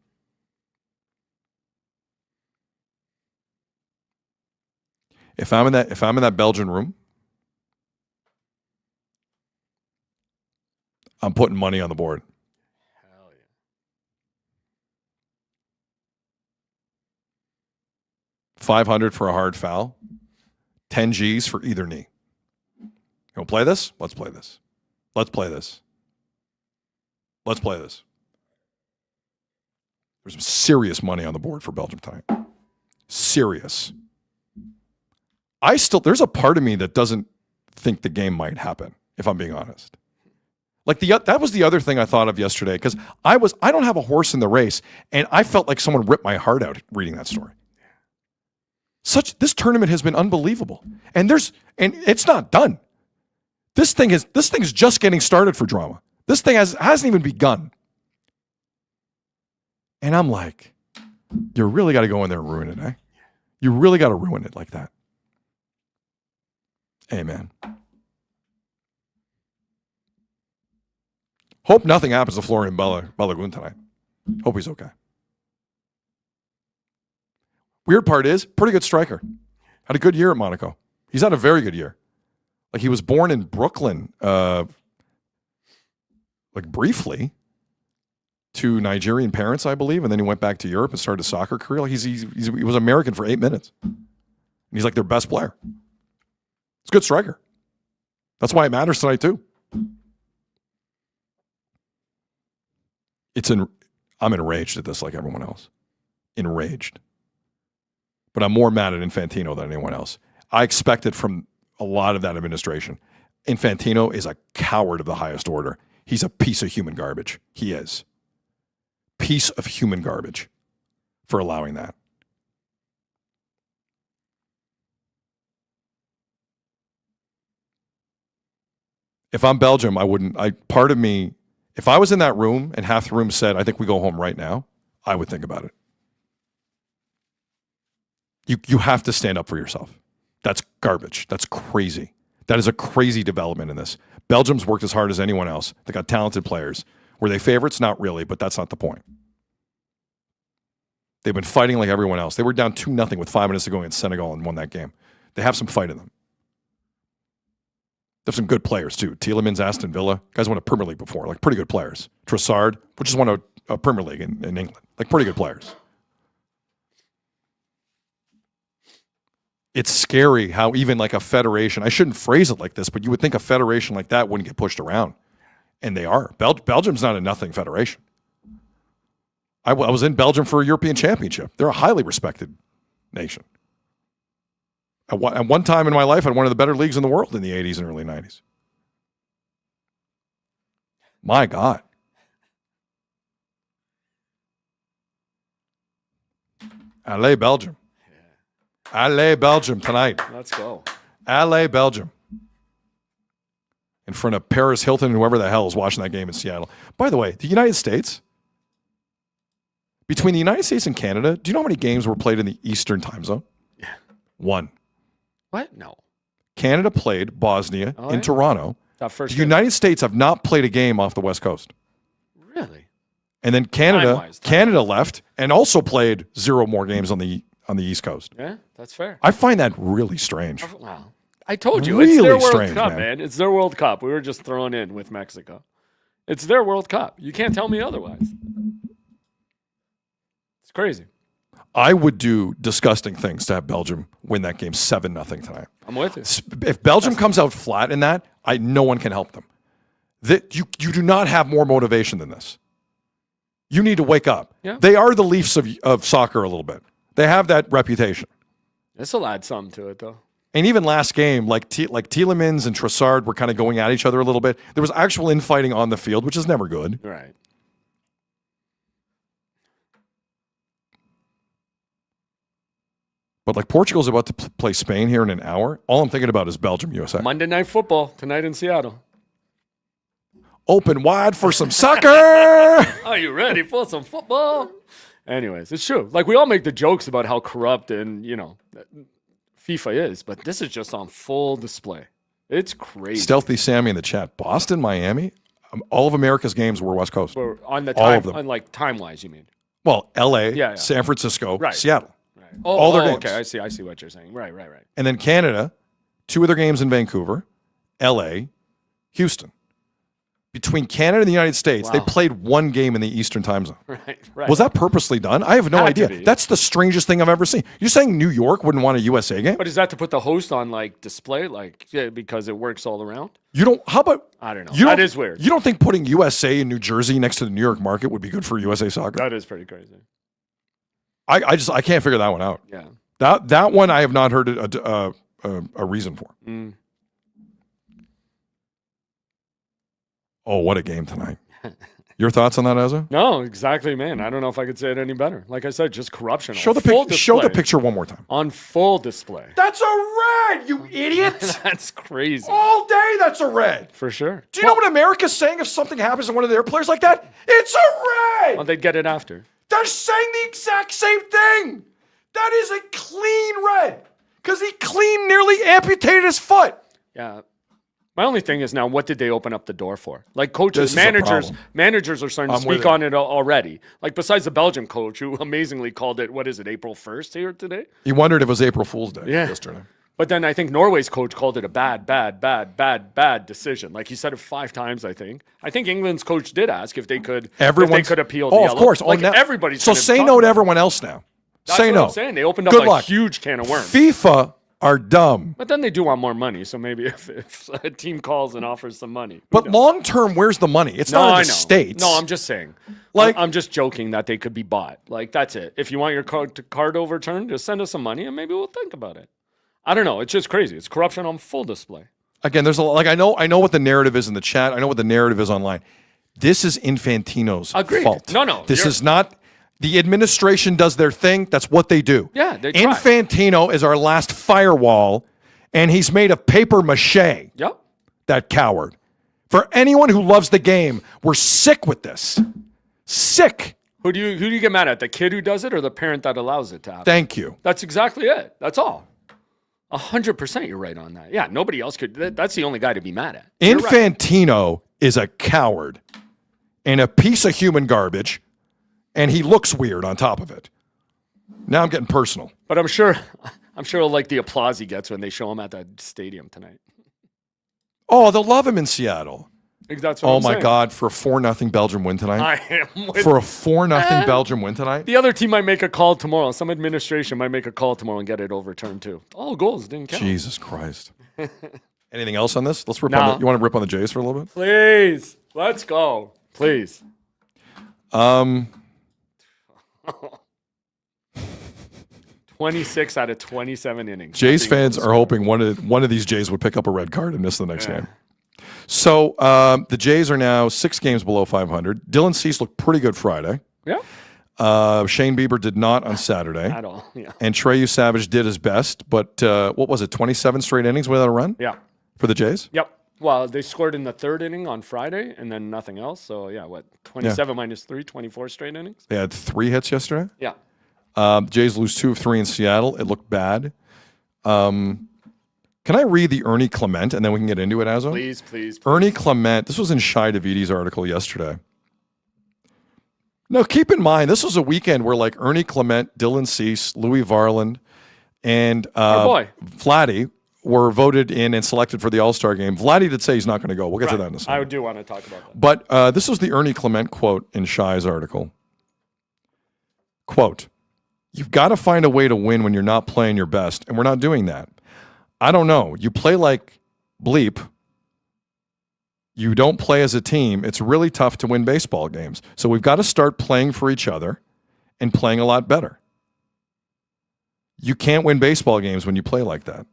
If I'm in that Belgian room, I'm putting money on the board. Hell yeah. 500 for a hard foul. 10 G's for either knee. You want to play this? Let's play this. Let's play this. Let's play this. There's some serious money on the board for Belgium tonight. Serious. There's a part of me that doesn't think the game might happen, if I'm being honest. Like that was the other thing I thought of yesterday, because I don't have a horse in the race, and I felt like someone ripped my heart out reading that story. This tournament has been unbelievable. And it's not done. This thing is just getting started for drama. This thing hasn't even begun. And I'm like, you really got to go in there and ruin it, eh? You really got to ruin it like that. Amen. Hope nothing happens to Florian Balogun tonight. Hope he's okay. Weird part is, pretty good striker. Had a good year at Monaco. He's had a very good year. Like, he was born in Brooklyn, briefly, to Nigerian parents, I believe, and then he went back to Europe and started a soccer career. Like, he was American for 8 minutes. And he's like their best player. He's a good striker. That's why it matters tonight, too. I'm enraged at this like everyone else. Enraged. But I'm more mad at Infantino than anyone else. I expected from a lot of that administration. Infantino is a coward of the highest order. He's a piece of human garbage. He is. Piece of human garbage for allowing that. If I'm Belgium, part of me, if I was in that room and half the room said, I think we go home right now, I would think about it. You have to stand up for yourself. That's garbage. That's crazy. That is a crazy development in this. Belgium's worked as hard as anyone else. They got talented players. Were they favorites? Not really, but that's not the point. They've been fighting like everyone else. They were down 2-0 with 5 minutes to go against Senegal and won that game. They have some fight in them. They have some good players, too. Tielemans, Aston Villa. Guys won a Premier League before. Like, pretty good players. Trossard, which just won a Premier League in England. Like, pretty good players. It's scary how even like a federation, I shouldn't phrase it like this, but you would think a federation like that wouldn't get pushed around. And they are. Belgium's not a nothing federation. I was in Belgium for a European Championship. They're a highly respected nation. At one time in my life, I had one of the better leagues in the world in the 80s and early 90s. My God. Allez, Belgium. Allez, Belgium tonight. Let's go. Allez, Belgium. In front of Paris Hilton and whoever the hell is watching that game in Seattle. By the way, the United States, between the United States and Canada, do you know how many games were played in the Eastern time zone? Yeah. 1. What? No. Canada played Bosnia in Toronto. The United States have not played a game off the West Coast. Really? And then Canada left and also played 0 more games on the East Coast. Yeah, that's fair. I find that really strange. Wow. I told you, really it's their World strange, Cup, man. It's their World Cup. We were just thrown in with Mexico. It's their World Cup. You can't tell me otherwise. It's crazy. I would do disgusting things to have Belgium win that game 7-0 tonight. I'm with you. If Belgium comes out flat in that, no one can help them. You do not have more motivation than this. You need to wake up. Yeah. They are the Leafs of soccer a little bit. They have that reputation. This will add something to it, though. And even last game, like Tielemans and Trossard were kind of going at each other a little bit. There was actual infighting on the field, which is never good. Right. But like Portugal's about to play Spain here in an hour. All I'm thinking about is Belgium, USA. Monday Night Football tonight in Seattle. Open wide for some soccer. Are you ready for some football? Anyways, it's true. Like, we all make the jokes about how corrupt and, FIFA is, but this is just on full display. It's crazy. Stealthy Sammy in the chat. Boston, Miami. All of America's games were West Coast. On the all time, of them. on like time-wise, you mean? Well, L.A., Yeah. San Francisco, Right. Seattle. Right. All their games. Okay, I see what you're saying. Right. And then Canada, 2 of their games in Vancouver, L.A., Houston. Between Canada and the United States, they Wow. played 1 game in the Eastern time zone. Right. Was that purposely done? I have no Had to idea. be. That's the strangest thing I've ever seen. You're saying New York wouldn't want a USA game? But is that to put the host on like display, because it works all around? You don't. How about? I don't know. You That don't- is weird. You don't think putting USA in New Jersey next to the New York market would be good for USA soccer? That is pretty crazy. I can't figure that one out. Yeah. That one I have not heard a reason for. Mm. Oh, what a game tonight! Your thoughts on that, Ezra? No, exactly, man. I don't know if I could say it any better. Like I said, just corruption. Show on the full Show the display. picture one more time. On full display. That's a red, you idiot! That's crazy. All day, that's a red. For sure. Do you know what America's saying if something happens to one of their players like that? It's a red! Well, they'd get it after. They're saying the exact same thing. That is a clean red. Because he nearly amputated his foot. Yeah. My only thing is now, what did they open up the door for? Like coaches, This is a problem. managers are starting to I'm with speak you. on it already. Like besides the Belgian coach, who amazingly called it, April 1st here today? He wondered if it was April Fool's Day Yeah. yesterday. But then I think Norway's coach called it a bad decision. Like he said it 5 times, I think. I think England's coach did ask if they could appeal the Oh, yellow. of course. Like now, everybody's So gonna say talk no to about it. everyone else now. That's say what no. I'm saying. They opened up Good a luck. huge can of worms. FIFA are dumb. But then they do want more money. So maybe if a team calls and offers some money. But long term, where's the money? It's No, not I in the know. States. No, I'm just saying. Like- I'm just joking that they could be bought. Like that's it. If you want your card overturned, just send us some money and maybe we'll think about it. I don't know. It's just crazy. It's corruption on full display. Again, there's a lot. Like I know what the narrative is in the chat. I know what the narrative is online. This is Infantino's Agreed. fault. No. This you're- is not. The administration does their thing. That's what they do. Yeah, they try. Infantino is our last firewall, and he's made of paper mache. Yep. That coward. For anyone who loves the game, we're sick with this. Sick. Who do you get mad at? The kid who does it or the parent that allows it to happen? Thank you. That's exactly it. That's all. 100% you're right on that. Yeah, nobody else could. That's the only guy to be mad at. You're right. Infantino is a coward and a piece of human garbage, and he looks weird on top of it. Now I'm getting personal. But I'm sure he'll like the applause he gets when they show him at that stadium tonight. Oh, they'll love him in Seattle. That's what Oh I'm my saying. God, for a 4-0 Belgium win tonight. I am with For a 4-0 Belgium win tonight. The other team might make a call tomorrow. Some administration might make a call tomorrow and get it overturned too. All goals didn't count. Jesus Christ. Anything else on this? Let's rip No. on the, you want to rip on the Jays for a little bit? Please, let's go. Please. 26 out of 27 innings. Jays Nothing fans else. are hoping one of these Jays would pick up a red card and miss the next game. So the Jays are now 6 games below 500. Dylan Cease looked pretty good Friday. Yeah. Shane Bieber did not on Saturday. At all. Yeah. And Treyu Savage did his best, but what was it, 27 straight innings without a run? Yeah. For the Jays? Yep. Well, they scored in the 3rd inning on Friday and then nothing else. So, yeah, 27 minus 3, 24 straight innings? They had 3 hits yesterday. Yeah. Jays lose 2 of 3 in Seattle. It looked bad. Can I read the Ernie Clement and then we can get into it, Azo? Please. Ernie Clement, this was in Shai Davidi's article yesterday. Now, keep in mind, this was a weekend where like Ernie Clement, Dylan Cease, Louis Varland, and Our boy. Vladdy were voted in and selected for the All-Star game. Vladdy did say he's not going to go. We'll get to that in a second. I do want to talk about that. But this was the Ernie Clement quote in Shai's article. Quote, "You've got to find a way to win when you're not playing your best, and we're not doing that. I don't know. You play like bleep. you don't play as a team, it's really tough to win baseball games. So we've got to start playing for each other and playing a lot better. You can't win baseball games when you play like that.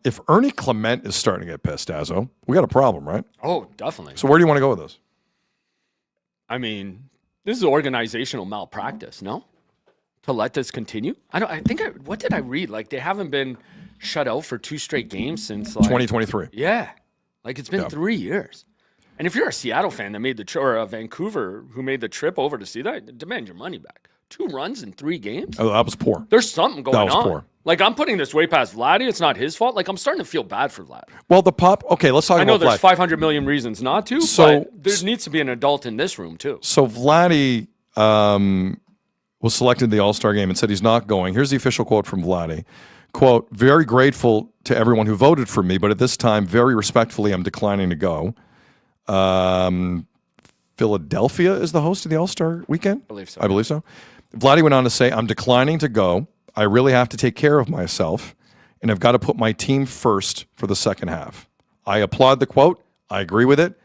If Ernie Clement is starting to get pissed, Azzo, we got a problem, right? Oh, definitely. So where do you want to go with this? I mean, this is organizational malpractice, no? To let this continue? What did I read? Like, they haven't been shut out for 2 straight games since, like, 2023. Yeah. Like, it's been 3 years. And if you're a Seattle fan that made the trip, or a Vancouver who made the trip over to see that, demand your money back. 2 runs in 3 games? Oh, that was poor. There's something going on. That was poor. Like, I'm putting this way past Vladdy. It's not his fault. Like, I'm starting to feel bad for Vlad. Well, okay, let's talk about Vlad. I know there's 500 million reasons not to, but there needs to be an adult in this room, too. So Vladdy was selected in the All-Star game and said he's not going. Here's the official quote from Vladdy. Quote, very grateful to everyone who voted for me, but at this time, very respectfully, I'm declining to go. Philadelphia is the host of the All-Star weekend? I believe so. Vladdy went on to say, I'm declining to go. I really have to take care of myself, and I've got to put my team first for the second half. I applaud the quote. I agree with it.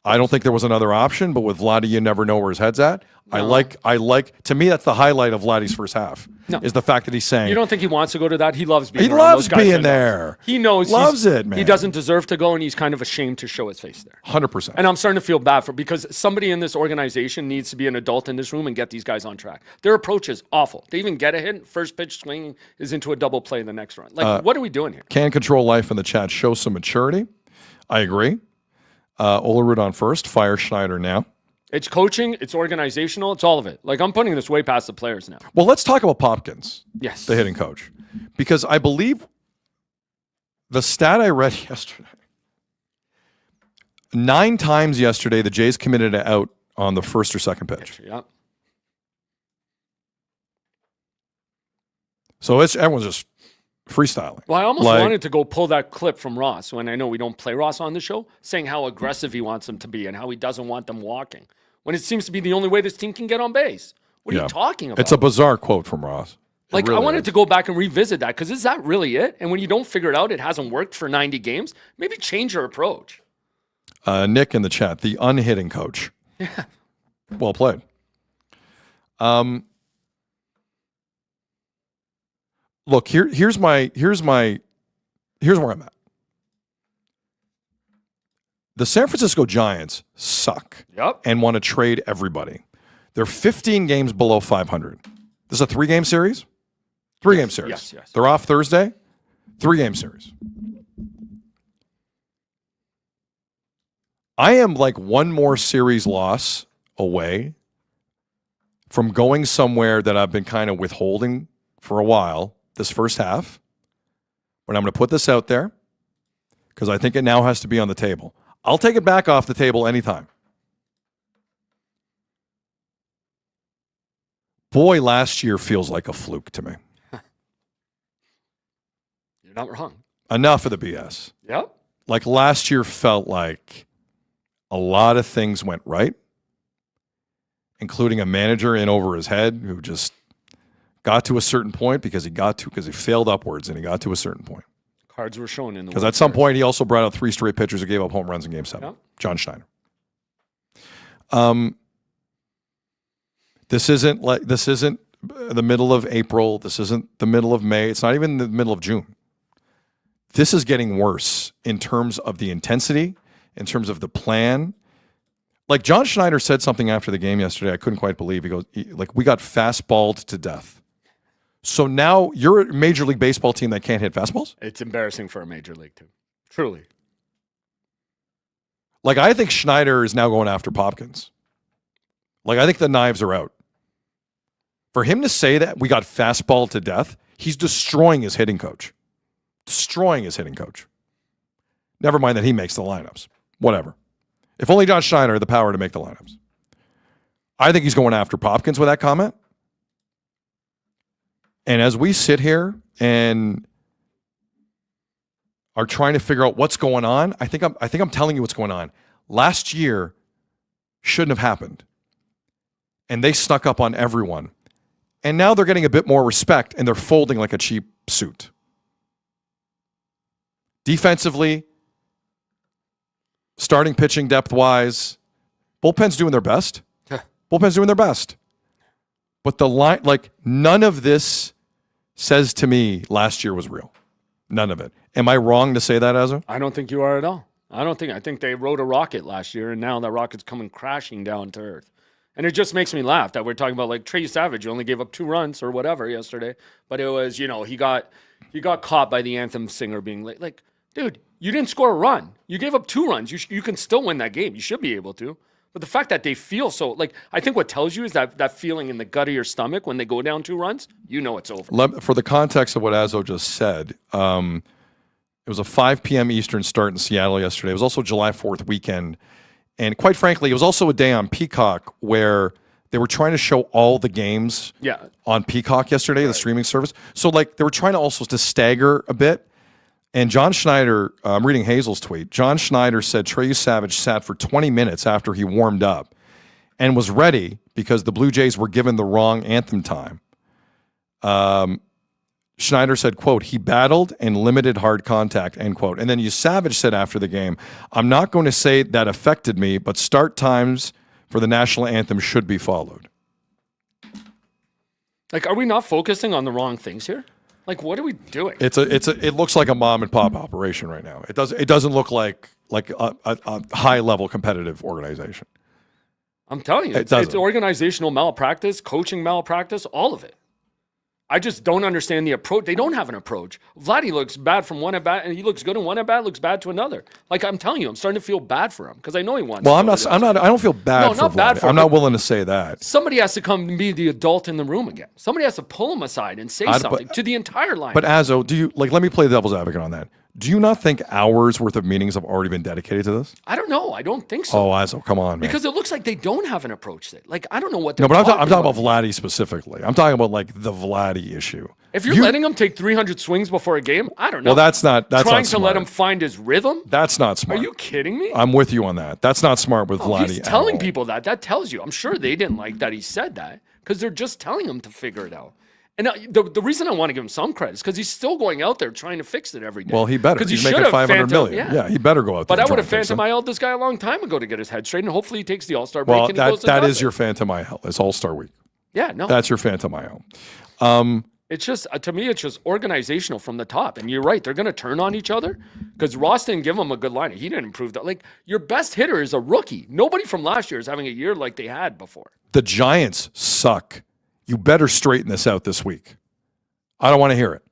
I don't think there was another option, but with Vladdy, you never know where his head's at. No. I like, to me, that's the highlight of Vladdy's first half, is the fact that he's saying. You don't think he wants to go to that? He loves being He around loves those guys being there. He knows Loves it, man. He doesn't deserve to go, and he's kind of ashamed to show his face there. 100%. And I'm starting to feel bad because somebody in this organization needs to be an adult in this room and get these guys on track. Their approach is awful. They even get a hit, first pitch swinging is into a double play in the next run. Like, what are we doing here? Can Control Life in the chat show some maturity? I agree. Olerud on first. Fire Schneider now. It's coaching. It's organizational. It's all of it. Like, I'm putting this way past the players now. Well, let's talk about Popkins. Yes. The hitting coach. Because I believe the stat I read yesterday, 9 times yesterday, the Jays committed an out on the first or second pitch. Yeah. So everyone's just freestyling. Well, I almost wanted to go pull that clip from Ross when I know we don't play Ross on the show, saying how aggressive he wants them to be and how he doesn't want them walking, when it seems to be the only way this team can get on base. What are you talking about? It's a bizarre quote from Ross. Like, really I wanted to go back and revisit that, because is that really it? And when you don't figure it out, it hasn't worked for 90 games, maybe change your approach. Nick in the chat, the unhitting coach. Yeah. Well played. Look, here's where I'm at. The San Francisco Giants suck. Yep. And want to trade everybody. They're 15 games below 500. This is a 3-game series? 3-game series. Yes. They're off Thursday. 3-game series. I am like one more series loss away from going somewhere that I've been kind of withholding for a while this first half. But I'm going to put this out there because I think it now has to be on the table. I'll take it back off the table anytime. Boy, last year feels like a fluke to me. You're not wrong. Enough of the BS. Yep. Like last year felt like a lot of things went right, including a manager in over his head who just got to a certain point because he failed upwards and he got to a certain point. Cards were shown in the because at some point he also brought out 3 straight pitchers that gave up home runs in Game 7. Yep. John Schneider. This isn't the middle of April. This isn't the middle of May. It's not even the middle of June. This is getting worse in terms of the intensity, in terms of the plan. Like John Schneider said something after the game yesterday, I couldn't quite believe. He goes, we got fastballed to death. So now you're a Major League Baseball team that can't hit fastballs? It's embarrassing for a major league team. Truly. Like, I think Schneider is now going after Popkins. Like, I think the knives are out. For him to say that we got fastballed to death, he's destroying his hitting coach. Destroying his hitting coach. Never mind that he makes the lineups. Whatever. If only John Schneider had the power to make the lineups. I think he's going after Popkins with that comment. And as we sit here and are trying to figure out what's going on, I think I'm telling you what's going on. Last year shouldn't have happened. And they snuck up on everyone. And now they're getting a bit more respect and they're folding like a cheap suit. Defensively, starting pitching depth-wise. Bullpen's doing their best. Bullpen's doing their best. But the line, like, none of this says to me last year was real. None of it. Am I wrong to say that, Azzo? I don't think you are at all. I think they rode a rocket last year, and now that rocket's coming crashing down to earth. And it just makes me laugh that we're talking about, like, Trey Savage only gave up 2 runs or whatever yesterday. But it was, you know, he got caught by the anthem singer being late. Like, dude, you didn't score a run. You gave up 2 runs. You can still win that game. You should be able to. But the fact that they feel so, like, I think what tells you is that feeling in the gut of your stomach when they go down 2 runs, you know it's over. For the context of what Azzo just said, it was a 5 p.m. Eastern start in Seattle yesterday. It was also July 4th weekend. And quite frankly, it was also a day on Peacock where they were trying to show all the games on Peacock yesterday, the streaming service. So, like, they were trying to also to stagger a bit. And John Schneider, I'm reading Hazel's tweet. John Schneider said Trey Savage sat for 20 minutes after he warmed up and was ready because the Blue Jays were given the wrong anthem time. Schneider said, quote, he battled and limited hard contact, end quote. And then Savage said after the game, I'm not going to say that affected me, but start times for the national anthem should be followed. Like, are we not focusing on the wrong things here? Like, what are we doing? It looks like a mom and pop operation right now. It doesn't look like a high level competitive organization. I'm telling you, it's organizational malpractice, coaching malpractice, all of it. I just don't understand the approach. They don't have an approach. Vladdy looks bad from one at bat, and he looks good in one at bat, looks bad to another. Like, I'm telling you, I'm starting to feel bad for him because I know he wants. Well, I don't feel bad for Vladdy. I'm not willing to say that. Somebody has to come and be the adult in the room again. Somebody has to pull him aside and say something to the entire line. But Azzo, let me play the devil's advocate on that. Do you not think hours worth of meetings have already been dedicated to this? I don't know. I don't think so. Oh, Azzo, come on, man. Because it looks like they don't have an approach. Like, I don't know what they're talking I'm talking about Vladdy specifically. I'm talking about, like, the Vladdy issue. If you're letting him take 300 swings before a game, I don't know. Well, that's not trying to smart. Let him find his rhythm. That's not smart. Are you kidding me? I'm with you on that. That's not smart with Vladdy. He's telling people that. That tells you. I'm sure they didn't like that he said that because they're just telling him to figure it out. And the reason I want to give him some credit is because he's still going out there trying to fix it every day. Well, he better. He's making $500 million. Yeah, he better go out there. But I would have Phantom IL'd this guy a long time ago to get his head straight, and hopefully he takes the All-Star break and he goes and that does is your Phantom IL. It's All-Star week. Yeah, no. That's your Phantom IL. It's just, to me, it's just organizational from the top. And you're right, they're going to turn on each other because Ross didn't give him a good line. He didn't improve that. Like, your best hitter is a rookie. Nobody from last year is having a year like they had before. The Giants suck. You better straighten this out this week. I don't want to hear it.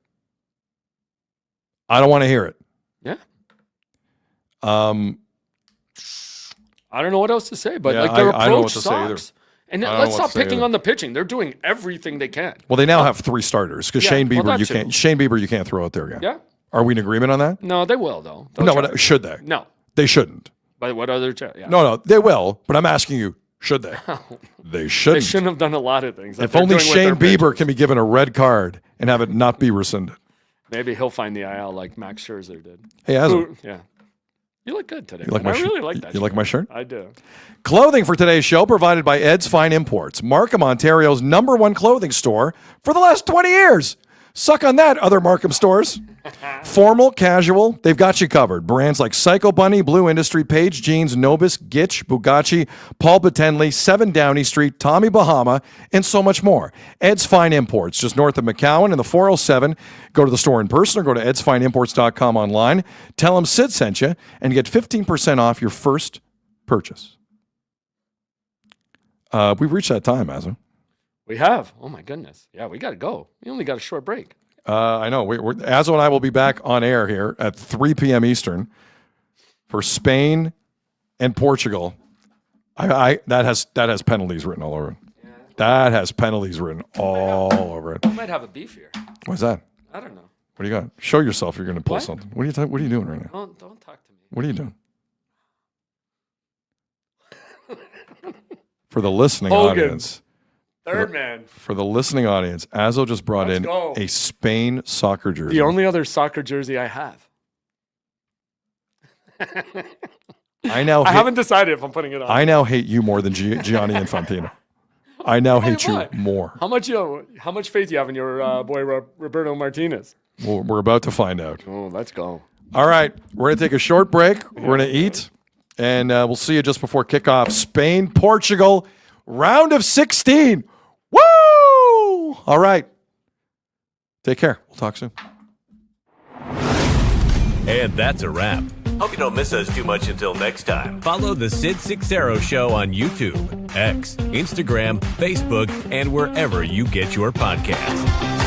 I don't want to hear it. Yeah. I don't know what else to say, but yeah, like their I don't know what approach to say either. sucks. And let's stop picking on the pitching. They're doing everything they can. Well, they now have 3 starters because Shane Bieber you can't throw out there again. Yeah. Are we in agreement on that? No, they will though. But should they? No. They shouldn't. But what other? Yeah. No, they will. But I'm asking you, should they? They shouldn't. They shouldn't have done a lot of things. If only Shane Bieber can be given a red card and have it not be rescinded. Maybe he'll find the IL like Max Scherzer did. Hey, yeah. You look good today. You like I really like that. You like my shirt? I do. Clothing for today's show provided by Ed's Fine Imports, Markham, Ontario's #1 clothing store for the last 20 years. Suck on that, other Markham stores. Formal, casual, they've got you covered. Brands like Psycho Bunny, Blue Industry, Page Jeans, Nobis, Gitch, Bugatti, Paul Batenley, 7 Downey Street, Tommy Bahama, and so much more. Ed's Fine Imports, just north of McCowan in the 407. Go to the store in person or go to edsfineimports.com online. Tell them Sid sent you and get 15% off your first purchase. We've reached that time, Azzo. We have. Oh, my goodness. Yeah, we got to go. We only got a short break. I know. Azzo and I will be back on air here at 3 p.m. Eastern for Spain and Portugal. That has penalties written all over it. Yeah. That has penalties written all over it. I might have a beef here. What's that? I don't know. What do you got? Show yourself. You're going to pull something. What are you doing right now? Don't talk to me. What are you doing? For the listening audience. Third man. For the listening audience, Azzo just brought in a Spain soccer jersey. The only other soccer jersey I have. I haven't decided if I'm putting it on. I now hate you more than Gianni Infantino. I now hate you more. How much faith do you have in your boy Roberto Martinez? We're about to find out. Oh, let's go. All right, we're going to take a short break. We're going to eat. And we'll see you just before kickoff. Spain, Portugal, round of 16. Woo! All right. Take care. We'll talk soon. And that's a wrap. Hope you don't miss us too much until next time. Follow the Sid Seixeiro Show on YouTube, X, Instagram, Facebook, and wherever you get your podcasts.